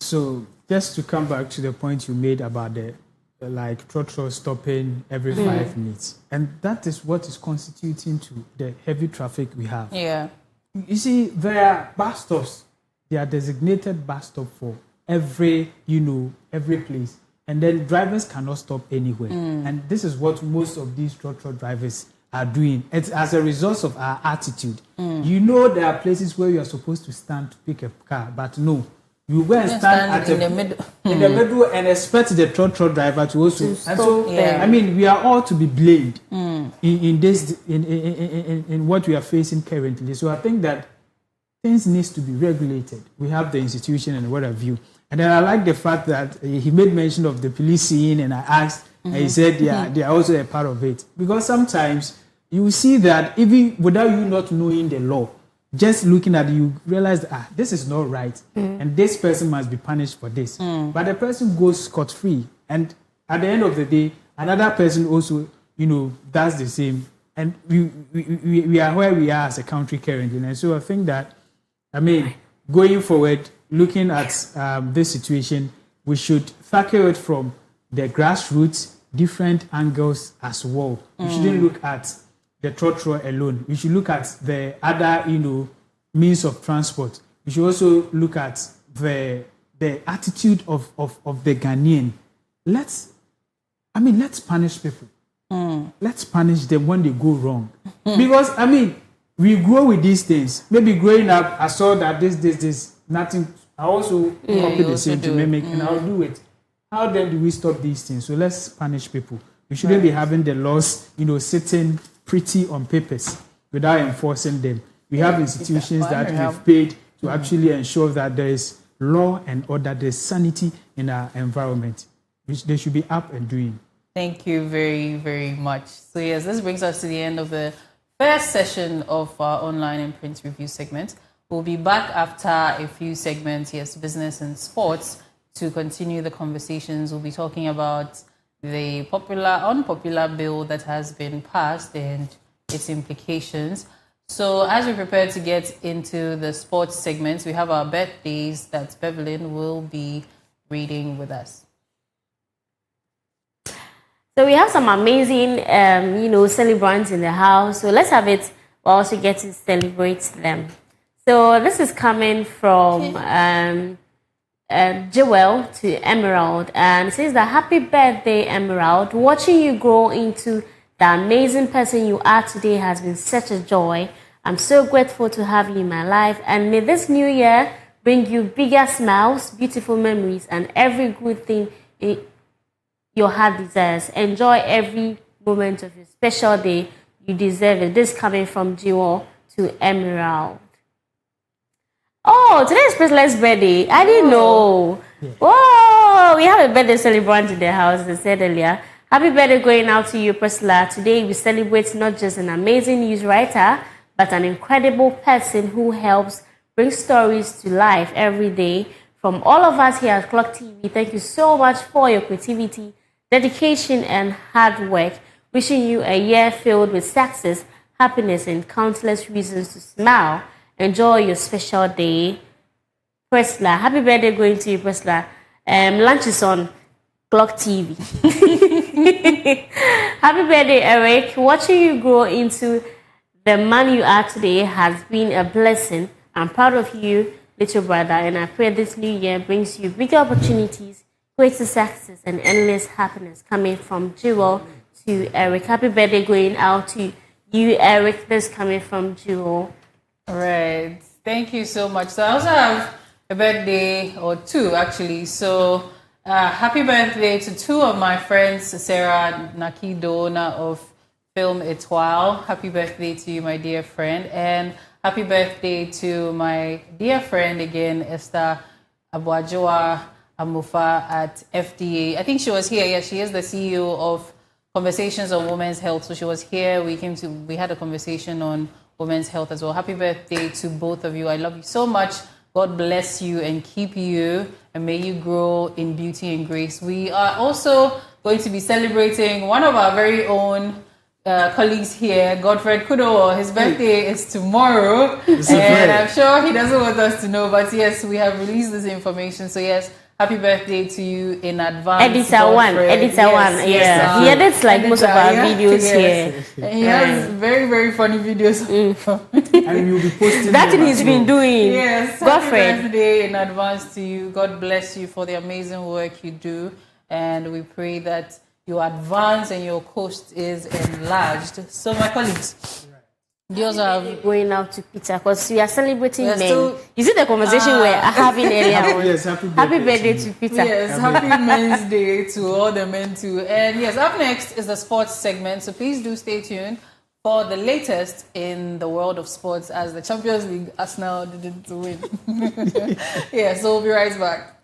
S2: So just to come back to the point you made about the trotro stopping every 5 minutes, and that is what is constituting to the heavy traffic we have.
S4: Yeah.
S2: You see, there are bus stops. They are designated bus stop for every place. And then drivers cannot stop anywhere. And this is what most of these trotro drivers are doing. It's as a result of our attitude. There are places where you are supposed to stand to pick a car, but no. You go and stand
S4: in the middle.
S2: In the middle and expect the trotro driver to also. And so, I mean, we are all to be blamed in this, in what we are facing currently. So I think that things needs to be regulated. We have the institution and what have you. And then I like the fact that he made mention of the police scene, and I asked, and he said they are also a part of it. Because sometimes you see that even without you not knowing the law, just looking at it, you realize that this is not right, and this person must be punished for this. But the person goes scot-free, and at the end of the day, another person also, does the same. And we are where we are as a country currently. And so I think that, going forward, looking at this situation, we should tackle it from the grassroots, different angles as well. We shouldn't look at the trotro alone. We should look at the other, means of transport. We should also look at the attitude of the Ghanaian. Let's punish people. Let's punish them when they go wrong. Because, we grow with these things. Maybe growing up, I saw that this, nothing I also copy the
S4: also
S2: same to
S4: do it.
S2: mimic, and I'll do it. How then do we stop these things? So let's punish people. We shouldn't be having the laws, sitting pretty on papers without enforcing them. We have institutions that we've paid to actually ensure that there is law and order, there's sanity in our environment, which they should be up and doing.
S4: Thank you very, very much. So yes, this brings us to the end of the first session of our online and print review segment. We'll be back after a few segments, yes, business and sports, to continue the conversations. We'll be talking about the unpopular bill that has been passed and its implications. So as we prepare to get into the sports segments, we have our birthdays that Bevelyn will be reading with us.
S3: So we have some amazing, celebrants in the house. So let's have it whilst we get to celebrate them. So this is coming from Joel to Emerald, and it says that happy birthday, Emerald. Watching you grow into the amazing person you are today has been such a joy. I'm so grateful to have you in my life, and may this new year bring you bigger smiles, beautiful memories, and every good thing your heart desires. Enjoy every moment of your special day. You deserve it. This coming from Joel to Emerald. Oh, today is Priscilla's birthday. I didn't know. Yeah. Whoa, we have a birthday celebrant in the house, as I said earlier. Happy birthday going out to you, Priscilla. Today we celebrate not just an amazing news writer, but an incredible person who helps bring stories to life every day. From all of us here at Clock TV, thank you so much for your creativity, dedication, and hard work. Wishing you a year filled with success, happiness, and countless reasons to smile. Enjoy your special day. Priscilla, happy birthday going to you, Priscilla. Lunch is on Clock TV. Happy birthday, Eric. Watching you grow into the man you are today has been a blessing. I'm proud of you, little brother, and I pray this new year brings you bigger opportunities, greater success, and endless happiness. Coming from Jewel to Eric. Happy birthday going out to you, Eric. This coming from Jewel.
S4: All right. Thank you so much. So I also have a birthday, or two actually. So happy birthday to two of my friends, Sarah Nakidona of Film Etoile. Happy birthday to you, my dear friend. And happy birthday to my dear friend again, Esther Abuajoa Amufa at FDA. I think she was here. Yeah, she is the CEO of Conversations on Women's Health. So she was here. We had a conversation on women's health as well. Happy birthday to both of you. I love you so much. God bless you and keep you, and may you grow in beauty and grace. We are also going to be celebrating one of our very own colleagues here, Godfred Kudo. His birthday is tomorrow, and I'm sure he doesn't want us to know, but yes, we have released this information. So yes, happy birthday to you in advance.
S3: Editor one. Yeah. He edits like most of our videos here.
S4: And he has very, very funny videos.
S2: And you'll be posting
S3: that thing he's been doing.
S4: Yes.
S3: Godfred.
S4: Happy birthday in advance to you. God bless you for the amazing work you do. And we pray that you advance and your coast is enlarged. So my colleagues, you also have
S3: going out to Peter because we are celebrating men. You see the conversation we're having earlier on?
S2: Yes,
S3: happy birthday to Peter.
S4: Yes, happy Men's Day to all the men too. And yes, up next is the sports segment. So please do stay tuned for the latest in the world of sports as the Champions League Arsenal didn't win. Yeah, so we'll be right back.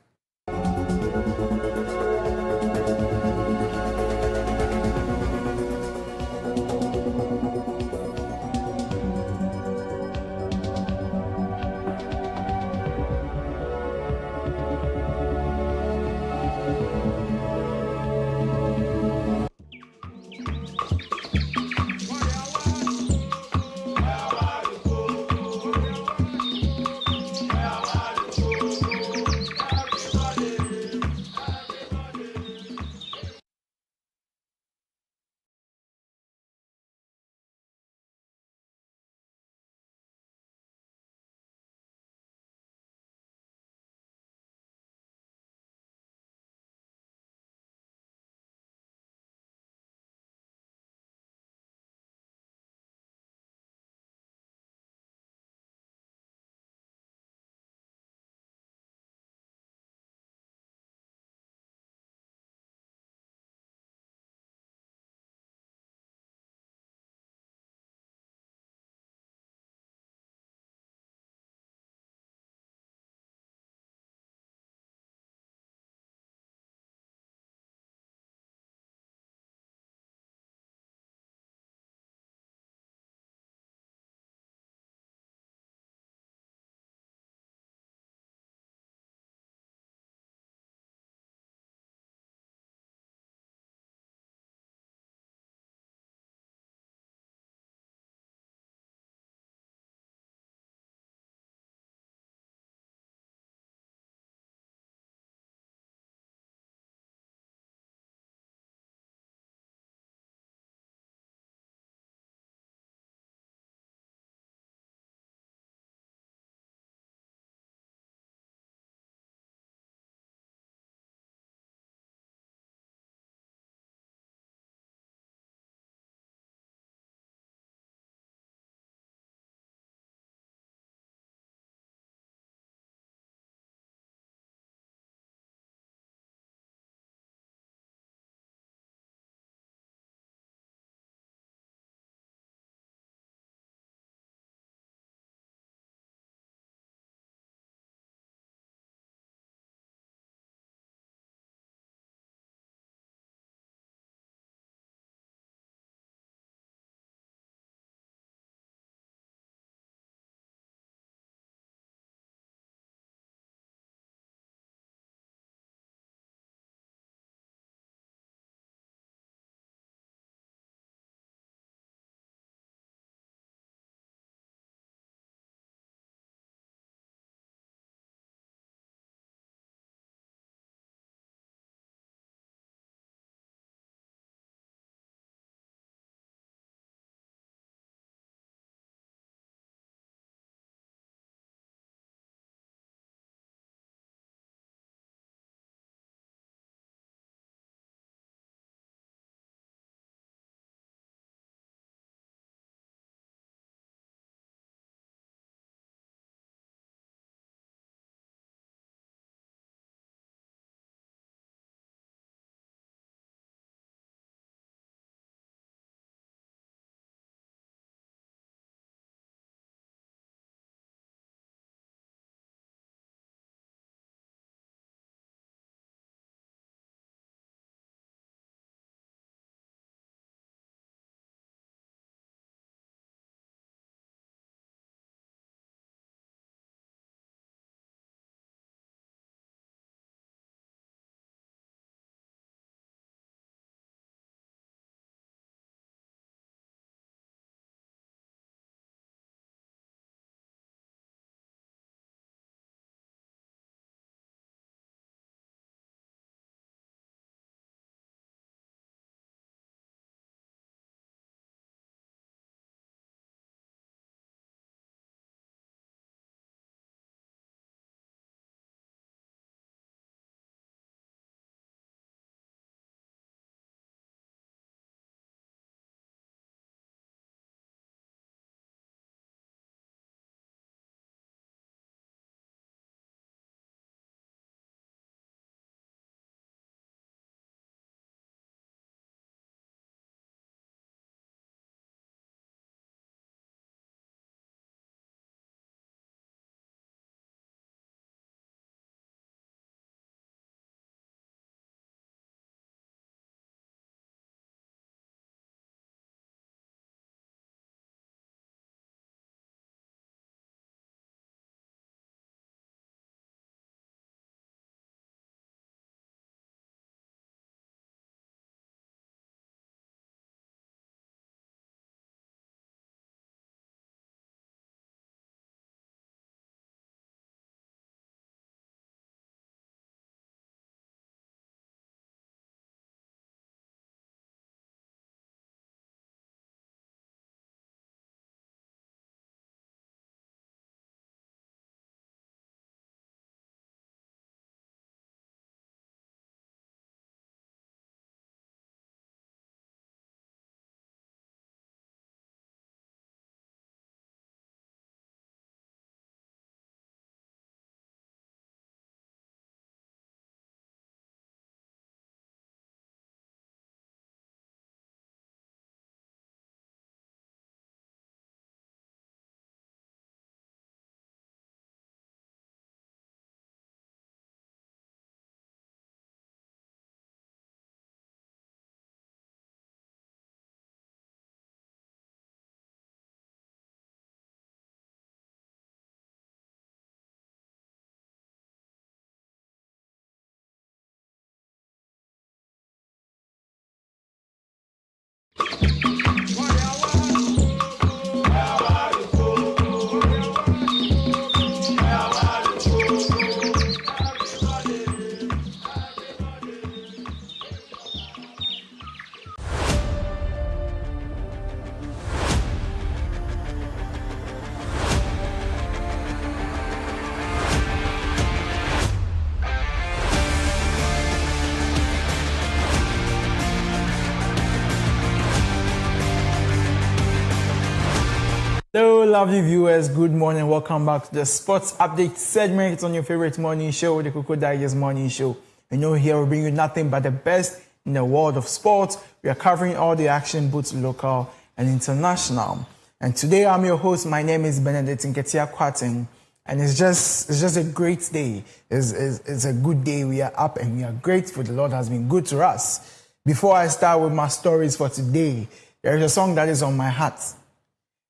S6: Hello, lovely viewers. Good morning. Welcome back to the Sports Update segment. It's on your favorite morning show, the Koko Digest Morning Show. You know, here we bring you nothing but the best in the world of sports. We are covering all the action, both local and international. And today I'm your host. My name is Benedict Nketia Kwating. And it's just a great day. It's a good day. We are up and we are grateful. The Lord has been good to us. Before I start with my stories for today, there is a song that is on my heart.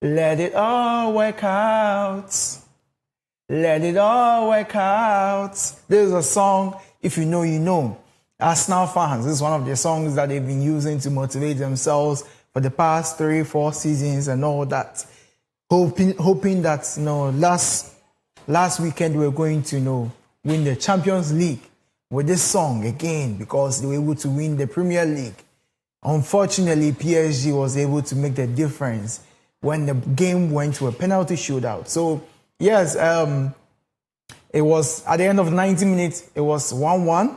S6: Let it all work out. Let it all work out. This is a song, if you know, you know. Arsenal fans, this is one of the songs that they've been using to motivate themselves for the past 3-4 seasons and all that. Hoping that, last weekend we were going to, win the Champions League with this song again because they were able to win the Premier League. Unfortunately, PSG was able to make the difference when the game went to a penalty shootout. So, yes, it was at the end of 90 minutes, it was 1-1.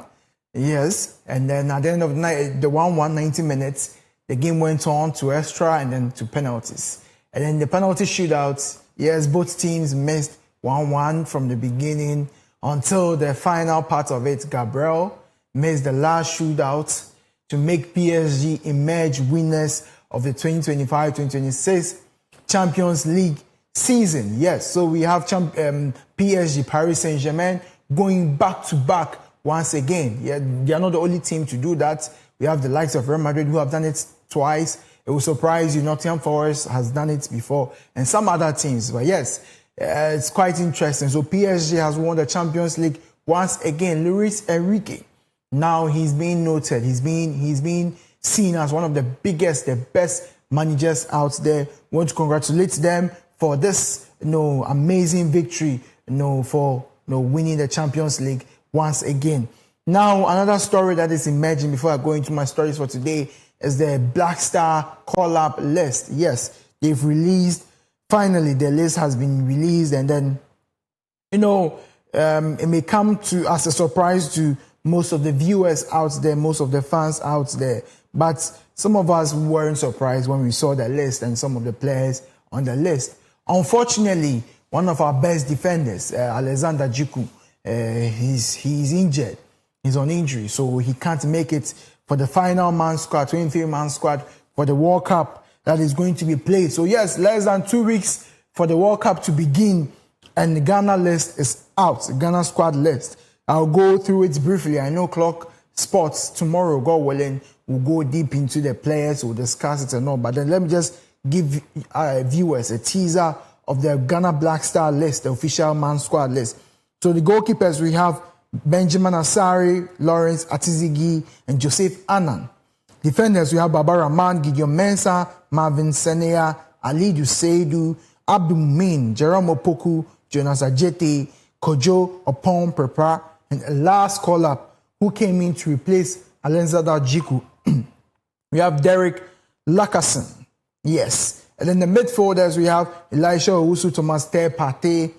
S6: Yes, and then at the end of the 1-1, 90 minutes, the game went on to extra and then to penalties. And then the penalty shootout, yes, both teams missed 1-1 from the beginning until the final part of it. Gabriel missed the last shootout to make PSG emerge winners of the 2025-2026 Champions League season. Yes, so we have PSG, Paris Saint-Germain, going back-to-back once again. Yeah, they are not the only team to do that. We have the likes of Real Madrid who have done it twice. It will surprise you. Nottingham Forest has done it before, and some other teams. But yes, it's quite interesting. So PSG has won the Champions League once again. Luis Enrique, now he's being noted. He's being seen as one of the biggest, the best managers out there. Want to congratulate them for this amazing victory, for winning the Champions League once again. Now, another story that is emerging before I go into my stories for today is the Black Star call-up list. Yes, they've released, finally the list has been released, and then, it may come to as a surprise to most of the viewers out there, most of the fans out there, but some of us weren't surprised when we saw the list and some of the players on the list. Unfortunately, one of our best defenders, Alexander Djiku, he's injured. He's on injury, so he can't make it for the final man squad, 23-man squad for the World Cup that is going to be played. So yes, less than 2 weeks for the World Cup to begin, and the Ghana list is out, the Ghana squad list. I'll go through it briefly. I know Clock Sports tomorrow, God willing, will go deep into the players, we'll discuss it and all. But then let me just give viewers a teaser of the Ghana Black Star list, the official man squad list. So the goalkeepers, we have Benjamin Asari, Lawrence Atizigi, and Joseph Annan. Defenders, we have Baba Rahman, Gideon Mensah, Marvin Senea, Alidu Seidu, Abdul Mumin, Jerome Opoku, Jonas Ajete, Kojo Opon Prepra, and a last call-up who came in to replace Alexander Djiku. We have Derek Lacasson. Yes. And then the midfielders, we have Elisha Owusu, Thomas Partey,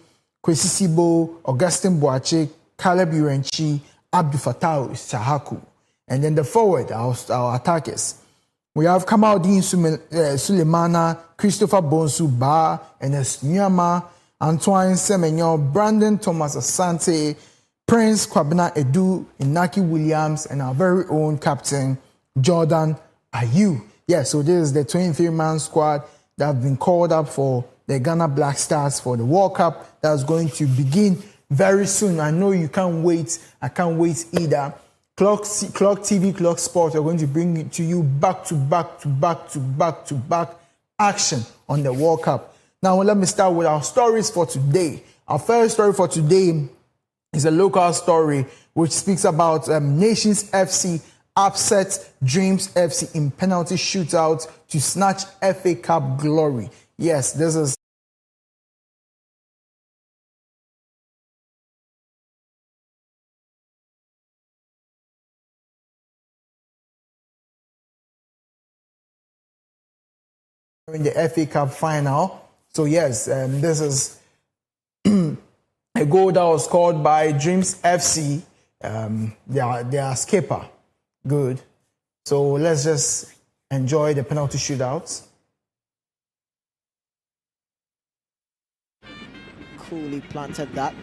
S6: Kwesi Sibo, Augustin Boache, Caleb Urenchi, Abdul Fattah Sahaku. And then the forward, our attackers. We have Kamaldeen Sulemana, Christopher Bonsu Ba, Enes Nyama, Antoine Semenyo, Brandon Thomas Asante, Prince Kwabena Edu, Inaki Williams, and our very own captain, Jordan Ayew. Yeah, so this is the 23-man squad that have been called up for the Ghana Black Stars for the World Cup that's going to begin very soon. I know you can't wait. I can't wait either. Clock TV, Clock Sport are going to bring it to you back to back action on the World Cup. Now, let me start with our stories for today. Our first story for today is a local story which speaks about Nations FC upset Dreams FC in penalty shootout to snatch FA Cup glory. Yes, this is in the FA Cup final. So yes, this is a goal that was scored by Dreams FC, their skipper. Good. So let's just enjoy the penalty shootouts.
S7: Coolly planted that.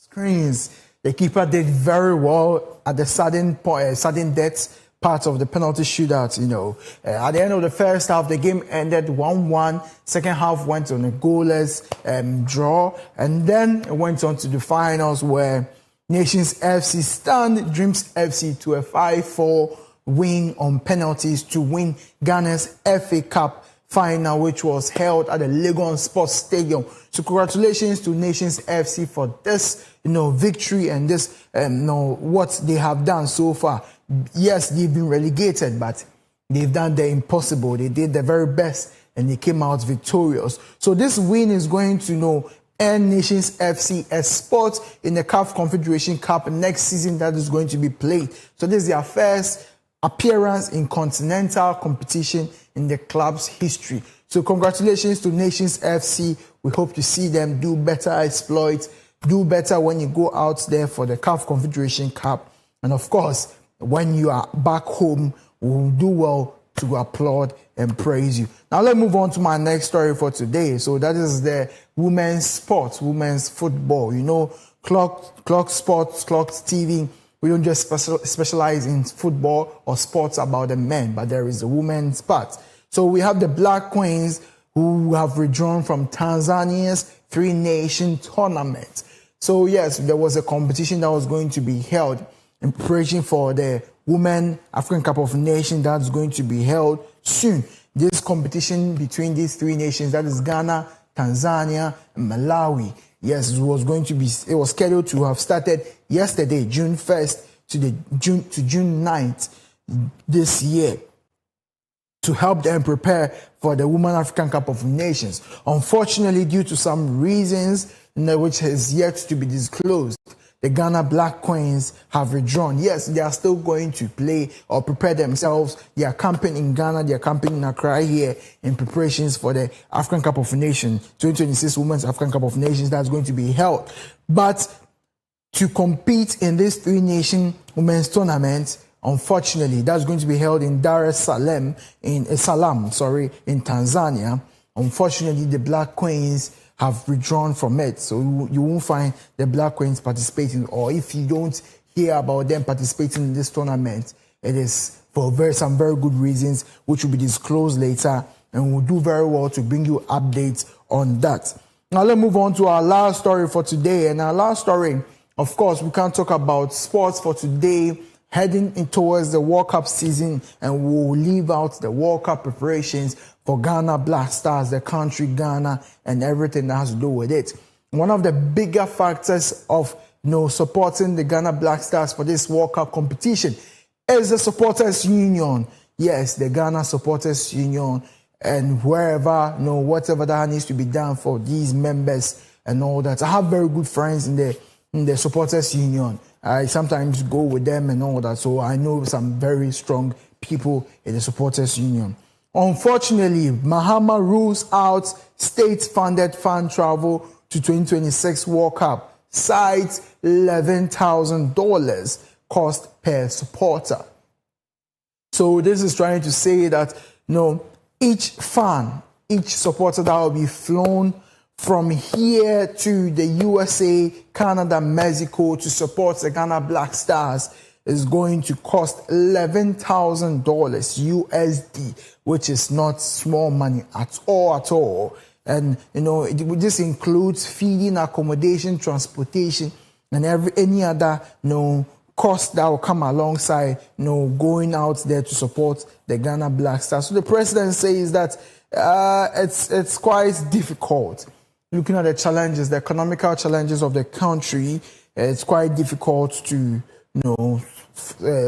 S6: screens. The keeper did very well at the sudden death part of the penalty shootout, At the end of the first half, the game ended 1-1. Second half went on a goalless draw. And then it went on to the finals where Nations FC stunned Dreams FC to a 5-4 win on penalties to win Ghana's FA Cup final, which was held at the Legon Sports Stadium. So congratulations to Nations FC for this, victory and this, what they have done so far. Yes, they've been relegated, but they've done the impossible. They did the very best and they came out victorious. So this win is going to, earn Nations FC a spot in the CAF Confederation Cup next season that is going to be played. So this is their first appearance in continental competition in the club's history. So congratulations to Nations FC. We hope to see them do better exploits, do better when you go out there for the CAF Confederation Cup. And of course, when you are back home, we'll do well to applaud and praise you. Now let's move on to my next story for today. So that is the women's sports, women's football. Clock Sports, Clock TV. We don't just specialize in football or sports about the men, but there is a women's part. So we have the Black Queens who have withdrawn from Tanzania's three-nation tournament. So yes, there was a competition that was going to be held in preparation for the Women African Cup of Nations that's going to be held soon. This competition between these three nations, that is Ghana, Tanzania, and Malawi. Yes, it was scheduled to have started yesterday, June 1st to June 9th this year, to help them prepare for the Women African Cup of Nations. Unfortunately, due to some reasons which has yet to be disclosed, the Ghana Black Queens have withdrawn. Yes, they are still going to play or prepare themselves. They are camping in Ghana, they are camping in Accra here in preparations for the African Cup of Nations, 2026 Women's African Cup of Nations that's going to be held. But to compete in this three-nation women's tournament, unfortunately, that's going to be held in Dar es Salaam, in Tanzania. Unfortunately, the Black Queens have withdrawn from it. So you won't find the Black Queens participating, or if you don't hear about them participating in this tournament, it is for some very good reasons, which will be disclosed later, and we'll do very well to bring you updates on that. Now let's move on to our last story for today. And our last story, of course, we can't talk about sports for today, heading in towards the World Cup season, and we'll leave out the World Cup preparations for Ghana Black Stars, the country Ghana, and everything that has to do with it. One of the bigger factors of supporting the Ghana Black Stars for this World Cup competition is the Supporters Union. Yes, the Ghana Supporters Union, and whatever that needs to be done for these members and all that. I have very good friends in the Supporters Union. I sometimes go with them and all that, so I know some very strong people in the Supporters Union. Unfortunately, Mahama rules out state-funded fan travel to 2026 World Cup, cites $11,000 cost per supporter. So this is trying to say that each supporter that will be flown from here to the USA, Canada, Mexico to support the Ghana Black Stars is going to cost $11,000 USD, which is not small money at all. And, this includes feeding, accommodation, transportation, and any other, cost that will come alongside, going out there to support the Ghana Black Stars. So the president says that it's quite difficult. Looking at the challenges, the economical challenges of the country, it's quite difficult to,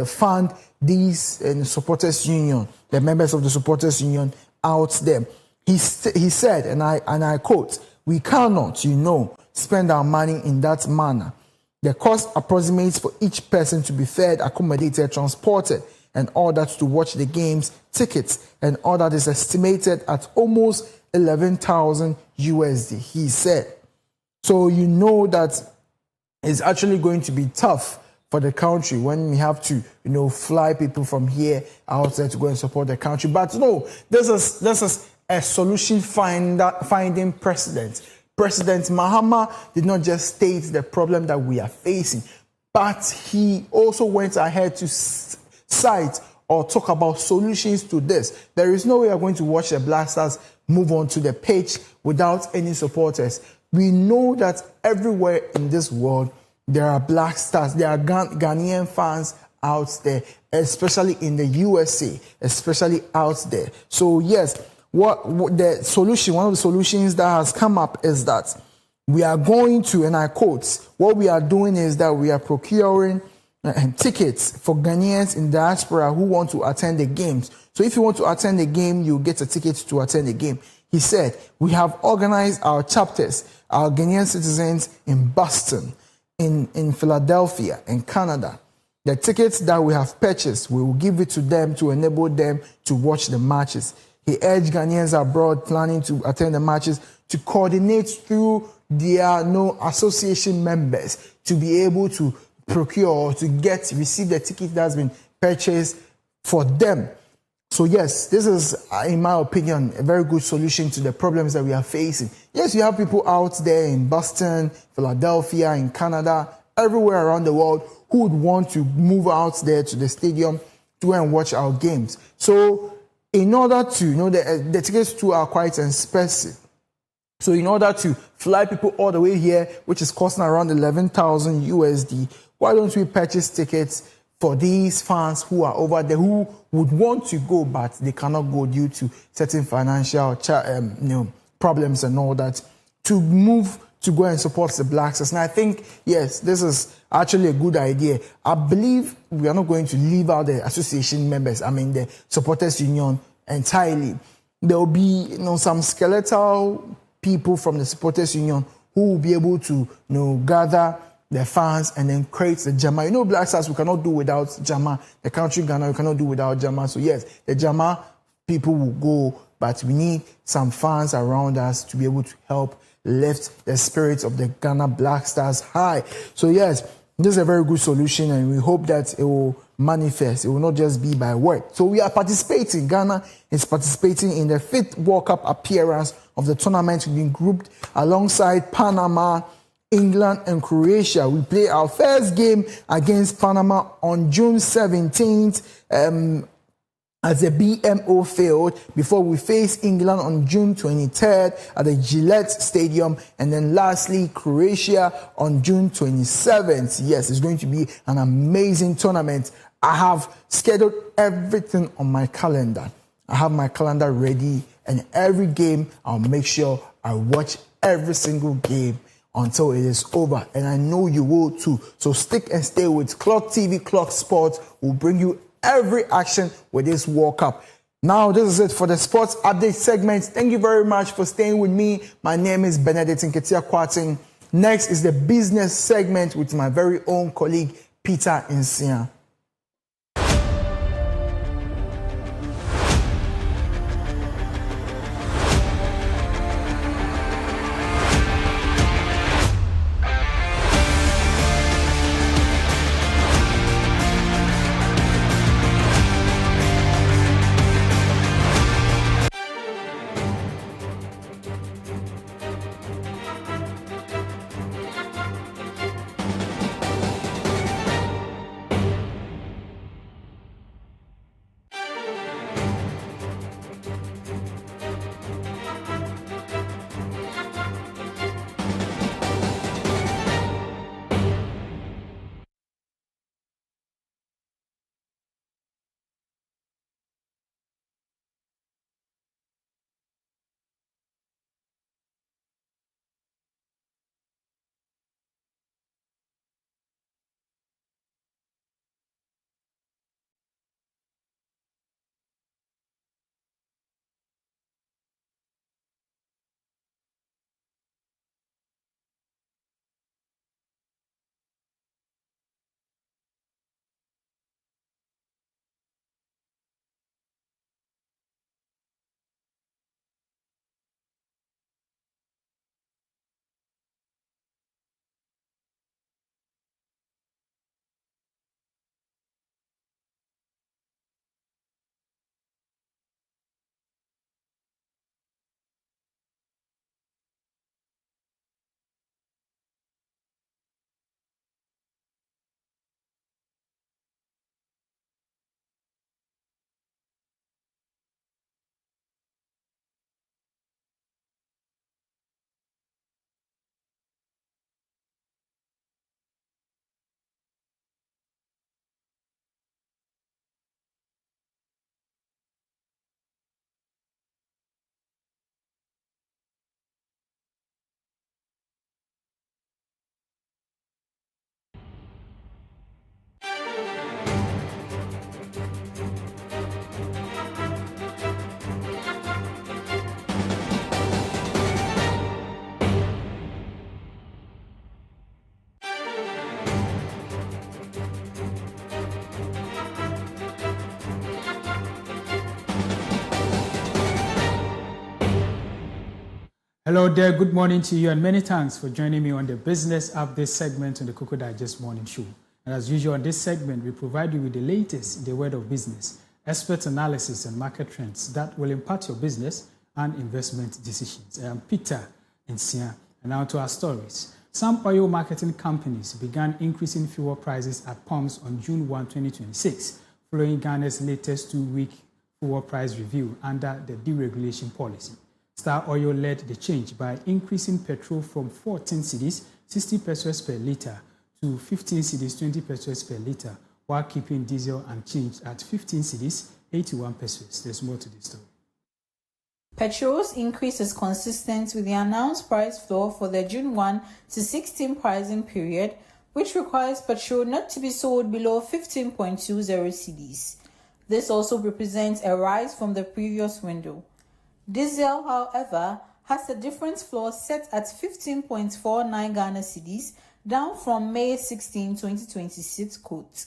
S6: fund these supporters union, the members of the supporters union out there. He said, and I quote, "We cannot, spend our money in that manner. The cost approximates for each person to be fed, accommodated, transported, and all that to watch the games, tickets, and all that is estimated at almost 11,000 USD, he said. So that it's actually going to be tough for the country when we have to, fly people from here out there to go and support the country. But no, this is a solution finding precedent, President Mahama did not just state the problem that we are facing, but he also went ahead to cite or talk about solutions to this. There is no way we are going to watch the Black Stars move on to the pitch without any supporters. We know that everywhere in this world, there are Black Stars, there are Ghanaian fans out there, especially in the USA, especially out there. So yes, what the solution, one of the solutions that has come up is that we are going to, and I quote, what we are doing is that we are procuring tickets for Ghanaians in diaspora who want to attend the games. So if you want to attend the game, you get a ticket to attend the game. He said, we have organized our chapters, our Ghanaian citizens in Boston, in Philadelphia, in Canada. The tickets that we have purchased, we will give it to them to enable them to watch the matches. He urged Ghanaians abroad planning to attend the matches to coordinate through their association members to be able to procure or to receive the ticket that's been purchased for them. So yes, this is, in my opinion, a very good solution to the problems that we are facing. Yes, you have people out there in Boston, Philadelphia, in Canada, everywhere around the world who would want to move out there to the stadium to go and watch our games. So in order to, the tickets too are quite expensive. So in order to fly people all the way here, which is costing around 11,000 USD, why don't we purchase tickets for these fans who are over there, who would want to go, but they cannot go due to certain financial problems and all that, to move to go and support the Black Stars. And I think, yes, this is actually a good idea. I believe we are not going to leave out the association members, the supporters union entirely. There will be some skeletal people from the supporters union who will be able to gather the fans and then create the Jama. Black Stars, we cannot do without Jama. The country Ghana, we cannot do without Jama. So yes, the Jama people will go, but we need some fans around us to be able to help lift the spirits of the Ghana Black Stars high. So yes, this is a very good solution, and we hope that it will manifest. It will not just be by word. So we are participating. Ghana is participating in the 5th World Cup appearance of the tournament. We've been grouped alongside Panama, England, and Croatia. We play our first game against Panama on June 17th at the BMO field before we face England on June 23rd at the Gillette Stadium, and then lastly Croatia on June 27th. Yes, it's going to be an amazing tournament. I have scheduled everything on my calendar. I have my calendar ready, and every game I'll make sure I watch every single game until it is over, and I know you will too. So stick and stay with Clock TV. Clock Sports will bring you every action with this World Cup. Now, this is it for the sports update segment. Thank you very much for staying with me. My name is Benedict Nketia Kwating. Next is the business segment with my very own colleague, Peter Insia.
S2: Hello there, good morning to you, and many thanks for joining me on the Business Update segment on the Koko Digest Morning Show. And as usual, on this segment, we provide you with the latest in the world of business, expert analysis and market trends that will impact your business and investment decisions. I am Peter Nsia, and now to our stories. Some oil marketing companies began increasing fuel prices at pumps on June 1, 2026, following Ghana's latest 2-week fuel price review under the deregulation policy. Star Oil led the change by increasing petrol from 14 cedis, 60 pesos per litre, to 15 cedis, 20 pesos per litre, while keeping diesel unchanged at 15 cedis, 81 pesos. There's more to this story.
S8: Petrol's increase is consistent with the announced price floor for the June 1 to 16 pricing period, which requires petrol not to be sold below 15.20 cedis. This also represents a rise from the previous window. Diesel, however, has a different floor set at 15.49 Ghana cedis, down from May 16, 2026 quote.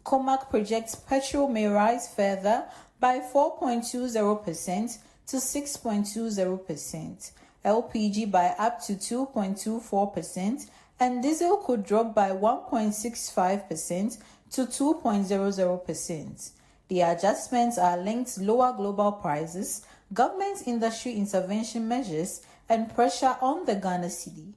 S8: COMAC projects petrol may rise further by 4.20% to 6.20%, LPG by up to 2.24%, and diesel could drop by 1.65% to 2.00%. The adjustments are linked to lower global prices, government industry intervention measures, and pressure on the Ghana cedi.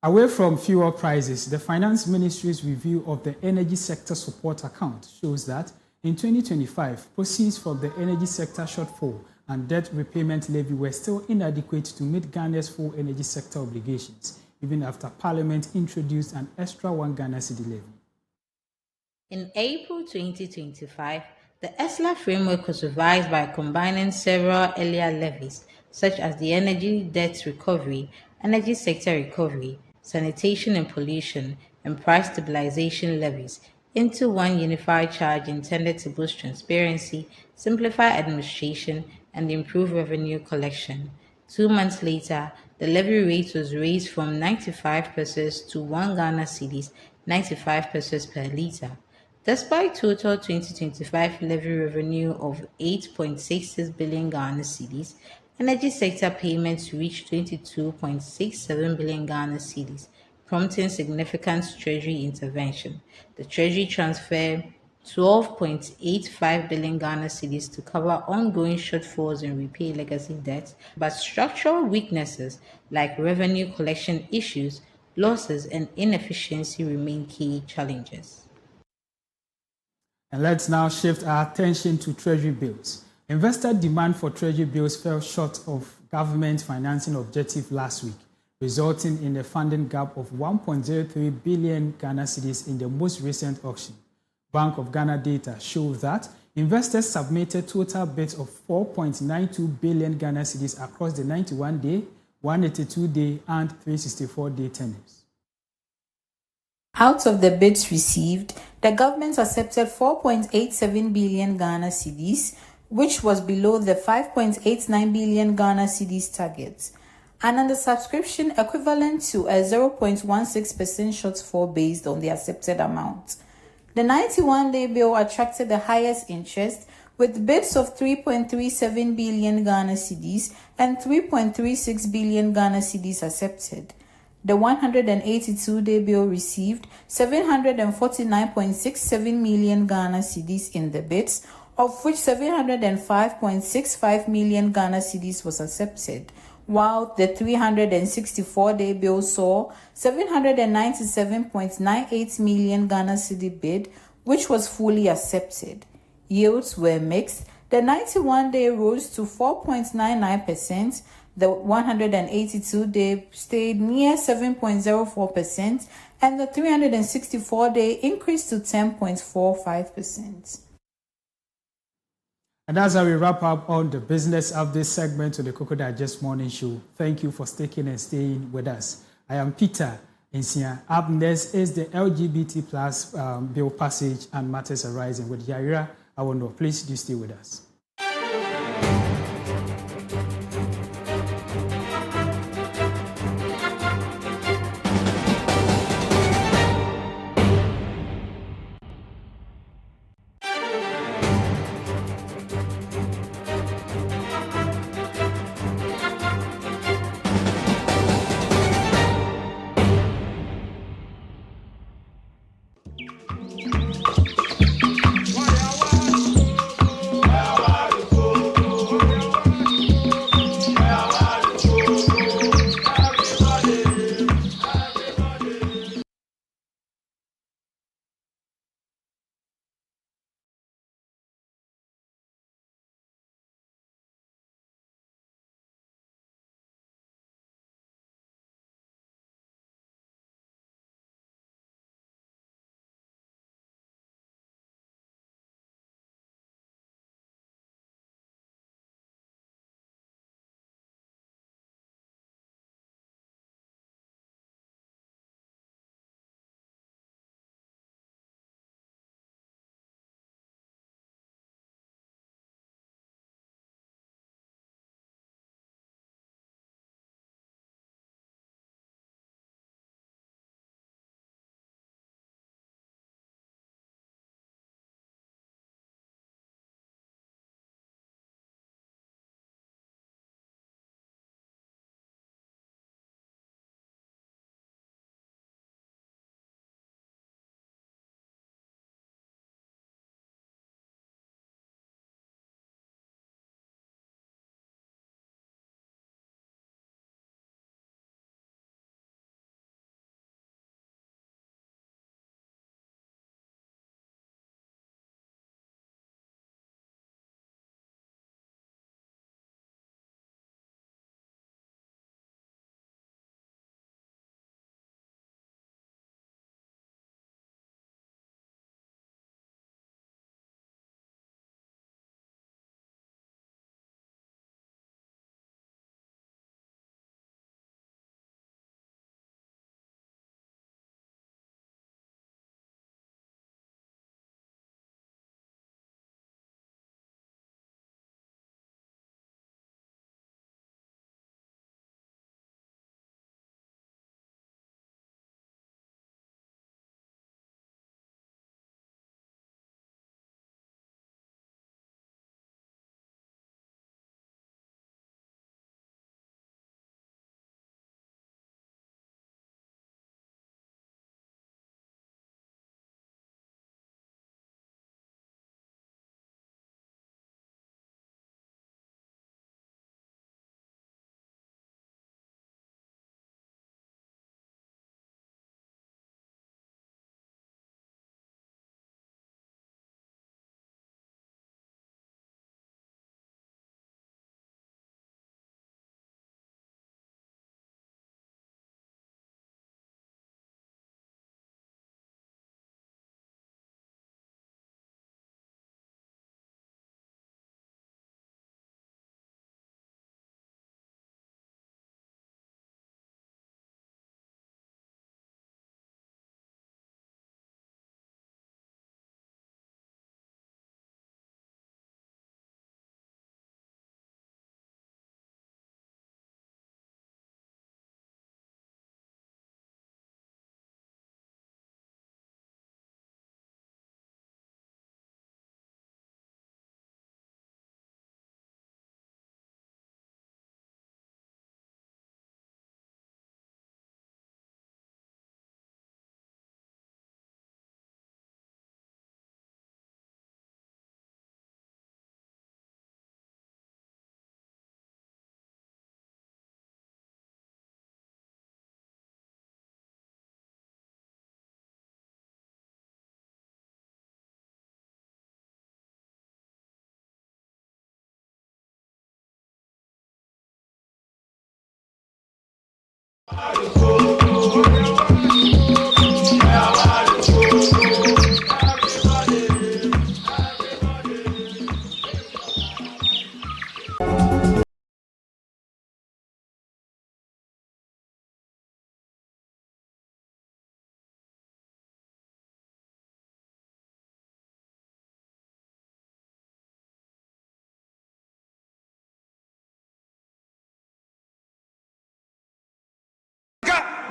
S2: Away from fuel prices, the Finance Ministry's review of the energy sector support account shows that in 2025, proceeds from the energy sector shortfall and debt repayment levy were still inadequate to meet Ghana's full energy sector obligations, even after Parliament introduced an extra 1 Ghana cedi levy.
S9: In April 2025, the ESLA framework was revised by combining several earlier levies, such as the Energy Debt Recovery, Energy Sector Recovery, Sanitation and Pollution, and Price Stabilization levies, into one unified charge intended to boost transparency, simplify administration, and improve revenue collection. 2 months later, the levy rate was raised from 95 pesos to 1 Ghana cedis, 95 pesos per litre. Despite total 2025 levy revenue of 8.66 billion Ghana cedis, energy sector payments reached 22.67 billion Ghana cedis, prompting significant Treasury intervention. The Treasury transferred 12.85 billion Ghana cedis to cover ongoing shortfalls and repay legacy debts, but structural weaknesses like revenue collection issues, losses, and inefficiency remain key challenges.
S2: And let's now shift our attention to Treasury bills. Investor demand for Treasury bills fell short of government financing objective last week, resulting in a funding gap of 1.03 billion Ghana cedis in the most recent auction. Bank of Ghana data show that investors submitted total bids of 4.92 billion Ghana cedis across the 91-day, 182-day, and 364-day tenures.
S8: Out of the bids received, the government accepted 4.87 billion Ghana cedis, which was below the 5.89 billion Ghana cedis target, and under subscription equivalent to a 0.16% shortfall based on the accepted amount. The 91-day bill attracted the highest interest, with bids of 3.37 billion Ghana cedis and 3.36 billion Ghana cedis accepted. The 182-day bill received 749.67 million Ghana cedis in the bids, of which 705.65 million Ghana cedis was accepted, while the 364-day bill saw 797.98 million Ghana cedi bid, which was fully accepted. Yields were mixed. The 91-day rose to 4.99%. The 182-day stayed near 7.04%, and the 364-day increased to 10.45%.
S2: And that's how we wrap up on the Business Update segment of the Koko Digest Morning Show. Thank you for sticking and staying with us. I am Peter Nsia. Up next is the LGBT plus bill passage and matters arising with Yaira Awondo. Please do stay with us.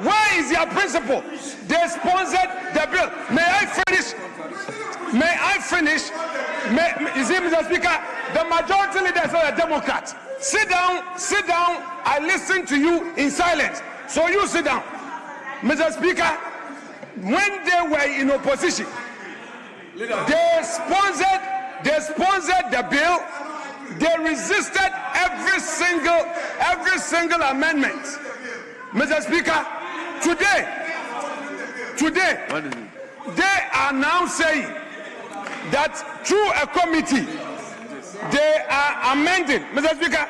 S10: Where is your principle? They sponsored the bill. May I finish? May I finish? You see, Mr. Speaker, the majority leaders are Democrats. Sit down, sit down. I listen to you in silence. So you sit down. Mr. Speaker, when they were in opposition, they sponsored the bill. They resisted every single amendment. Mr. Speaker, today, they are now saying that through a committee, they are amending, Mr. Speaker,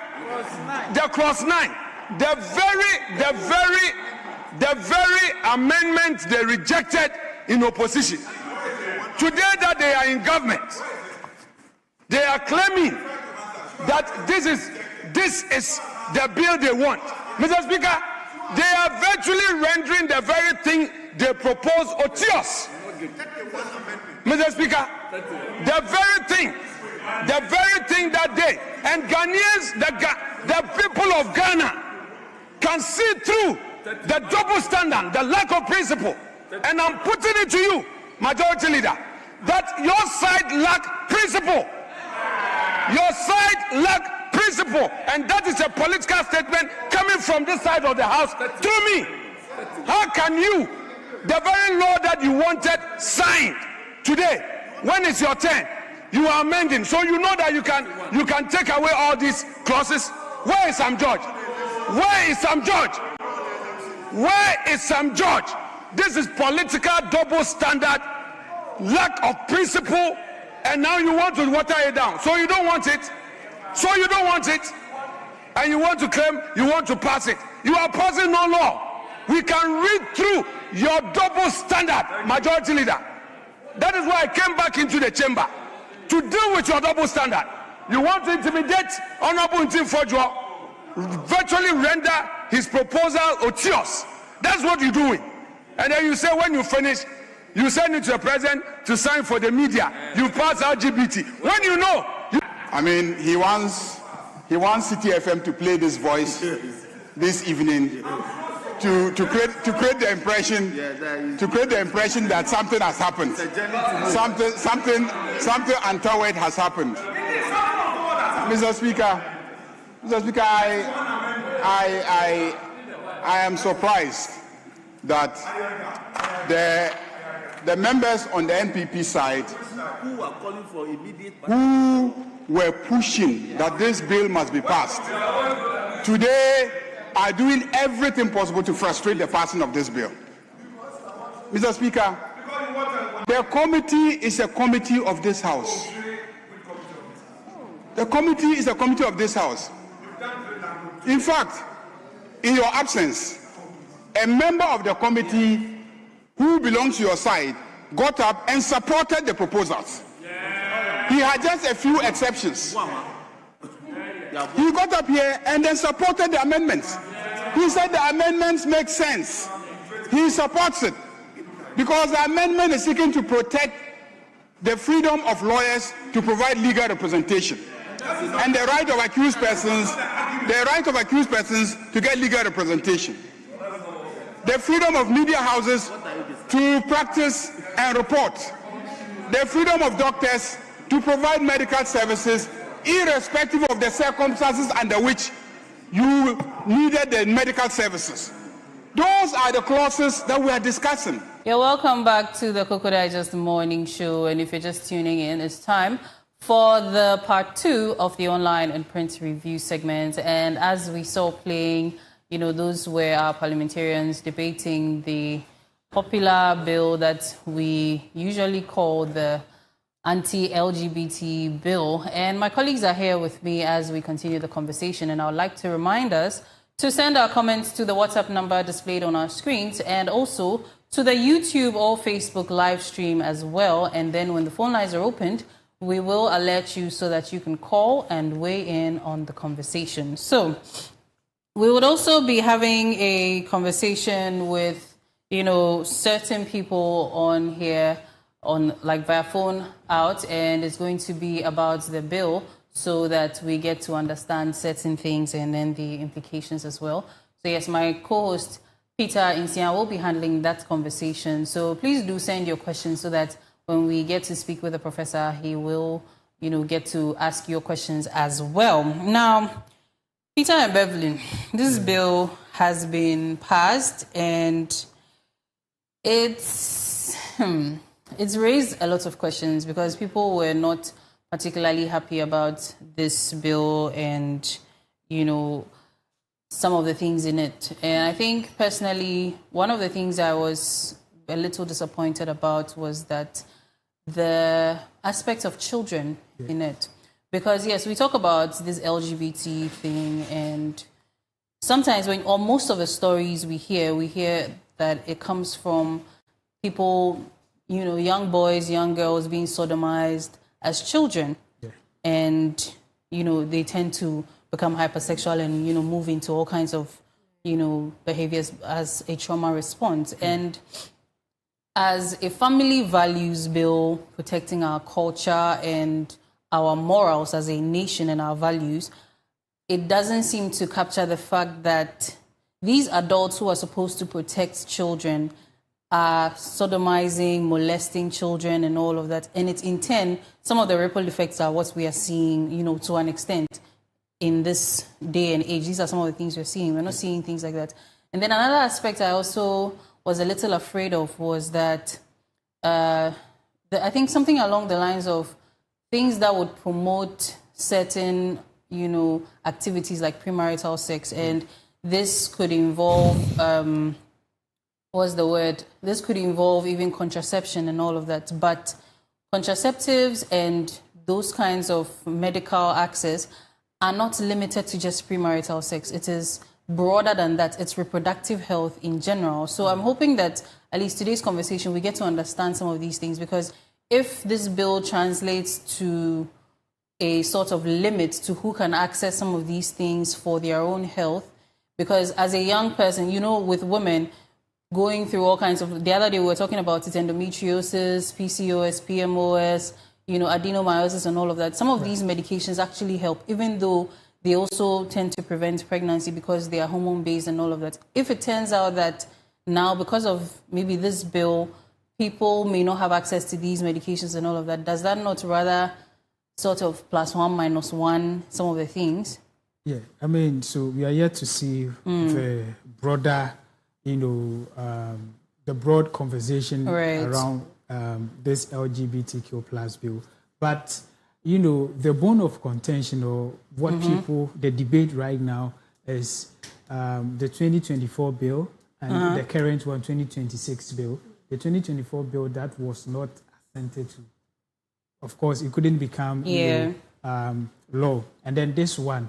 S10: the clause 9, the very amendment they rejected in opposition. Today that they are in government, they are claiming that this is the bill they want. Mr. Speaker, they are virtually rendering the very thing they propose odious. Mr. Speaker, the very thing that day, and Ghanaians, the people of Ghana can see through the double standard, the lack of principle. And I'm putting it to you, Majority Leader, that your side lack principle. Your side lack principle, and that is a political statement coming from this side of the house to me. How can you, the very law that you wanted signed today, when it's your turn, you are amending, so you know that you can take away all these clauses? Where is Sam George? Where is Sam George? Where is Sam George? This is political double standard, lack of principle, and now you want to water it down. So you don't want it. So you don't want it. And you want to claim you want to pass it. You are passing no law. We can read through your double standard, Majority Leader. That is why I came back into the chamber to deal with your double standard. You want to intimidate Honorable Ntim Fodjo, virtually render his proposal odious. That's what you're doing. And then you say when you finish, you send it to the president to sign for the media. You pass LGBT. When you know.
S11: I mean, he wants City FM to play this voice this evening to create the impression that something has happened. Something untoward has happened. Mr. Speaker, I am surprised that the members on the NPP side who are calling for immediate, who were pushing that this bill must be passed, today are doing everything possible to frustrate the passing of this bill. Mr. Speaker, the committee is a committee of this House. The committee is a committee of this House. In fact, in your absence, a member of the committee who belongs to your side got up and supported the proposals. He had just a few exceptions. He got up here and then supported the amendments. He said the amendments make sense. He supports it because the amendment is seeking to protect the freedom of lawyers to provide legal representation and the right of accused persons to get legal representation. The freedom of media houses to practice and report. The freedom of doctors to provide medical services irrespective of the circumstances under which you needed the medical services. Those are the clauses that we are discussing.
S4: You're welcome back to the Koko Digest Morning Show. And if you're just tuning in, it's time for the part 2 of the online and print review segment. And as we saw playing, those were our parliamentarians debating the popular bill that we usually call the anti-LGBT bill. And my colleagues are here with me as we continue the conversation. And I would like to remind us to send our comments to the WhatsApp number displayed on our screens, and also to the YouTube or Facebook live stream as well. And then when the phone lines are opened, we will alert you so that you can call and weigh in on the conversation. So we would also be having a conversation with, certain people on here, on like via phone out, and it's going to be about the bill so that we get to understand certain things and then the implications as well. So yes, my co-host Peter Insia will be handling that conversation. So please do send your questions so that when we get to speak with the professor, he will, get to ask your questions as well. Now, Peter and Bevelyn, this bill has been passed, and it's raised a lot of questions because people were not particularly happy about this bill and, some of the things in it. And I think personally, one of the things I was a little disappointed about was that the aspect of children in it. Because yes, we talk about this LGBT thing, and sometimes or most of the stories we hear that it comes from people, young boys, young girls being sodomized as children. Yeah. And, they tend to become hypersexual and, move into all kinds of, behaviors as a trauma response. Yeah. And as a family values bill protecting our culture and our morals as a nation and our values, it doesn't seem to capture the fact that these adults who are supposed to protect children are sodomizing, molesting children and all of that. And it's in turn, some of the ripple effects are what we are seeing, to an extent in this day and age. These are some of the things we're seeing. We're not seeing things like that. And then another aspect I also was a little afraid of was that I think something along the lines of things that would promote certain, activities like premarital sex. And this could involve, This could involve even contraception and all of that. But contraceptives and those kinds of medical access are not limited to just premarital sex. It is broader than that. It's reproductive health in general. So I'm hoping that at least today's conversation, we get to understand some of these things, because if this bill translates to a sort of limit to who can access some of these things for their own health, because as a young person, with women going through all kinds of, the other day we were talking about it, endometriosis, PCOS, PMOS, adenomyosis and all of that. Some of these medications actually help, even though they also tend to prevent pregnancy because they are hormone-based and all of that. If it turns out that now, because of maybe this bill, people may not have access to these medications and all of that, does that not rather sort of +1 -1 some of the things?
S2: Yeah, so we are yet to see the broader, the broad conversation around this LGBTQ plus bill. But, the bone of contention, or what the debate right now is the 2024 bill and the current one, 2026 bill. The 2024 bill that was not assented to. Of course, it couldn't become law. And then this one,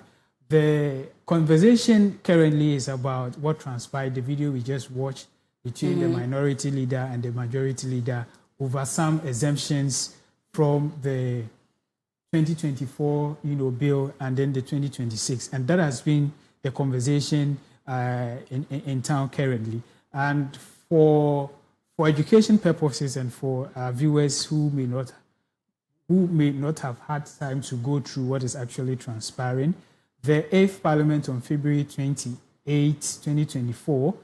S2: the conversation currently is about what transpired, the video we just watched between the minority leader and the majority leader over some exemptions from the 2024, bill and then the 2026. And that has been the conversation in town currently. And for education purposes and for our viewers who may not have had time to go through what is actually transpiring, the 8th Parliament on February 28, 2024,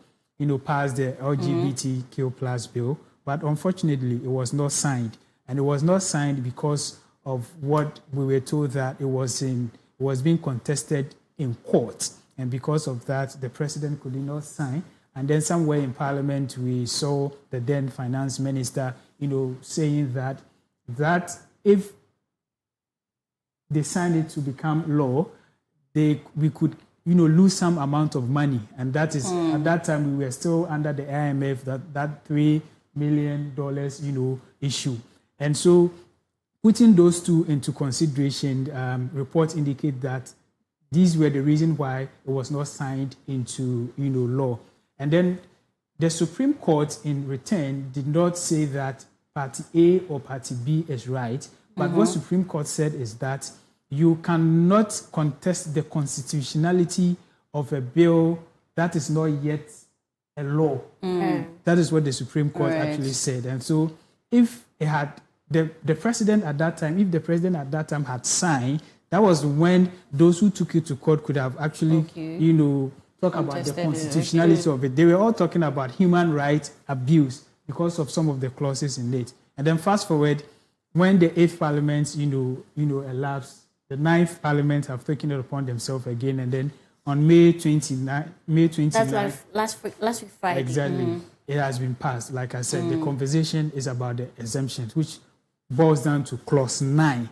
S2: passed the LGBTQ plus bill, but unfortunately it was not signed. And it was not signed because of what we were told, that it was being contested in court. And because of that, the president could not sign. And then somewhere in Parliament, we saw the then finance minister, saying that if they signed it to become law, we could, lose some amount of money. And that is, at that time, we were still under the IMF, that $3 million, issue. And so putting those two into consideration, reports indicate that these were the reason why it was not signed into law. And then the Supreme Court in return did not say that Party A or Party B is right, but what Supreme Court said is that you cannot contest the constitutionality of a bill that is not yet a law. That is what the Supreme Court actually said. And so if it had the president at that time, if the president at that time had signed, that was when those who took it to court could have actually, talk about the constitutionality of it. They were all talking about human rights abuse because of some of the clauses in it. And then fast forward, when the 8th Parliament, elapsed, the 9th Parliament have taken it upon themselves again, and then on May 29,
S3: that's last week Friday.
S2: Exactly. It has been passed. Like I said, the conversation is about the exemptions, which boils down to clause 9.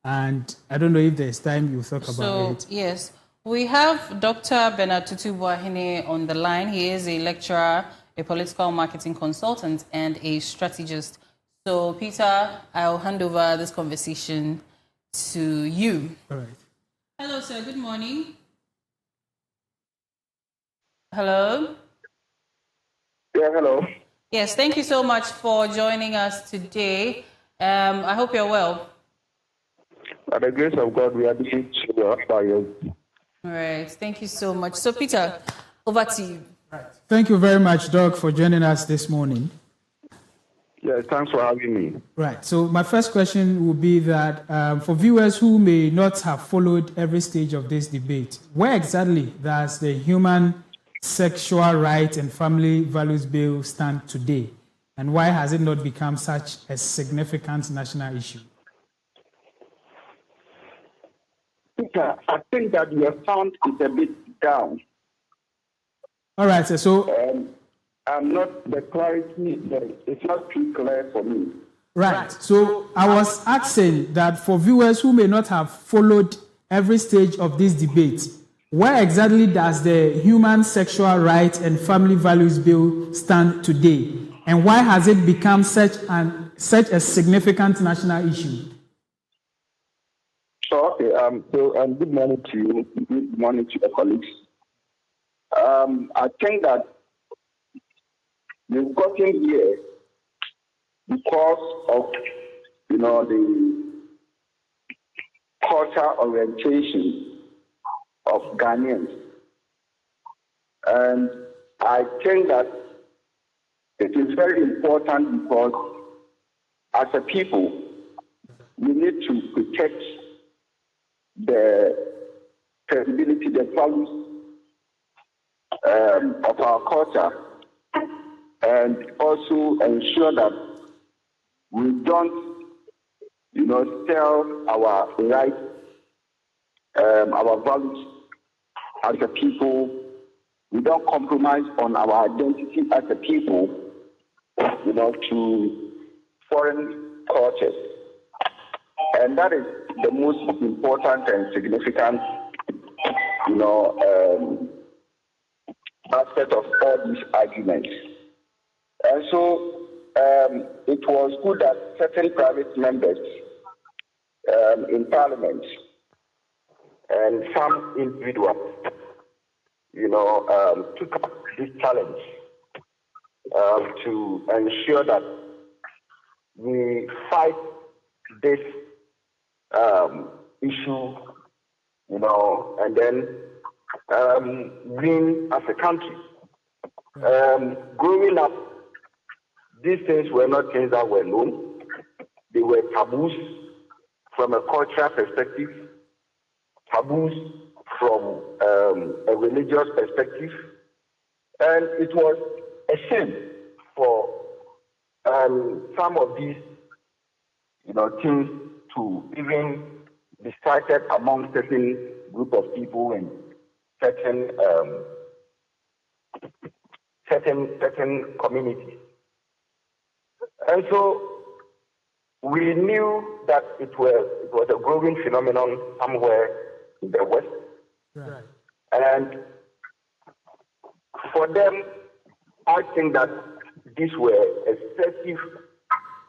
S2: And I don't know if there's time you talk about it.
S4: Yes, we have Dr. Bernard Tutu Buahine on the line. He is a lecturer, a political marketing consultant, and a strategist. So, Peter, I'll hand over this conversation to you.
S2: All right.
S4: Hello, sir. Good morning. Hello.
S5: Yeah, hello.
S4: Yes, thank you so much for joining us today. I hope you're well.
S5: By the grace of God, we are doing well by you.
S4: All right. Thank you so much. So, Peter, over to you.
S2: Thank you very much, Doc, for joining us this morning.
S5: Yes, thanks for having me.
S2: Right. So my first question would be that for viewers who may not have followed every stage of this debate, where exactly does the Human Sexual Rights and Family Values Bill stand today? And why has it not become such a significant national issue?
S5: Peter, I think that your sound is a bit down.
S2: All right, sir. So
S5: I'm not the clarity, it's not too clear for me.
S2: Right. So I was asking that for viewers who may not have followed every stage of this debate, where exactly does the Human Sexual Rights and Family Values Bill stand today? And why has it become such a significant national issue?
S5: Okay. Good morning to you. Good morning to your colleagues. I think that we've gotten here because of, the cultural orientation of Ghanaians. And I think that it is very important because as a people, we need to protect the credibility, the values of our culture, and also ensure that we don't, sell our rights, our values as a people. We don't compromise on our identity as a people, to foreign cultures. And that is the most important and significant, aspect of all these arguments. And so it was good that certain private members in Parliament and some individuals, took up this challenge to ensure that we fight this issue, and then win as a country. Growing up, these things were not things that were known. They were taboos from a cultural perspective, taboos from a religious perspective, and it was a shame for some of these, things to even be started among certain group of people and certain communities. And so we knew that it was a growing phenomenon somewhere in the West. Right. And for them, I think that these were excessive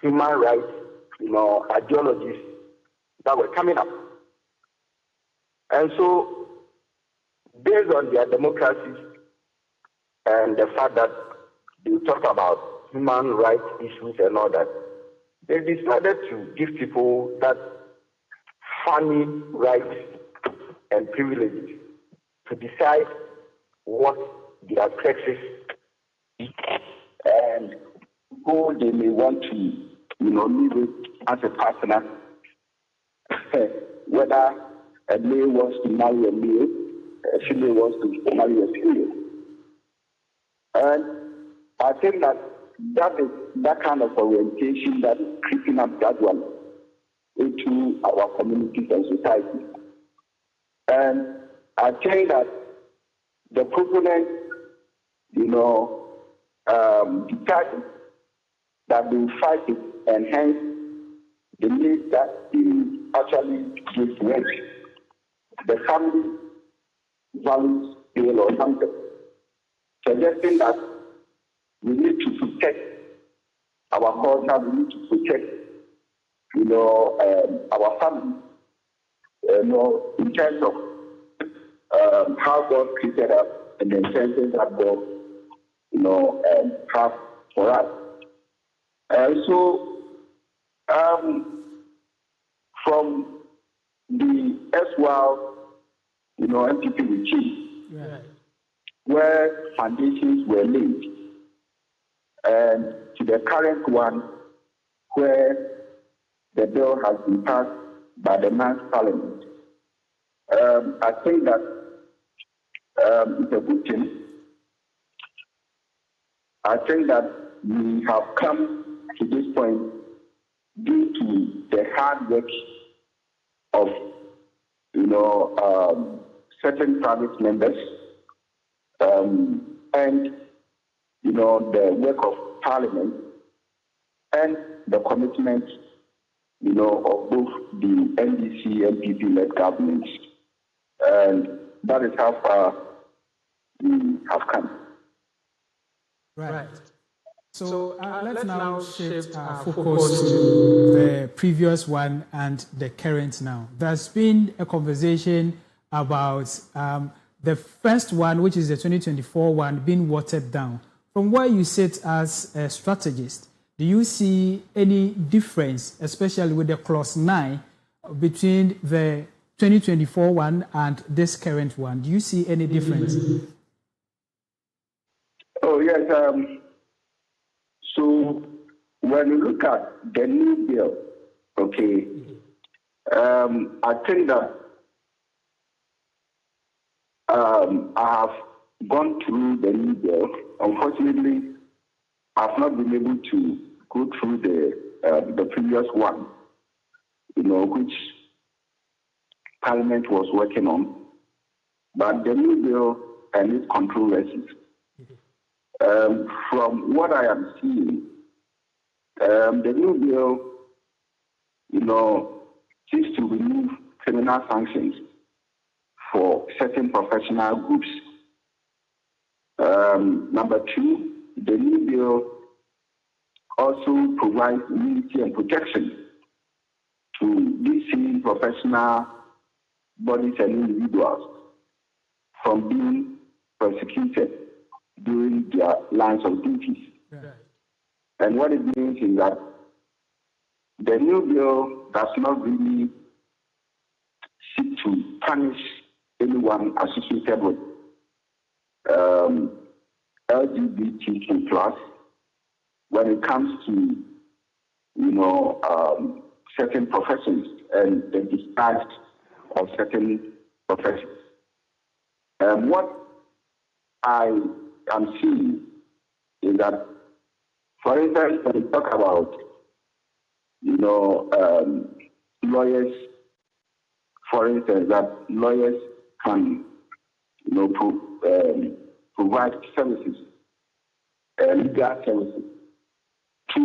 S5: human rights, ideologies that were coming up. And so based on their democracy and the fact that they talk about human rights issues and all that, they decided to give people that funny rights and privileges to decide what their taxes and who they may want to, live with as a partner. Whether a male wants to marry a male, a female wants to marry a female. And I think that is that kind of orientation that is creeping up gradually into our communities and society. And I think that the proponents, decided that they will fight it, and hence the need that they actually give way. The family values bill or something, suggesting that we need to protect our culture, we need to protect, our family, in terms of how God created us and the intentions that God, have for us. So, from the SWAL, MPP regime, right, where foundations were laid, and to the current one, where the bill has been passed by the Man's Parliament, I think that it's a good thing. I think that we have come to this point due to the hard work of, certain private members, and, the work of Parliament and the commitment, of both the NDC and NPP-led governments. And that is how far we have come.
S2: Right. So let's now shift our focus to the previous one and the current now. There's been a conversation about the first one, which is the 2024 one, being watered down. From where you sit as a strategist, do you see any difference, especially with the clause 9, between the 2024 one and this current one? Do you see any difference?
S5: Oh, yes. So when you look at the new bill, okay, I think that I have gone through the new bill. Unfortunately, I've not been able to go through the previous one, which Parliament was working on. But the new bill and its controversies, from what I am seeing, the new bill, seeks to remove criminal sanctions for certain professional groups. Number two, the new bill also provides immunity and protection to DC professional bodies and individuals from being persecuted during their lines of duties. Right. And what it means is that the new bill does not really seek to punish anyone associated with LGBTQ plus when it comes to, certain professions and the discharge of certain professions. What I am seeing is that, for instance, when we talk about, lawyers, for instance, that lawyers can, provide services, legal services to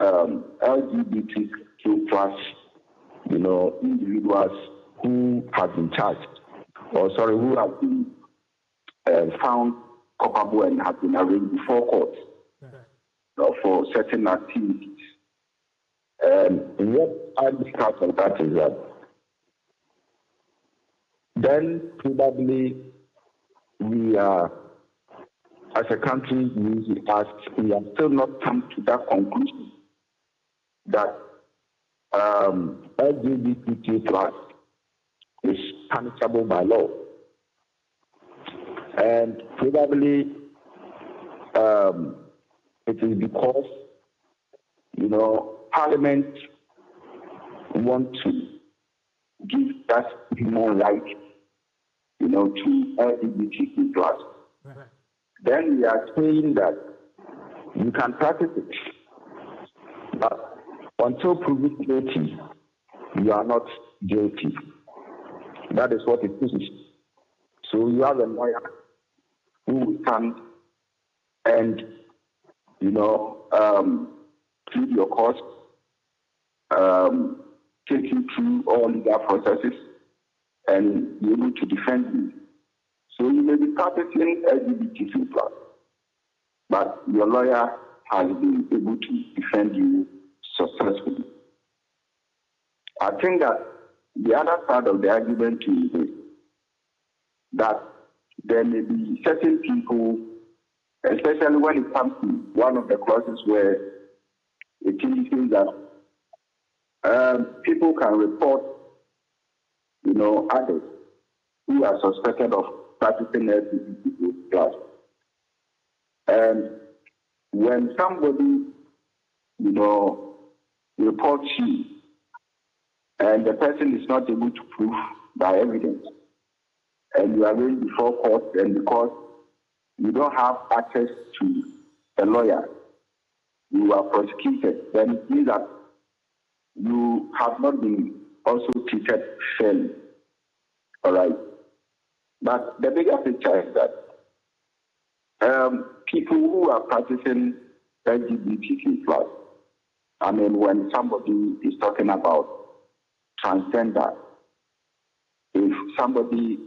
S5: LGBTQ plus, individuals who have been charged, who have been found culpable and have been arraigned before court for certain activities. What I discuss on that is that then probably we are, as a country, we have still not come to that conclusion that LGBTQ plus is punishable by law. And probably it is because, Parliament want to give that human right, to LGBTQ plus. Right. Then we are saying that you can practice it, but until proven guilty, you are not guilty. That is what it is. So you have a lawyer who will come and, plead your cause, take you through all legal processes, and be able to defend you. So you may be practicing LGBTQ plus, but your lawyer has been able to defend you successfully. I think that the other side of the argument is that there may be certain people, especially when it comes to one of the clauses where it indicates that people can report, others who are suspected of practicing LGBTQ plus. And when somebody, reports you, and the person is not able to prove by evidence, and you are going before court, and because you don't have access to a lawyer, you are prosecuted, then it means that you have not been also treated fairly. All right. But the bigger picture is that people who are practicing LGBTQ plus, when somebody is talking about transgender, if somebody,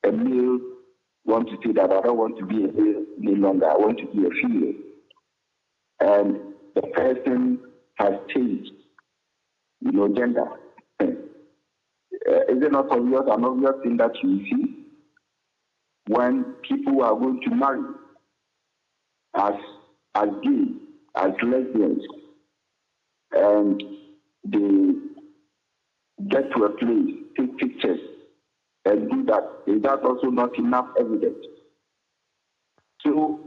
S5: a male, wants to say that I don't want to be a male any longer, I want to be a female, and the person has changed, gender, is it not obvious, an obvious thing that you see when people are going to marry as gay, as lesbians, and they get to a place, take pictures, and do that? Is that also not enough evidence? So,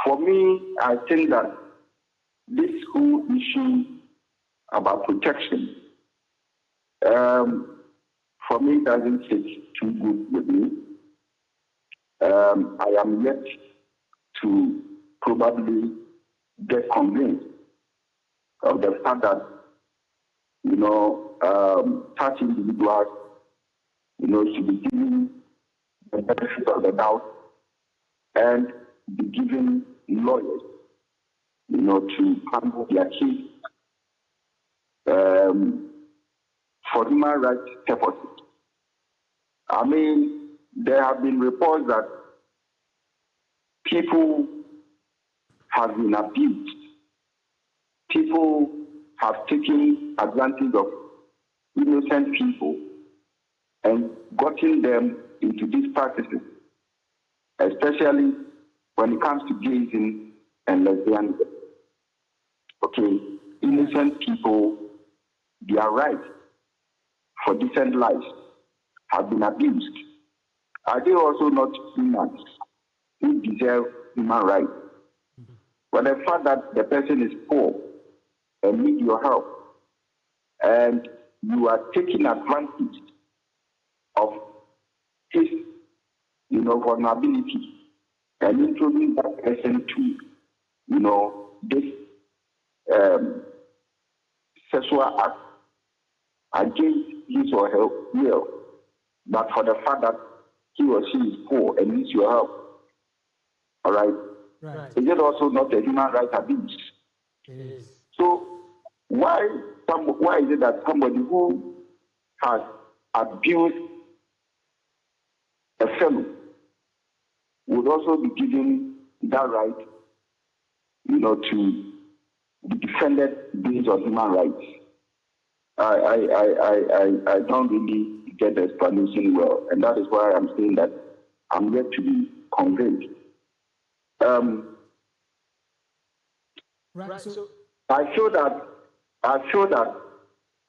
S5: for me, I think that this whole issue about protection, for me, doesn't sit too good with me. I am yet to probably get convinced of the fact that, such individuals, should be given the benefit of the doubt and be given lawyers, to handle their case for human rights purposes. There have been reports that people have been abused. People have taken advantage of innocent people and gotten them into these practices, especially when it comes to gayism and lesbianism. Okay, innocent people, their rights for decent lives have been abused. Are they also not humans who deserve human rights? But the fact that the person is poor and needs your help, and you are taking advantage of his, vulnerability, and introducing that person to, this sexual act against his or her will, but for the fact that he or she is poor and needs your help. All right? Right. Is it also not a human rights abuse? It is. So why is it that somebody who has abused a fellow would also be given that right, to be defended based on human rights? I don't really get the explanation well. And that is why I'm saying that I'm yet to be convinced.
S2: Right. So
S5: I feel that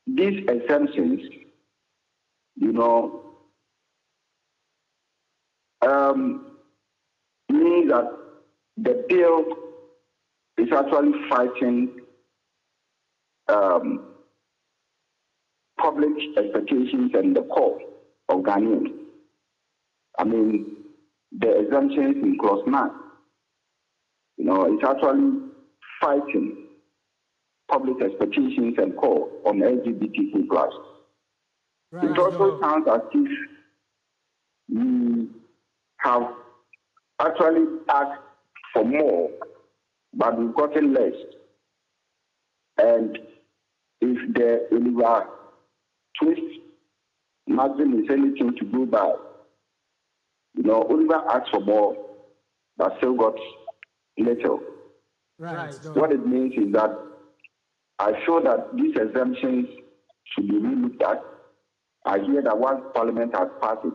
S5: these exemptions, means that the bill is actually fighting public expectations and the call of Ghanaians. I mean, the exemptions in clause 9, it's actually fighting public expectations and call on LGBTQ+.
S2: right.
S5: It also sounds as if we have actually asked for more, but we've gotten less. And if the Oliver Twist margin is anything to go by, Oliver asked for more, but still got little.
S2: Right.
S5: What it means is that I feel that these exemptions should be relooked at. I hear that once Parliament has passed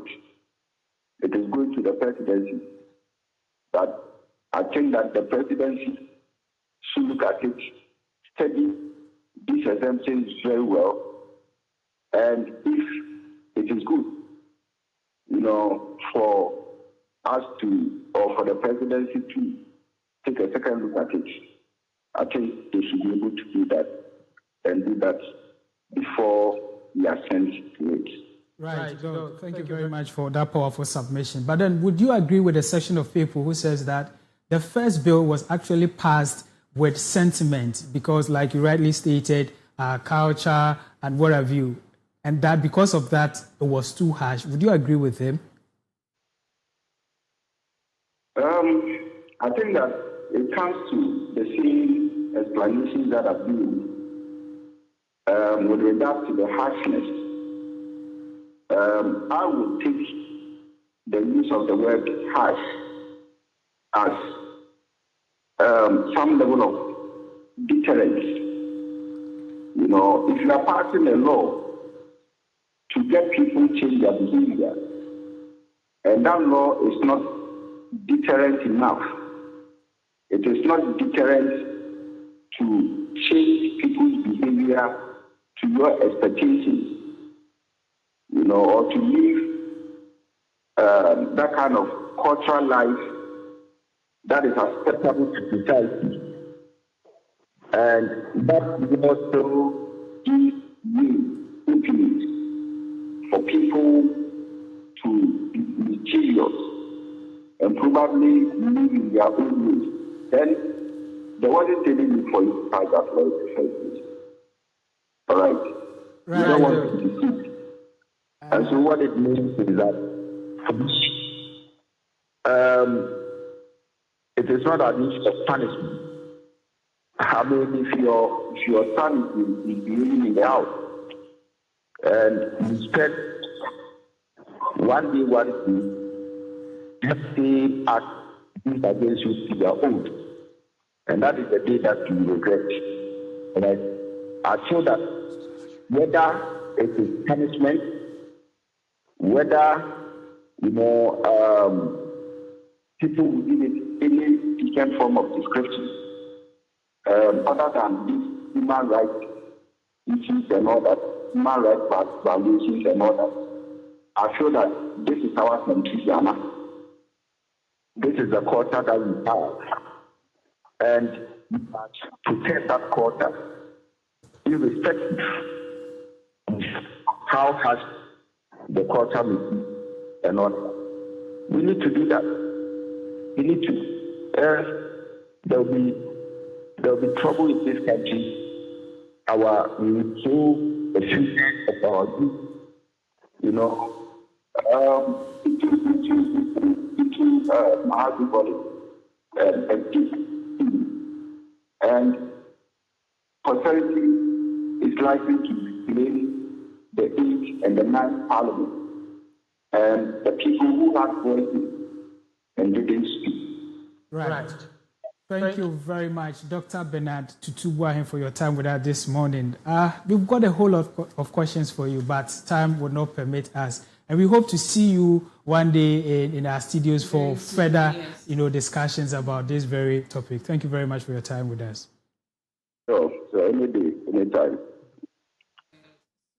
S5: it is going to the presidency. But I think that the presidency should look at it, study these exemptions very well, and if it is good, for us to, or for the presidency to take a second look at it, I think they should be able to do that and do that before we are sent to it.
S2: Right. Thank you very much for that powerful submission. But then, would you agree with a section of people who says that the first bill was actually passed with sentiment because, like you rightly stated, culture and what have you, and that because of that it was too harsh? Would you agree with him?
S5: I think that it comes to the same explanations that have been with regard to the harshness. I would take the use of the word harsh as some level of deterrence. If you are passing a law to get people to change their behavior, and that law is not deterrent enough, it is not deterrent to change people's behavior to your expectations, or to live that kind of cultural life that is acceptable to society. And that is also give you openings for people to be mischievous and probably live in their own ways. Then there wasn't any need for you to pass that law in the first place. All right? You don't want to be deceived. And so what it means is that it is not an issue of punishment. I mean, if your son is behaving in the house and you spend one day, that same act used against you to your own, and that is the day that you regret. And I feel that whether it is punishment, whether people will give it any different form of description, other than these human rights issues and all that, human rights violations and all that, I feel that this is our country, Ghana. This is the culture that we have, and we must protect that culture, irrespective of how harsh the culture may be and all that. We need to do that. We need to. There will be trouble in this country. We will show the future of our youth, and posterity is likely to blame the 8th and the 9th Parliament and the people who had voices and didn't speak.
S2: Right. Thank you very much, Dr. Bernard Tutubuahin, for your time with us this morning. We've got a whole lot of questions for you, but time will not permit us. And we hope to see you one day in our studios for further, discussions about this very topic. Thank you very much for your time with us.
S5: So any day, anytime.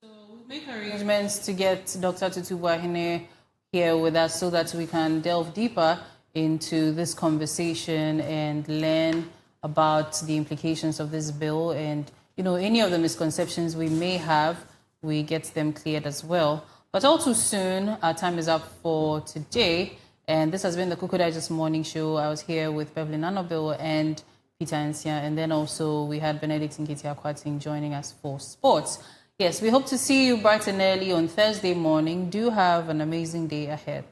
S4: So we'll make arrangements to get Dr. Tutubuahin here with us so that we can delve deeper into this conversation and learn about the implications of this bill, and any of the misconceptions we may have, we get them cleared as well. But all too soon, our time is up for today, and this has been the Koko Digest Morning Show. I was here with Beverly Nanobil and Peter Ansia, and then also we had Benedict Nkiti-Akwating joining us for sports. Yes, we hope to see you bright and early on Thursday morning. Do have an amazing day ahead.